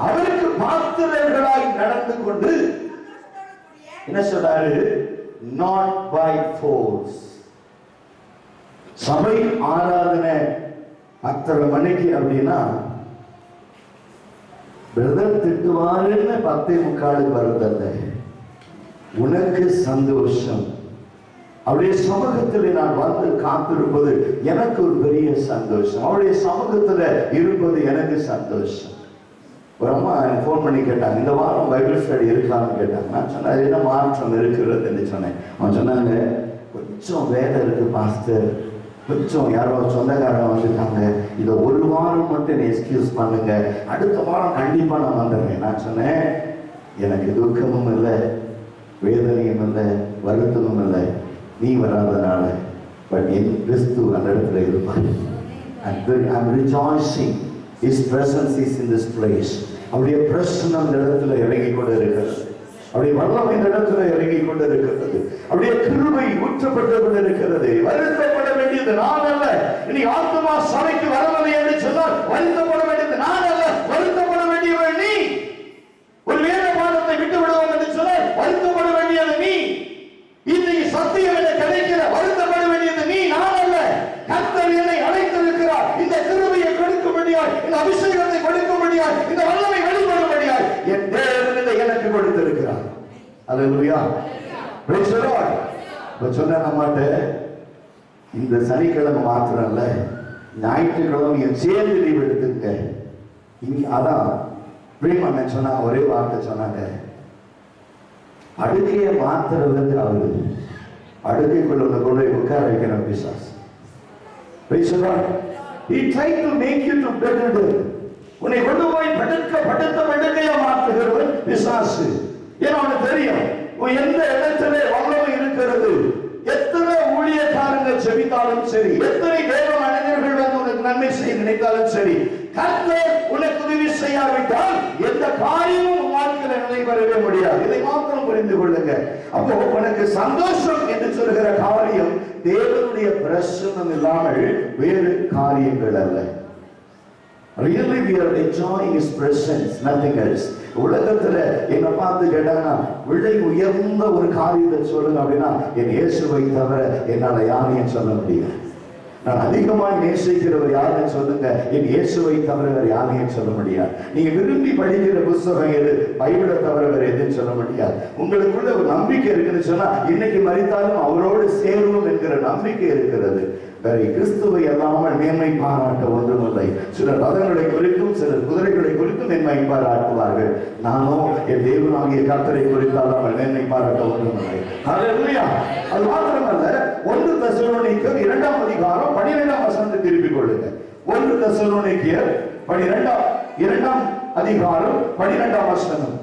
அவருக்கு பாத்திரர்களாய் நடந்து கொண்டு, என்ன சொல்றாரு? not by force. சபை ஆராதனை 10 மணிக்கு அப்படின்னா பிரதர் திட்டுவாருன்னு 10:45 வருதல்ல. உனக்கு சந்தோஷம். அவருடைய சமூகத்தில் நான் வந்து காத்திருப்பது எனக்கு ஒரு பெரிய சந்தோஷம். அவருடைய சமூகத்தில் இருப்பது எனக்கு சந்தோஷம். ஒரு அம்மா ஃபோன் பண்ணி கேட்டாங்க, இந்த வாரம் பைபிள் ஸ்டடி இருக்கலாம்னு கேட்டாங்க. நான் சொன்னேன், என்ன மாற்றம் இருக்கிறது என்று சொன்னேன். அவன் சொன்னாங்க, கொஞ்சம் வேலை இருக்கு பாஸ்டர், கொஞ்சம் யாரோ சொந்தக்காரங்க வந்துட்டாங்க, இதை ஒரு வாரம் மட்டும் நீ எக்ஸ்கியூஸ் பண்ணுங்க, அடுத்த வாரம் கண்டிப்பா நான் வந்துடுறேன். நான் சொன்னேன், எனக்கு துக்கமும் இல்லை, வேதனையும் இல்லை, வருத்தமும் இல்லை, நீ வராதனால. பட் என் கிறிஸ்து அந்த இடத்துல இருப்பார். I'm rejoicing. His presence is in this place. அவருடைய பிரசன்னம் அந்த இடத்துல இறங்கி கொண்டு இருக்கிறது. அவருடைய வல்லமை இந்த இடத்துல இறங்கி கொண்டு இருக்கிறது. அவருடைய கிருபை ஊற்றப்பட்டு கொண்டு இருக்கிறது. வருத்தப்பட வேண்டியது நான் அல்ல. இனி ஆத்துமா சபைக்கு வரவில்லை என்று சொன்னால் வருத்தப்பட வேண்டியது நான் அல்ல, வருத்தப்பட வேண்டியவள் நீ. ஒரு வேத பாடத்தை விட்டு விடுவோம் என்று சொன்னால் வருத்தப்பட வேண்டியது நீ. இன்னைக்கு சத்தியம் என கிடைக்கிற வருத்தப்பட வேண்டியது நீ, நான் அல்ல. கர்த்தர் என்னை அழைத்திருக்கிறார். இந்த கிருபையை கொடுக்கும்படியாய், இந்த அபிஷேகத்தை கொடுக்கும்படியாய், இந்த வல்லமை வெளிப்படும்படியாய் என் தேவன் எனக்கு கொடுத்திருக்கிறார். அல்லேலூயா. Praise the lord. இப்ப சொன்ன நம்மட்ட இந்த சனிக்கிழமை மாத்திரம் இல்ல, ஞாயிற்றுக்கிழமையும் சேர்ந்து லீவ் எடுத்துக்க. இங்க அதான் பிரேமன் சொன்னாங்க, ஒரே வார்த்தை சொன்னாங்க, அடுக்கையை மாத்துறது அவரு. அடுக்கைக்குள்ள கொண்டு உட்கார வைக்கிற பிசாசு. Praise the Lord. He tried to make you to better do. உன்னை கொண்டு போய் படுத்த படுக்கையா மாற்றுகிறவன் பிசாசு. ஏன்னா அவனுக்கு தெரியும் எந்த இடத்துல வல்லமை இருக்கிறது. எத்தனை ஊழியக்காரங்க செபித்தாலும் சரி, எத்தனை தேவ மனிதர்கள் வந்து உனக்கு நன்மை செய்ய நினைத்தாலும் சரி, கர்த்தர் உனக்கு உதவி செய்யாவிட்டால் எந்த காரியமும் வாழ்க்கையில நிலைவரவே முடியாது. இதை மாத்திரம் புரிந்து கொள்ளுங்க. அப்போ உனக்கு சந்தோஷம் என்று சொல்கிற காரியம் தேவனுடைய பிரசன்னம் இல்லாமல் வேறு காரியங்கள் அல்ல. Really we are enjoying his presence, nothing else. உலகத்துல என்ன பார்த்து கேட்டாங்கன்னா விலை உயர்ந்த ஒரு காரியத்தை சொல்லுங்க அப்படின்னா என் இயேசுவை தவிர என்னால யாரையும் சொல்ல முடியாது. நான் அதிகமாக நேசிக்கிறவர் யாருன்னு சொல்லுங்க. என் இயேசுவை தவிர வேற யாரையும் சொல்ல முடியாது. நீங்க விரும்பி படிக்கிற புத்தகம் எது? பைபிளை தவிர வேற எதுன்னு சொல்ல முடியாது. உங்களுக்குள்ள ஒரு நம்பிக்கை இருக்குன்னு சொன்னா இன்னைக்கு மரித்தாலும் அவரோடு சேருவோம் என்கிற நம்பிக்கை இருக்கிறது. வேற கிறிஸ்துவை அல்லாமல் மேன்மை பாராட்ட ஒன்றுமில்லை. சிலர் ரதங்களை குறித்தும் சிலர் குதிரைகளை குறித்தும் மேன்மை பாராட்டுவார்கள். நானும் என் தேவனாகிய கர்த்தரை குறித்தால் மேன்மை பாராட்ட ஒன்றுமில்லை. ஹல்லேலூயா. அது மாத்திரமல்ல, 1 தெசலோனிக்கர் 2ஆம் அதிகாரம் 12ஆம் வசனத்தை திருப்பிக் கொள்ளுங்க. 1 தெசலோனிக்கர் 2ஆம் அதிகாரம் 12ஆம் வசனம்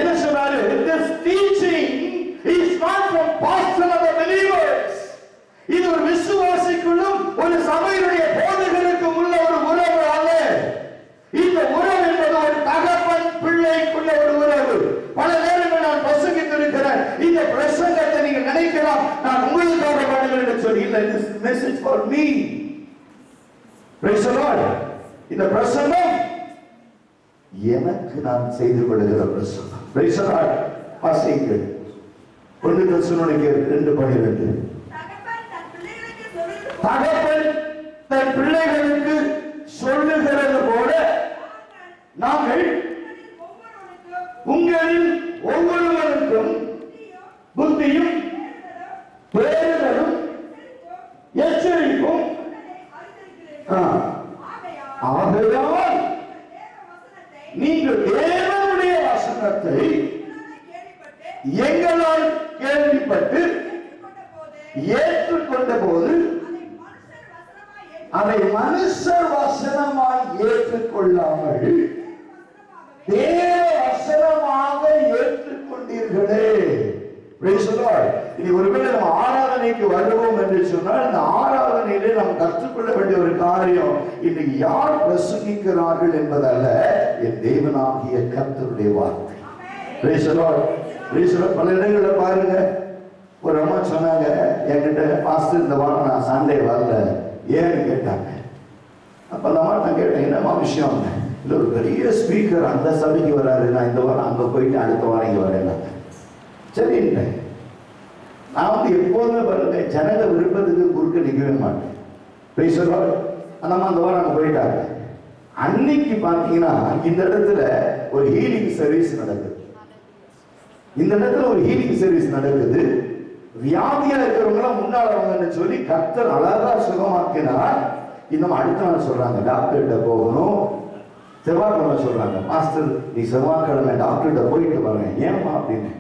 என்ன சொல்றாரு? This teaching is not from pastor of the believers. இது ஒரு விசுவாசிக்குள்ளும் ஒரு சபையுடைய போதகருக்கும் உள்ள ஒரு உறவு அல்ல. இந்த உறவு என்பது ஒரு தகப்பன் பிள்ளைக்குள்ள ஒரு உறவு. பல நேரங்கள் நான் பிரசங்கித்திருக்கிறேன். இந்த பிரசங்கத்தை நீங்க நினைக்கலாம் நான் உங்களுக்காக பண்ணுகிறேன் என்று சொல்லி. இல்லை, this message for me. Praise the Lord. இந்த பிரசங்கம் எனக்கு நான் செய்து கொள்ளுகிற பிரசங்கம். Praise the Lord. வாசிங்கள் 1 தெசலோனிக்கர் 2:12. தகப்பன் தன் பிள்ளைகளுக்கு சொல்லுகிறது போல நாங்கள் உங்களில் ஒவ்வொருவருக்கும் புத்தியும் பேருதலும் எச்சரிப்பும் ஆகையால் நீங்கள் தேவனுடைய வசனத்தை எங்களால் கேள்விப்பட்டு ஏற்றுக்கொண்ட போது அதை மனுஷர் வசனமாய் ஏற்றுக்கொள்ளாமல் தேவ வசனமாக ஏற்றுக்கொண்டீர்களே. இனி ஒருவேளை நம்ம ஆராதனைக்கு வருவோம் என்று சொன்னால் இந்த ஆராதனையிலே நாம் கற்றுக்கொள்ள வேண்டிய ஒரு காரியம் இன்னைக்கு யார் பிரசங்கிக்கிறார்கள் என்பதல்ல, என் தேவனாகிய கர்த்தருடைய வார்த்தை. பல இடங்களில் பாருங்க, ஒரு அம்மா சொன்னாங்க என்கிட்ட, பாஸ்டர் இந்த வாரம் நான் சண்டே வரல ஏன்னு கேட்டாங்க. அப்ப அந்த அம்மா நான் கேட்டேன், என்னம்மா விஷயம்? இல்லை, ஒரு பெரிய ஸ்பீக்கர் அந்த சபைக்கு வராரு, நான் இந்த வாரம் அங்கே போயிட்டு அடுத்த வாரம் இங்கே வரேன். சரின்ட்டேன். நான் எப்போதுமே பாருங்க ஜனங்க விருப்பத்துக்கு குறுக்க நிற்கவே மாட்டேன். பேசுகிறோம் அந்த அம்மா அந்த வாரம் அங்கே போயிட்டாங்க. அன்னைக்கு பார்த்தீங்கன்னா இந்த இடத்துல ஒரு ஹீலிங் சர்வீஸ் நடக்குது. இந்த இடத்துல ஒரு ஹீலிங் சர்வீஸ் நடக்குது. வியாதியா இருக்கிறவங்களாம் முன்னால வாங்கன்னு சொல்லி கர்த்தர் அழகா சுகமாக்கினார். இன்னும் அடுத்த நாள் சொல்றாங்க டாக்டர்கிட்ட போகணும். செவ்வாய்க்கிழமை சொல்றாங்க, மாஸ்டர் நீ செவ்வாய்க்கிழமை டாக்டர்கிட்ட போயிட்டு வரேன். ஏமா அப்படின்னு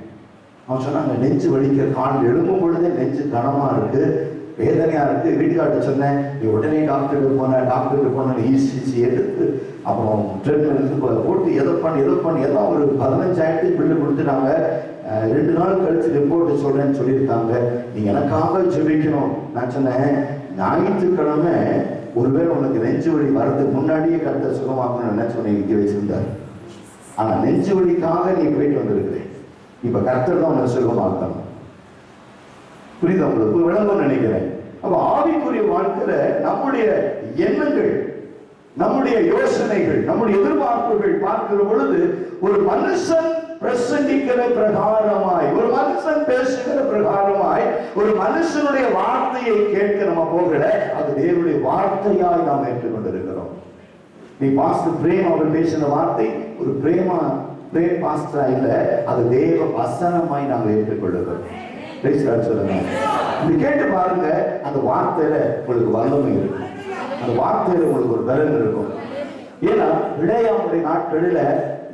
அவன் சொன்னாங்க, நெஞ்சு வலிக்க, கால் எழும்பும் பொழுதே நெஞ்சு கனமா இருக்கு, வேதனையா இருக்கு. வீட்டுக்கார்ட்ட சொன்னேன், நீ உடனே டாக்டர்கிட்ட போன இசிசி எடுத்து அப்புறம் ட்ரீட்மெண்ட் போட்டு எதை பண்ணி எல்லாம் ஒரு 15,000 பில்லு கொடுத்துட்டாங்க. 2 நாள் கழிச்சு ரிப்போர்ட் சொல்றேன்னு சொல்லியிருக்காங்க. நீங்க எனக்காக ஜெபிக்கணும். நான் சொன்னேன், ஞாயிற்றுக்கிழமை ஒருவேளை உனக்கு நெஞ்சு வலி வரதுக்கு முன்னாடியே கர்த்தர் சுகமாக்கணும்னு நினைச்சு உன்னை இங்கே வச்சிருந்தார். ஆனா நெஞ்சு வலிக்காக நீ போயிட்டு வந்திருக்கிறேன். இப்ப கர்த்தர் தான் உன்னை சுகமாக்கணும். புரியுதா உங்களுக்கு? விளங்கும் நினைக்கிறேன். அப்ப ஆவிக்குரிய வாழ்க்கையில நம்முடைய எண்ணங்கள், நம்முடைய யோசனைகள், நம்முடைய எதிர்பார்ப்புகள் பார்க்கிற பொழுது ஒரு மனுஷன் பிரசங்கிக்கிற பிரகாரமாய், ஒரு மனுஷன் பேசுகிற பிரகாரமாய், ஒரு மனுஷனுடைய வார்த்தையை கேட்க நம்ம போகல, அது தேவனுடைய வார்த்தையாய் நாம் ஏற்றுக்கொண்டிருக்கிறோம். நீ பாஸ்டர் பிரேம் அவர் பேசின வார்த்தை ஒரு பிரேம் பாஸ்டரா இல்ல, அது தேவ வசனமாய் நாங்கள் ஏற்றுக்கொள்ளுகிறோம். சொல்லுங்க, கேட்டு பாருங்க. அந்த வார்த்தையில உங்களுக்கு வல்லமை இருக்கும், அந்த வார்த்தையில உங்களுக்கு ஒரு பலன் இருக்கும். ஏன்னா விளையாட்டுடைய நாட்களில்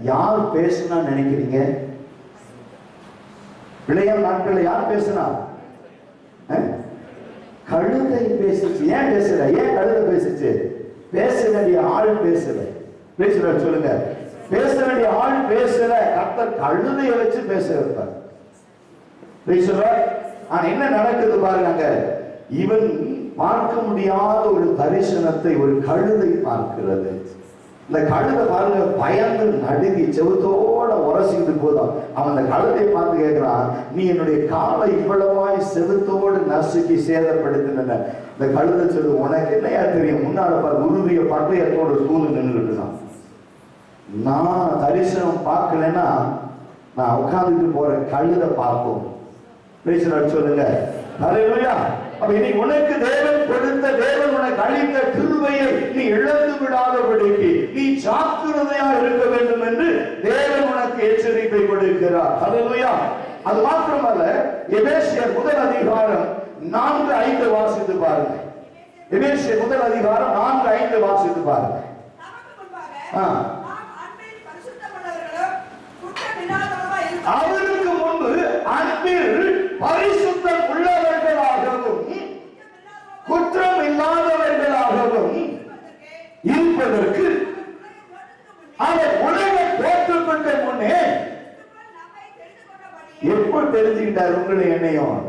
யார் பேசுனா நினைக்கிறீங்க? விளையாட்டு நாட்களில் யார் பேசுனா? கழுதை பேசுச்சு. ஏன் பேசல? ஏன் கழுதை பேசுச்சு? பேச வேண்டிய ஆள் பேசல. பேசுற சொல்லுங்க, பேச வேண்டிய ஆள் பேசல. கர்த்தர் கழுதையை வச்சு பேச வைப்பார். ஆனா என்ன நடக்குது பாருங்க, இவன் பார்க்க முடியாத ஒரு தரிசனத்தை ஒரு கழுதை பார்க்கிறது. இந்த கழுதை பாருங்க பயந்து நடுங்கி செவுத்தோட உரசிக்கிட்டு போதும். அவன் அந்த கழுதை பார்த்து கேட்கிறான், நீ என்னுடைய காலை இவ்வளவாய் செவுத்தோடு நசுக்கி சேதப்படுத்தின. இந்த கழுதை சொல்லு, உனக்கு என்னையா தெரியும்? முன்னால பாரு உருவிய பட்டயத்தோட சூழல் நின்றுட்டு தான். நான் தரிசனம் பார்க்கலன்னா நான் உட்கார்ந்துட்டு போற கழுதை பார்ப்போம். சொல்லுங்க, ஹல்லேலூயா. அப்ப இனி உனக்கு தேவன் கொடுத்த, தேவன் உனக்கு அளித்த கிருபையை நீ இழந்து விடாதபடிக்கு நீ ஜாக்கிரதையா இருக்க வேண்டும் என்று தேவன் உனக்கு எச்சரிக்கை கொடுக்கிறார். ஹல்லேலூயா. அது மாத்திரமல்ல, எபேசியர் முதல் அதிகாரம் 4:5 வாசித்து பாருங்க. எபேசியர் முதல் அதிகாரம் 4:5 வாசித்து பாருங்க. அவருக்கு முன்பு அன்பில் பரிசுத்தம் உள்ளவர்களாகவும் குற்றம் இல்லாதவர்களாகவும் இருப்பதற்கு அவர் உலக தோற்றத்துக்கு முன்னே எப்ப தெரிஞ்சுக்கிட்டார் உங்களை என்னையும்?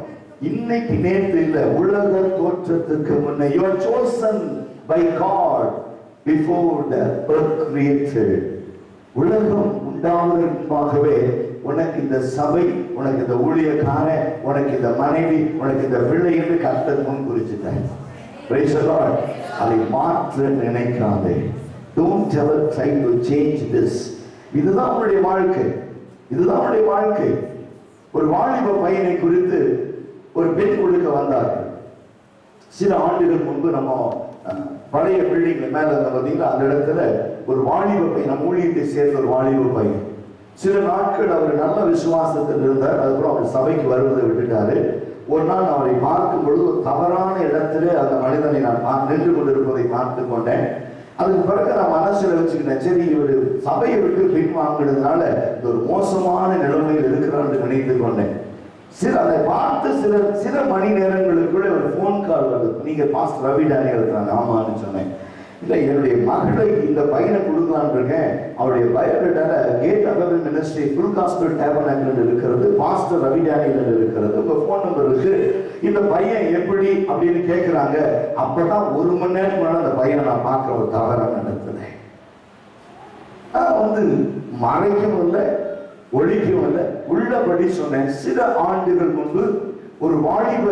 இன்னைக்கு நேற்று இல்ல, உலக தோற்றத்துக்கு முன்னே. You are chosen by God before the earth created. உலகம் உண்டாவதற்காகவே உனக்கு இந்த சபை, உனக்கு இந்த ஊழியக்காரன், உனக்கு இந்த மனைவி, உனக்கு இந்த பிள்ளை என்று கர்த்தர் முன் குறிச்சிட்டார். Praise the Lord. அதை மாற்ற நினைக்காதே. Don't ever try to change this. இதுதான் உங்களுடைய வாழ்க்கை, இதுதான் உங்களுடைய வாழ்க்கை. ஒரு வாலிப பையனை குறித்து ஒரு பெண் கொடுக்க வந்தார்கள். சில ஆண்டுகள் முன்பு நம்ம பழைய பில்டிங்ல மேல பார்த்தீங்கன்னா அந்த இடத்துல ஒரு வாலிப பையன், நம்ம ஊழியத்தை சேர்ந்த ஒரு வாலிப பையன். சில நாட்கள் அவர் நல்ல விசுவாசத்தில் இருந்தார். அதுக்கப்புறம் அவர் சபைக்கு வருவதை விட்டுட்டாரு. ஒரு நாள் அவரை பார்க்கும் பொழுது ஒரு தவறான இடத்துல அந்த மனிதனை நான் நின்று கொண்டிருப்பதை பார்த்து கொண்டேன். அதுக்கு பிறகு நான் மனசுல வச்சுக்கிட்டேன், சரி இவர் சபையை விட்டு பின்வாங்கினதுனால இந்த ஒரு மோசமான நிலைமையில் இருக்கிறார் என்று நினைத்து கொண்டேன். அதை பார்த்து சில மணி நேரங்களுக்குள்ள ஒரு போன் கால் வருது. நீங்க பாஸ்டர் ரவி டேனியல் இருக்கிறாங்க? ஆமான்னு சொன்னேன். இல்லை, என்னுடைய மகளை இந்த பையனை கொடுக்கலான்னு இருக்கேன். அவருடைய பயோடேட்டால gate of heaven ministry full gospel tabernacle இருக்கிறது, பாஸ்டர் ரவி டேனியல் இருக்கிறது, உங்க போன் நம்பர் இருக்கு. இந்த பையன் எப்படி அப்படின்னு கேட்கிறாங்க. அப்பதான் 1 மணி நேரம் முன்னாடி அந்த பையனை நான் பார்க்க ஒரு தவறான நடத்துனேன். மறைக்கவும் இல்லை, ஒழிக்கவும் இல்லை, உள்ளபடி சொன்னேன். சில ஆண்டுகள் முன்பு ஒரு வாலிப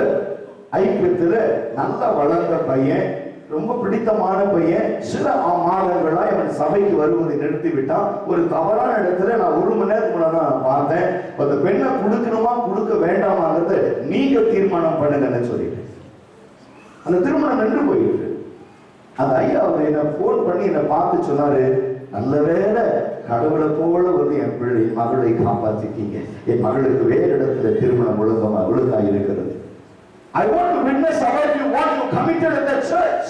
ஐக்கியத்துல நல்லா வளர்ந்த பையன், ரொம்ப பிடித்தமான பையன், சில மாதங்களாய் அவன் சபைக்கு வருவதை நிறுத்திவிட்டான். ஒரு தவறான இடத்துல நான் 1 மணி நேரத்துக்கு முன்னாடி பார்த்தேன். அந்த பெண்ணை கொடுக்கணுமா கொடுக்க வேண்டாமாங்கிறத நீங்க தீர்மானம் பண்ணுங்கன்னு சொல்லிட்டு அந்த திருமணம் நின்று போயிட்டு அந்த ஐயா அவர் என்ன போன் பண்ணி என்னை பார்த்து சொன்னாரு, நல்ல வேளை கடவுளை போல வந்து என் பிள்ளை மகளை காப்பாத்திட்டீங்க. என் மகளுக்கு வேறு இடத்துல திருமணம் ஒழுங்கா இருக்கிறது. I want to witness about you what you committed in the church.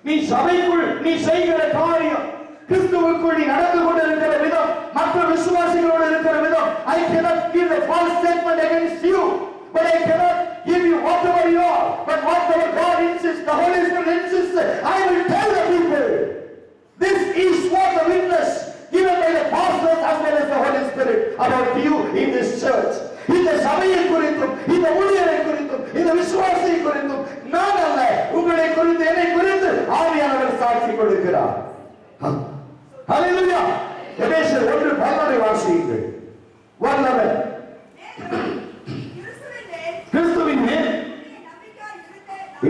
நீ சபைக்குள் நீ செய்கிற காரியம், கிறிஸ்துவுக்குள் நீ நடந்து கொண்டிருக்கிற விதம், மற்ற விசுவாசிகளோடு இருக்கிற விதம். I cannot give a false statement against you, but I cannot give you whatever you are. But whatever God insists, the Holy Spirit insists, I will tell the people. This is what the witness given by the pastors as well as the Holy Spirit about you in this church. இந்த சபையை குறித்தும், இந்த ஊழியரை குறித்தும், இந்த விசுவாசியை குறித்தும் நான் அல்ல, உங்களை குறித்து, என்னை குறித்து ஆவியானவர் சாட்சி கொடுக்கிறார். ஹல்லேலூயா. எபேசியர் 1:11 வாசியுங்கள். 1:11. கிறிஸ்துவின் மேல்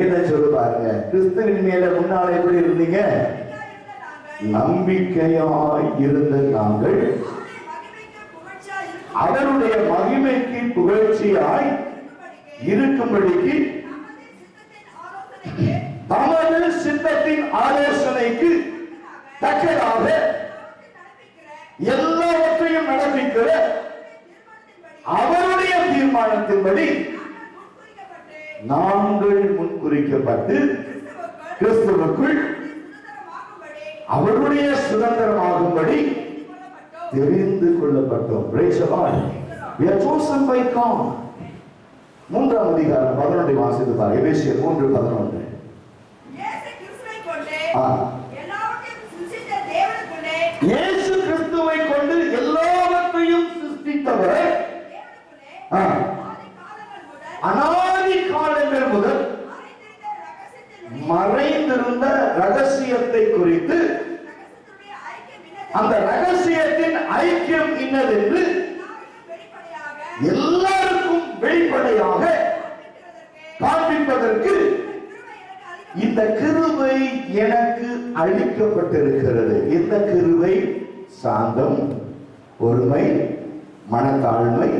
என்ன சொல்லு பாருங்க. கிறிஸ்துவின் மேல முன்னால எப்படி இருந்தீங்க? நம்பிக்கையாய் இருந்த நாங்கள் அவருடைய மகிமைக்கு புகழ்ச்சியாய் இருக்கும்படிக்கு தமது சித்தத்தின் ஆலோசனைக்கு தக்கதாக எல்லாவற்றையும் நடப்பிக்கிற அவருடைய தீர்மானத்தின்படி நாங்கள் முன்குறிக்கப்பட்டு கிறிஸ்துவுக்குள் அவருடைய சுதந்திரமாகும்படி தெரிந்து கொள்ளப்பட்டோம். Praise the Lord. We are chosen by God. 3ஆம் அதிகாரம் 11 வாசித்து பாருங்க. எபேசியர் 3:11. இயேசு கிறிஸ்துவை கொண்டு எல்லாவற்றையும் சிருஷ்டித்தவர் அநாதி காலங்கள் முதல் மறைந்திருந்த ரகசியத்தை குறித்து, அந்த ரகசியத்தின் ஐக்கியம் இன்னதென்று எல்லாருக்கும் வெளிப்படையாக காண்பிப்பதற்கு இந்த கிருபை எனக்கு அளிக்கப்பட்டிருக்கிறது. இந்த கிருபை சாந்தம், பொறுமை, மனத்தாழ்மை,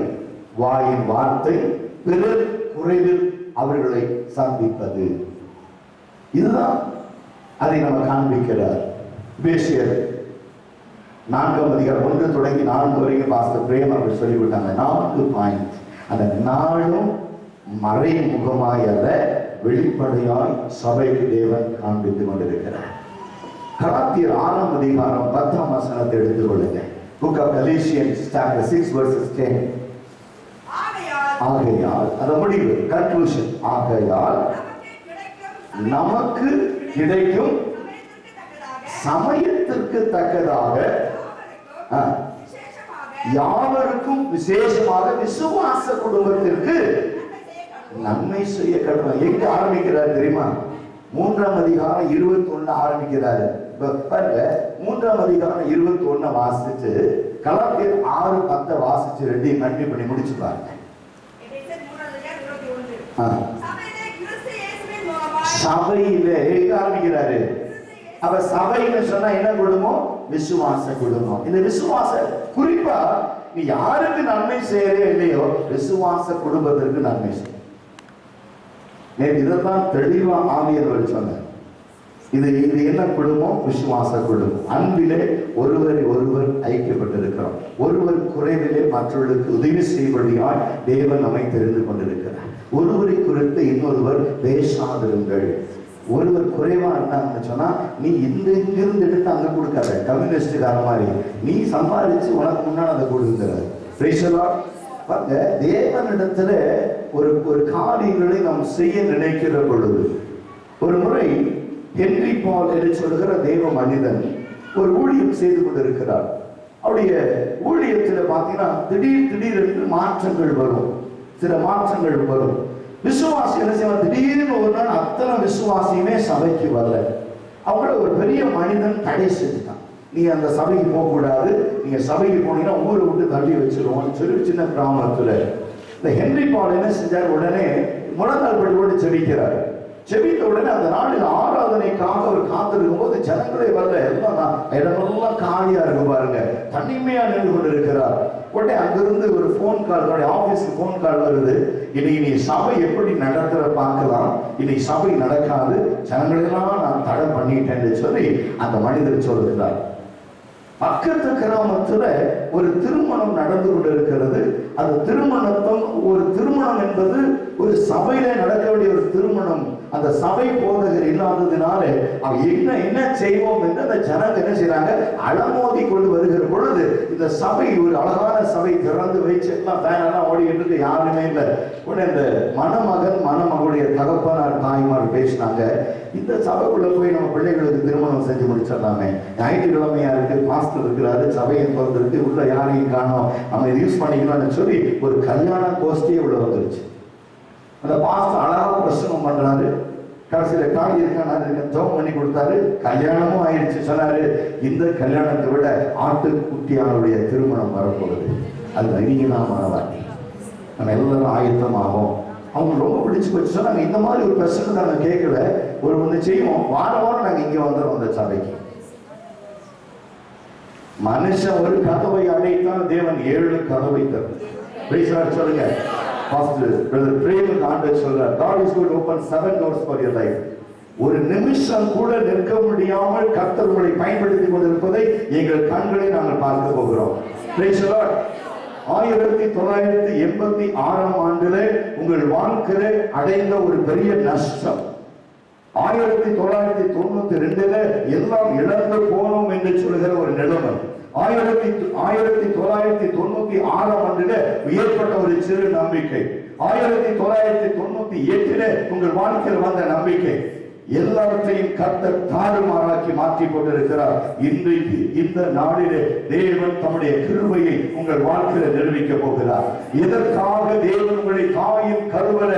வாயின் வார்த்தை, பிறர் குறைவில் அவர்களை சந்திப்பது. இதுதான் அதை நம்ம காண்பிக்கிறார். எபேசியர் 4ஆம் அதிகாரம் 1 தொடங்கி 4 வரைக்கும் பாஸ்டர் பிரேம் அவர்கள் சொல்லிவிட்டாங்க. 4 பாயிண்ட். அந்த நாளும் மறைமுகமாய் அல்ல, வெளிப்படையாய் சபைக்கு தேவன் காண்பித்துக் கொண்டிருக்கிறார். கலாத்தியர் 6ஆம் அதிகாரம் 10ஆம் வசனத்தை எடுத்துக்கொள்ளுங்க. Book of Galatians chapter 6 verses 10. ஆகையால் அந்த முடிவு, கன்க்ளூஷன். ஆகையால் நமக்கு கிடைக்கும் சமயத்திற்கு தக்கதாக யாவருக்கும் விசேஷமாக விசுவாச குடும்பத்திற்கு நன்மை செய்ய கடமை. எங்க ஆரம்பிக்கிறார் தெரியுமா? 3ஆம் அதிகாரம் 21 ஆரம்பிக்கிறாரு. பாருங்க, 3ஆம் அதிகாரம் 21 வாசிச்சு கலாத்தியர் 6:10 வாசிச்சு ரெண்டையும் கண்டினியூ பண்ணி முடிச்சு பாருங்க. சபையில எங்க ஆரம்பிக்கிறாரு? அவ சபைன்னு சொன்னா என்ன குடும்பம்? விசுவாச குடும்பம். இந்த விசுவாச குறிப்பா நீ யாருக்கு நன்மை செய்யறே இல்லையோ விசுவாச குடும்பத்திற்கு நன்மை செய்ய. இதைத்தான் தெளிவா ஆவியர்கள் சொன்னார். இது என்ன குடும்பம்? விசுவாச குடும்பம். அன்பிலே ஒருவரை ஒருவர் ஐக்கியப்பட்டிருக்கிறோம். ஒருவர் குறைவிலே மற்றவர்களுக்கு உதவி செய்வடியால் தேவன் நம்மை தெரிந்து கொண்டிருக்கிறார். ஒருவரை குறித்து இன்னொருவர் பேசாதிருங்கள். ஒருவர் குறைவா இருந்தாங்கன்னு சொன்னா நீ இங்கிருந்து எடுத்து அங்க கொடுக்காத. கம்யூனிஸ்டுக்கார மாதிரி நீ சம்பாதிச்சு உனக்கு முன்னாடி அதை கொடுக்கிறார். தேவனிடத்துல ஒரு காரியங்களை நாம் செய்ய நினைக்கிற பொழுது, ஒரு முறை ஹென்றி பால் என்று சொல்கிற தேவ மனிதன் ஒரு ஊழியம் செய்து கொண்டிருக்கிறார். அவருடைய ஊழியத்துல பாத்தீங்கன்னா திடீரென்று மாற்றங்கள் வரும். சில மாற்றங்கள் வரும். விசுவாசி என்ன செய்வார்? திடீர்னு ஒரு நாள் அத்தனை விசுவாசியுமே சபைக்கு வரல. அவங்கள ஒரு பெரிய மனிதன் தடை செஞ்சுட்டான். நீ அந்த சபைக்கு போக கூடாது, நீங்க சபைக்கு போனீங்கன்னா ஊரை விட்டு தள்ளி வச்சிருவோம் சொல்லி சின்ன கிராமத்துல இந்த ஹென்றி பால் என்ன செஞ்சார்? உடனே முழங்கால் படி போட்டு செபிக்கிறார். செபித்த உடனே அந்த நாளில் ஆராதனைக்காக அவர் காத்திருக்கும் போது ஜனங்களே வரல. எல்லாம் இடமெல்லாம் காலியா இருக்கு பாருங்க. தனிமையா நின்று கொண்டு இருக்கிறார். உடனே அங்கிருந்து ஒரு போன் கால், ஆபீஸ்க்கு போன் கால் வருது. இன்னைக்கு நீ சபை எப்படி நடத்துற பார்க்கலாம், இன்னைக்கு சபை நடக்காது, ஜனங்களெல்லாம் நான் தடை பண்ணிட்டேன்னு சொல்லி அந்த மனிதர் சொல்லுகிறார். பக்கத்து கிராமத்துல ஒரு திருமணம் நடந்து கொண்டிருக்கிறது. அந்த திருமணம் என்பது ஒரு சபையில நடக்க வேண்டிய ஒரு திருமணம். அந்த சபை போதகர் இல்லாததுனால என்ன செய்வோம் என்று அந்த ஜனங்க என்ன செய்யறாங்க? அலமோதி கொண்டு வருகிற பொழுது இந்த சபை ஒரு அழகான சபை திறந்து வச்சு எல்லாம் ஃபேன் எல்லாம் ஓடிக்கிட்டு இருக்கு, யாருமே இல்லை. உடனே இந்த மணமகளுடைய தகப்பனார் தாய்மார் பேசினாங்க, இந்த சபைக்குள்ள போய் நம்ம பிள்ளைகளுக்கு திருமணம் செஞ்சு முடிச்சிடலாமே, ஞாயிற்றுக்கிழமையா இருக்கு, பாஸ்டர் இருக்கிறாரு, சபையை திறந்துருக்கு, உள்ள யாரையும் காணோம், நம்ம இது யூஸ் பண்ணிக்கலாம்னு சொல்லி ஒரு கல்யாண கோஷ்டியே உள்ள வந்துருச்சு. அந்த பாஸ்டர் அழகா பிரசங்கம் பண்றாரு. கடைசியில காலி இருக்கான ஜோம் பண்ணி கொடுத்தாரு. கல்யாணமும் ஆயிடுச்சு. சொன்னாரு, இந்த கல்யாணத்தை விட ஆட்டுக்குட்டியானுடைய திருமணம் வரப்போகுது, அது நீங்க தான் மனவாட்டி, நம்ம எல்லாரும் ஆயத்தமாகும். அவங்க ரொம்ப பிடிச்சு போச்சு. சொன்னாங்க, இந்த மாதிரி ஒரு பிரச்சனை நாங்க கேட்கல, ஒரு ஒண்ணு செய்வோம், வாரம் நாங்க இங்க வந்துடும் அந்த சபைக்கு. மனுஷன் ஒரு கதவை அடைத்தான், தேவன் 7 கதவை தரும். சொல்லுங்க, சொல்றார், God is going to open 7 doors for your life. ஒரு நிமிஷம் கூட நிற்க முடியாமல் கர்த்தர் உங்களை பயன்படுத்திக் கொண்டிருப்பதை எங்கள் கண்களை நாங்கள் பார்க்க போகிறோம். Praise the Lord. 1986ஆம் ஆண்டிலே உங்கள் வாழ்க்கையிலே அடைந்த ஒரு பெரிய நஷ்டம், 1992ல எல்லாம் இழந்து போனோம் என்று சொல்கிற ஒரு நிலைமை, 1996ஆம் ஆண்டில ஏற்பட்ட ஒரு சிறு நம்பிக்கை, 1998ல உங்கள் வாழ்க்கையில் வந்த நம்பிக்கை, எல்லாவற்றையும் கர்த்தர் தாறுமாறாக்கி மாற்றி கொண்டிருக்கிறார். இன்றைக்கு இந்த நாளிலே தேவன் தம்முடைய கிருபையை உங்கள் வாழ்க்கையில நிரூபிக்க போகிறார். எதற்காக தேவன் உங்களை தாயின் கருவற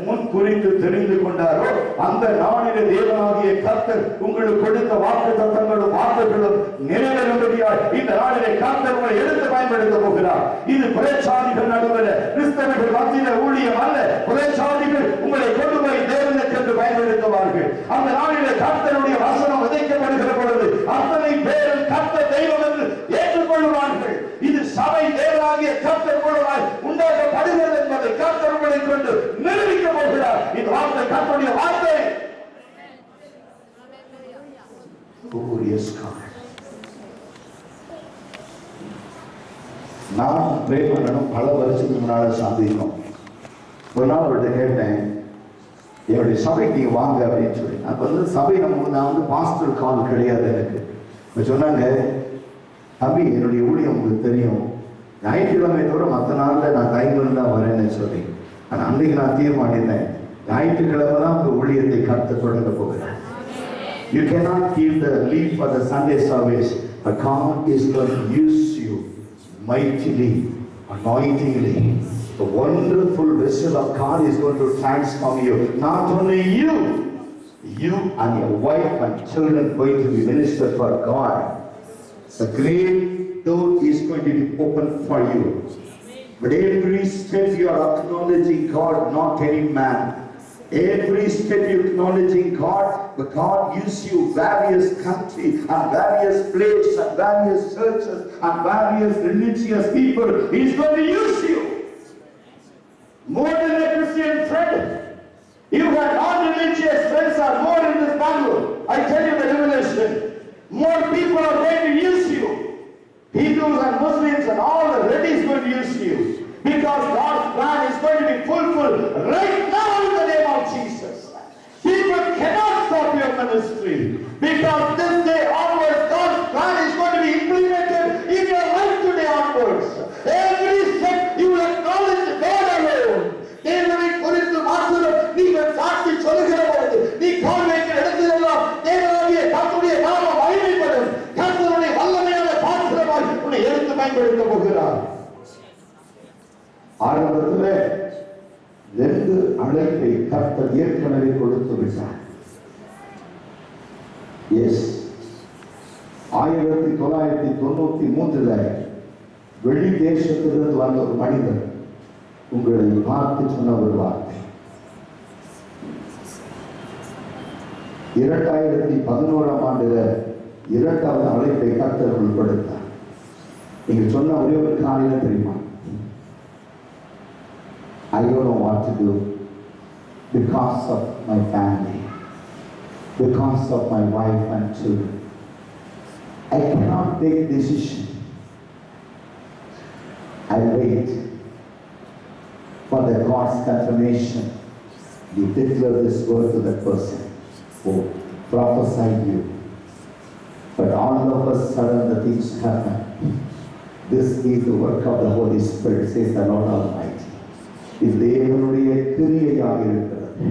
முன் குறித்து தெரிந்து கொண்டாரோ அந்த நாளிலே தேவனாகிய கர்த்தர் உங்களுக்கு கொடுத்த வாக்குத்தத்தங்களும் வாக்குகளும் நிறைவேறும்படியாய் இந்த நாளிலே கர்த்தர் உங்களை எடுத்து பயன்படுத்த போகிறார். இது புறச்சாதிகள் நடுவில் கிறிஸ்தவர்கள் மத்தியில ஊழியம் அல்ல. புறச்சாதிகள் உங்களை கொண்டு போய் தேவனுக்கு என்று பயன்படுத்துவார்கள். அந்த நாளிலே கர்த்தருடைய வசனம் விதைக்கப்படுகிற பொழுது அத்தனை பேரும் கர்த்தர் தெய்வம் என்று ஏற்றுக்கொள்வார்கள். இது சபை தேவனாகிய கர்த்தர் மூலமாய் உண்டாக்கப்படுகிறது என்பதை கர்த்தர் உங்களை கொண்டு நிரூபிக்க போகிறார். இந்த வார்த்தை கர்த்தர் glorious God. நான் ப்ரே பண்ணணும் பல வருஷத்துக்கு முன்னால சந்திக்கணும். ஒரு நாள் அவர்கிட்ட கேட்டேன், என்னுடைய சபைக்கு நீங்க வாங்க அப்படின்னு சொல்லி. அப்ப வந்து சபை நான் பாஸ்டர் கால் கிடையாது எனக்கு. இப்ப சொன்னாங்க, அபி என்னுடைய ஊழியம் உங்களுக்கு தெரியும், ஞாயிற்றுக்கிழமை தவிர மற்ற நாளில் நான் டைம்ல தான் வரேன்னு சொல்லி. ஆனால் அன்றைக்கு நான் தீர்மானித்தேன், ஞாயிற்றுக்கிழமை தான் உங்க ஊழியத்தை கர்த்தர் தொடங்க போகிறேன். You cannot give the leave for the Sunday service, but God is going to use you mightily, anointingly. The wonderful vessel of God is going to transform you. Not only you and your wife and children going to be ministered for God. The great door is going to be open for you. But every step you are acknowledging God, not any man. Every step you acknowledging God, but God gives you various countries and various places and various churches and various religious people. He is going to use you. More than a Christian friend. You have non-religious friends are more in this Bangalore. I tell you the revelation. More people are going to use you. Hindus and Muslims and all the ready is going to use you. Because God's plan is going to be fulfilled right now in the name of Jesus. People cannot stop your ministry. Because this day onwards, God's plan is going to be implemented in your life today onwards. Every step you will acknowledge God alone. தேவனை குறித்து மாத்திரம் நீங்கள் சாட்சி சொல்லுகிற பொழுது நீ கால் வைக்கிற இடத்திலெல்லாம் தேவனாகிய கர்த்தருடைய நாமம் மகிமைப்படும். கர்த்தருடைய வல்லமையான பாத்திரமாய் உன்னை எடுத்து பயன்படுத்த போகிறார். ஆரம்பத்தில் 2 அழைப்பை கர்த்தர் ஏற்கனவே கொடுத்து விட்டார். எஸ், 1993 வெளி தேசத்திலிருந்து வந்த ஒரு மனிதர் உங்களை பார்த்து சொன்ன ஒரு வார்த்தை. 2011 ஆண்டுல 2வது அழைப்பை கர்த்தர் உட்படுத்தார். நீங்க சொன்ன ஒரே ஒரு காரியம் தெரியுமா? I don't know what to do because of my family, because of my wife and children. I cannot take decision. I wait for the God's confirmation. You declare this word to that person who prophesied you. But all of a sudden the things happen. This is the work of the Holy Spirit, says the Lord Almighty. இது தேவனுடைய கிரியையாக இருக்கிறது.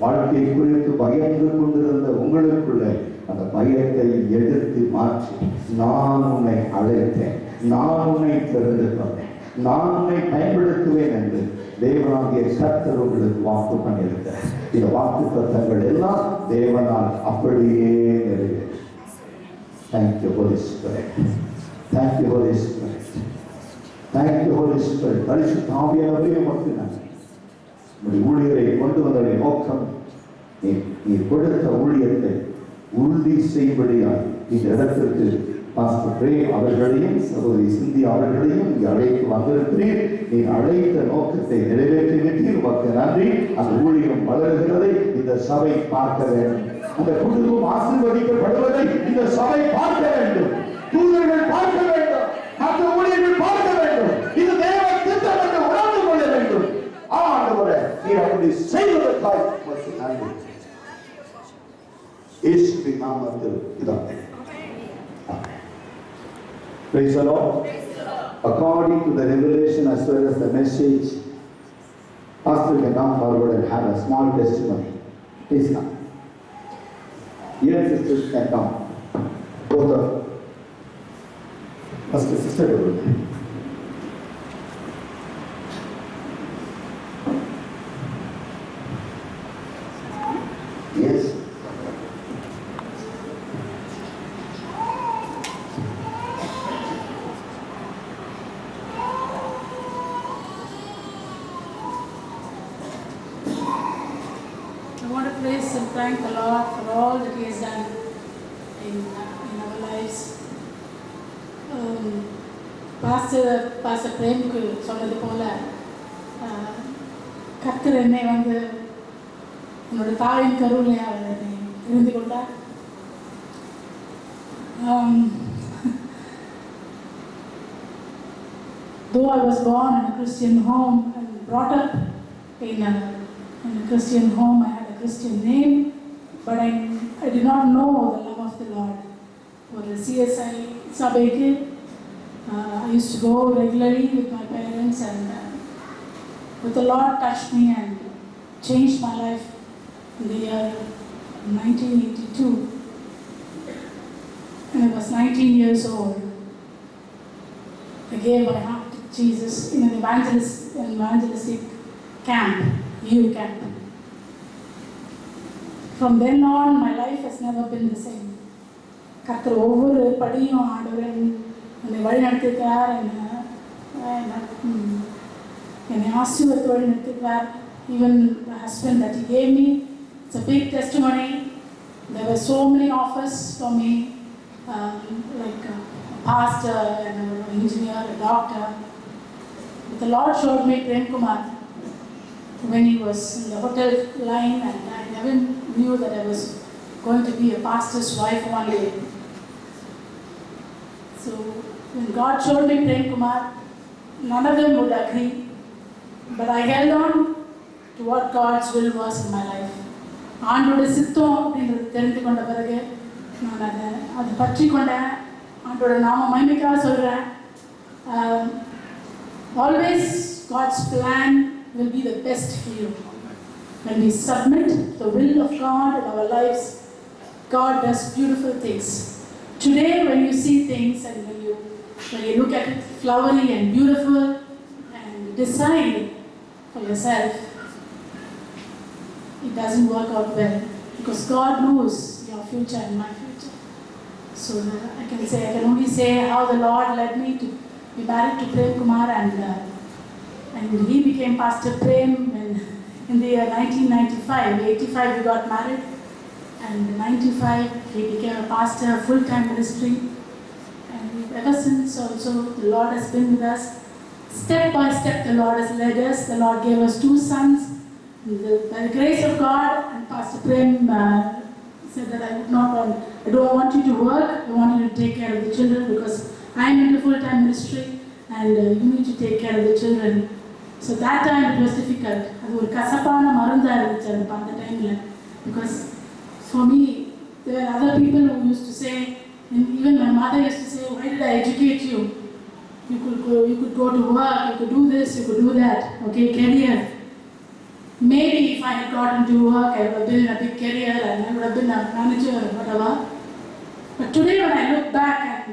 வாழ்க்கை குறித்து பயந்து கொண்டிருந்த உங்களுக்குள்ள அந்த பயத்தை எடுத்து மாற்றி, நான் உன்னை அழைத்தேன், நான் உன்னை தெரிந்து கொண்டேன், நான் உன்னை பயன்படுத்துவேன் என்று தேவனாகிய கர்த்தர் உங்களுக்கு வாக்கு பண்ணியிருக்கிறார். இந்த வாக்குத்தத்தங்கள் எல்லாம் தேவனால் அப்படியே நிறைவேறும். Thank you, Holy Spirit. Thank you, Holy Spirit. Thank you, Holy Spirit. பரிசுத்த ஆவியானவரே உமக்கு நன்றி. உம்முடைய ஊழியரை கொண்டு வந்ததை நோக்கம் நீ கொடுத்த ஊழியத்தை உறுதி செய்யும்படியாய் இந்த இடத்திற்கு பாஸ்டர் பிரேம் அவர்களையும் சகோதரி சிந்தியா அவர்களையும் இங்கு அழைத்து வந்திருக்கிறீர். நீ அழைத்த நோக்கத்தை நிறைவேற்றி விட்டீர். உமக்கு நன்றி. அந்த ஊழியம் வளர்கிறதை இந்த சபை பார்க்க வேண்டும். அந்த குடும்பம் ஆசீர்வதிக்கப்படுவதை இந்த சபை பார்க்க வேண்டும். தூதர்கள் பார்க்க வேண்டும். மற்ற ஊழியர்கள் பார்க்க வேண்டும். இது தேவ திட்டம் என்று உணர்ந்து கொள்ள வேண்டும். ஆண்டவரே, நீர் அப்படி செய்வதற்காக உமக்கு நன்றி. இயேசுவின் நாமத்தில் பிதாவே. Praise the Lord. According to the revelation as well as the message, pastor can come forward and have a small testimony. Please come. Here sisters can come. Both of first sister. Yes. I want to praise and thank the Lord for all that He has done in our lives. Pastor பிரேமுக்கு சொன்னது போல கர்த்தர் என்னை வந்து என்னோட தாயின் கருவிலே அவர் இருந்து கொண்டார். though I was born in a Christian home and brought up in a Christian home, I had a Christian name, but I did not know the love of the Lord. For the CSI Sabeke, I used to go regularly with my parents, and but the Lord touched me and changed my life in the year 1982. When I was 19 years old, I gave my heart to Jesus in an evangelistic camp, youth camp. From then on, my life has never been the same. கர்த்தர் ஒவ்வொரு படியும் ஆண்டவர் என்னை வழி நடத்திருக்கிறார், என்னை ஆசீர்வாதத்தோடு வழி நடத்திருக்கிறார். Even the husband that he gave me, it's a big testimony. There were so many offers for me, like a pastor and an engineer, a doctor. But the Lord showed me Prem Kumar when he was in the hotel line, and I never knew that I was going to be a pastor's wife one day. So when God showed me Prem Kumar, none of them would agree, but I held on to what God's will was in my life. ஆண்டோட சித்தம் அப்படின்றது தெரிந்து கொண்ட பிறகு நான் அதை பற்றி கொண்டேன். ஆண்டோட நாம மகிமைக்காக சொல்கிறேன். Always God's plan will be the best for you. When we submit the will of God in our lives, God does beautiful things. Today, when you see things and when you look at it flowery and beautiful and decide for yourself, it doesn't work out well, because God knows your future and my future. So I can only say how the Lord led me to be married to Prem Kumar, and he became Pastor Prem in the year 1995. 85 we got married, and in 95 he became a pastor, full-time ministry, and ever since also the Lord has been with us. Step by step the Lord has led us. The Lord gave us 2 sons. By the grace of God, and Pastor Prem said that I don't want you to work, I want you to take care of the children, because I am in a full-time ministry and you need to take care of the children. So that time it was difficult. அது ஒரு கசப்பான மருந்தா இருந்துச்சு அந்த டைம்ல, because for me there were other people who used to say, and even my mother used to say, why did I educate you? You could go to work, you could do this, you could do that. Okay, career. Maybe if I had gotten to work, I would have been in a big career and I would have been a manager or whatever. But today when I look back and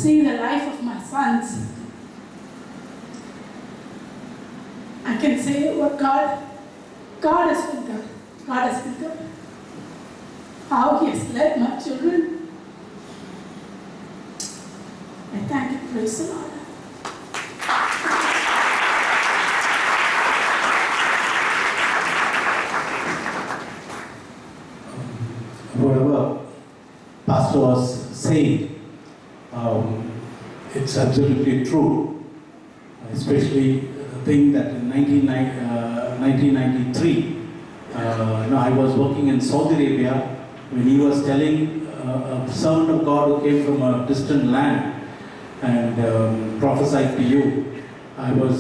see the life of my sons, I can say what God has been good. God has been good. How He has led my children. I thank you, praise the Lord. Whatever Pastor was saying, it's absolutely true. Especially the thing that in 1993, I was working in Saudi Arabia when he was telling a servant of God who came from a distant land and prophesied to you. I was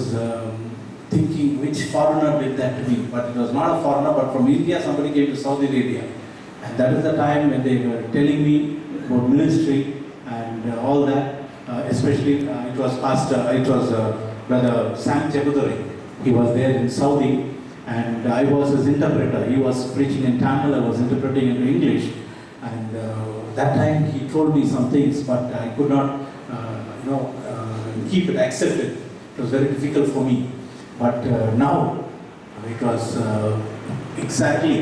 thinking, which foreigner did that to me? But it was not a foreigner, but from India somebody came to Saudi Arabia. And that is the time when they were telling me about ministry and all that. Especially it was Brother Sam Chebudari. He was there in Saudi, and I was his interpreter. He was preaching in Tamil, I was interpreting in English. And that time he told me some things, but I could not, keep it, accept it. It was very difficult for me. But now it was exactly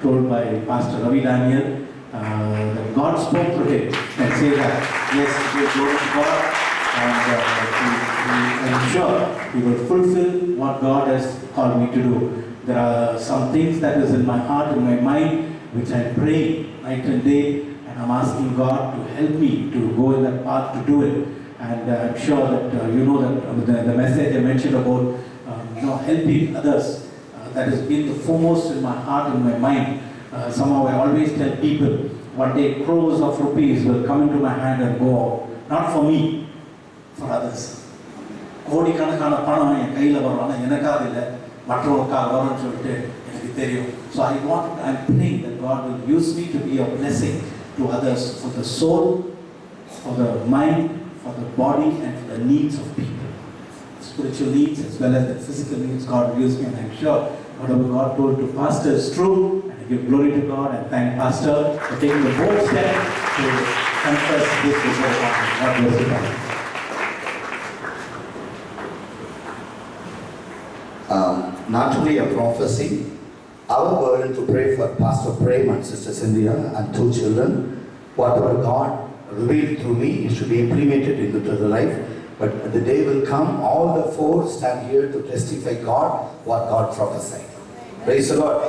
told by Pastor Ravi Daniel, that God spoke to him and said that, yes, he will go to God, and I'm sure he will fulfill what God has called me to do. There are some things that is in my heart, in my mind, which I pray night and day, and I'm asking God to help me to go in that path to do it. And I'm sure that that the message I mentioned about helping others, that has been the foremost in my heart and my mind. Somehow I always tell people, one day crores of rupees will come into my hand and go out. Not for me, for others. கோடிக்கணக்கான பணம் என் கையில் வரும், ஆனால் எனக்காக இல்லை, மற்றவங்களுக்காக வரும்னு சொல்லிட்டு எனக்கு தெரியும். So I'm praying that God will use me to be a blessing to others for the soul, for the mind, for the body, and for the needs of people. Spiritual needs as well as the physical needs, God will use me, and I'm sure whatever God told to Pastor is true. And I give glory to God and thank Pastor for taking the bold step to confess this before God. God bless you, Pastor. Not only a prophecy, our burden to pray for Pastor Prem and Sister Cynthia and 2 children. Whatever God revealed through me is to be implemented into their life. But the day will come, all the 4 stand here to testify God what God prophesied. Praise the Lord.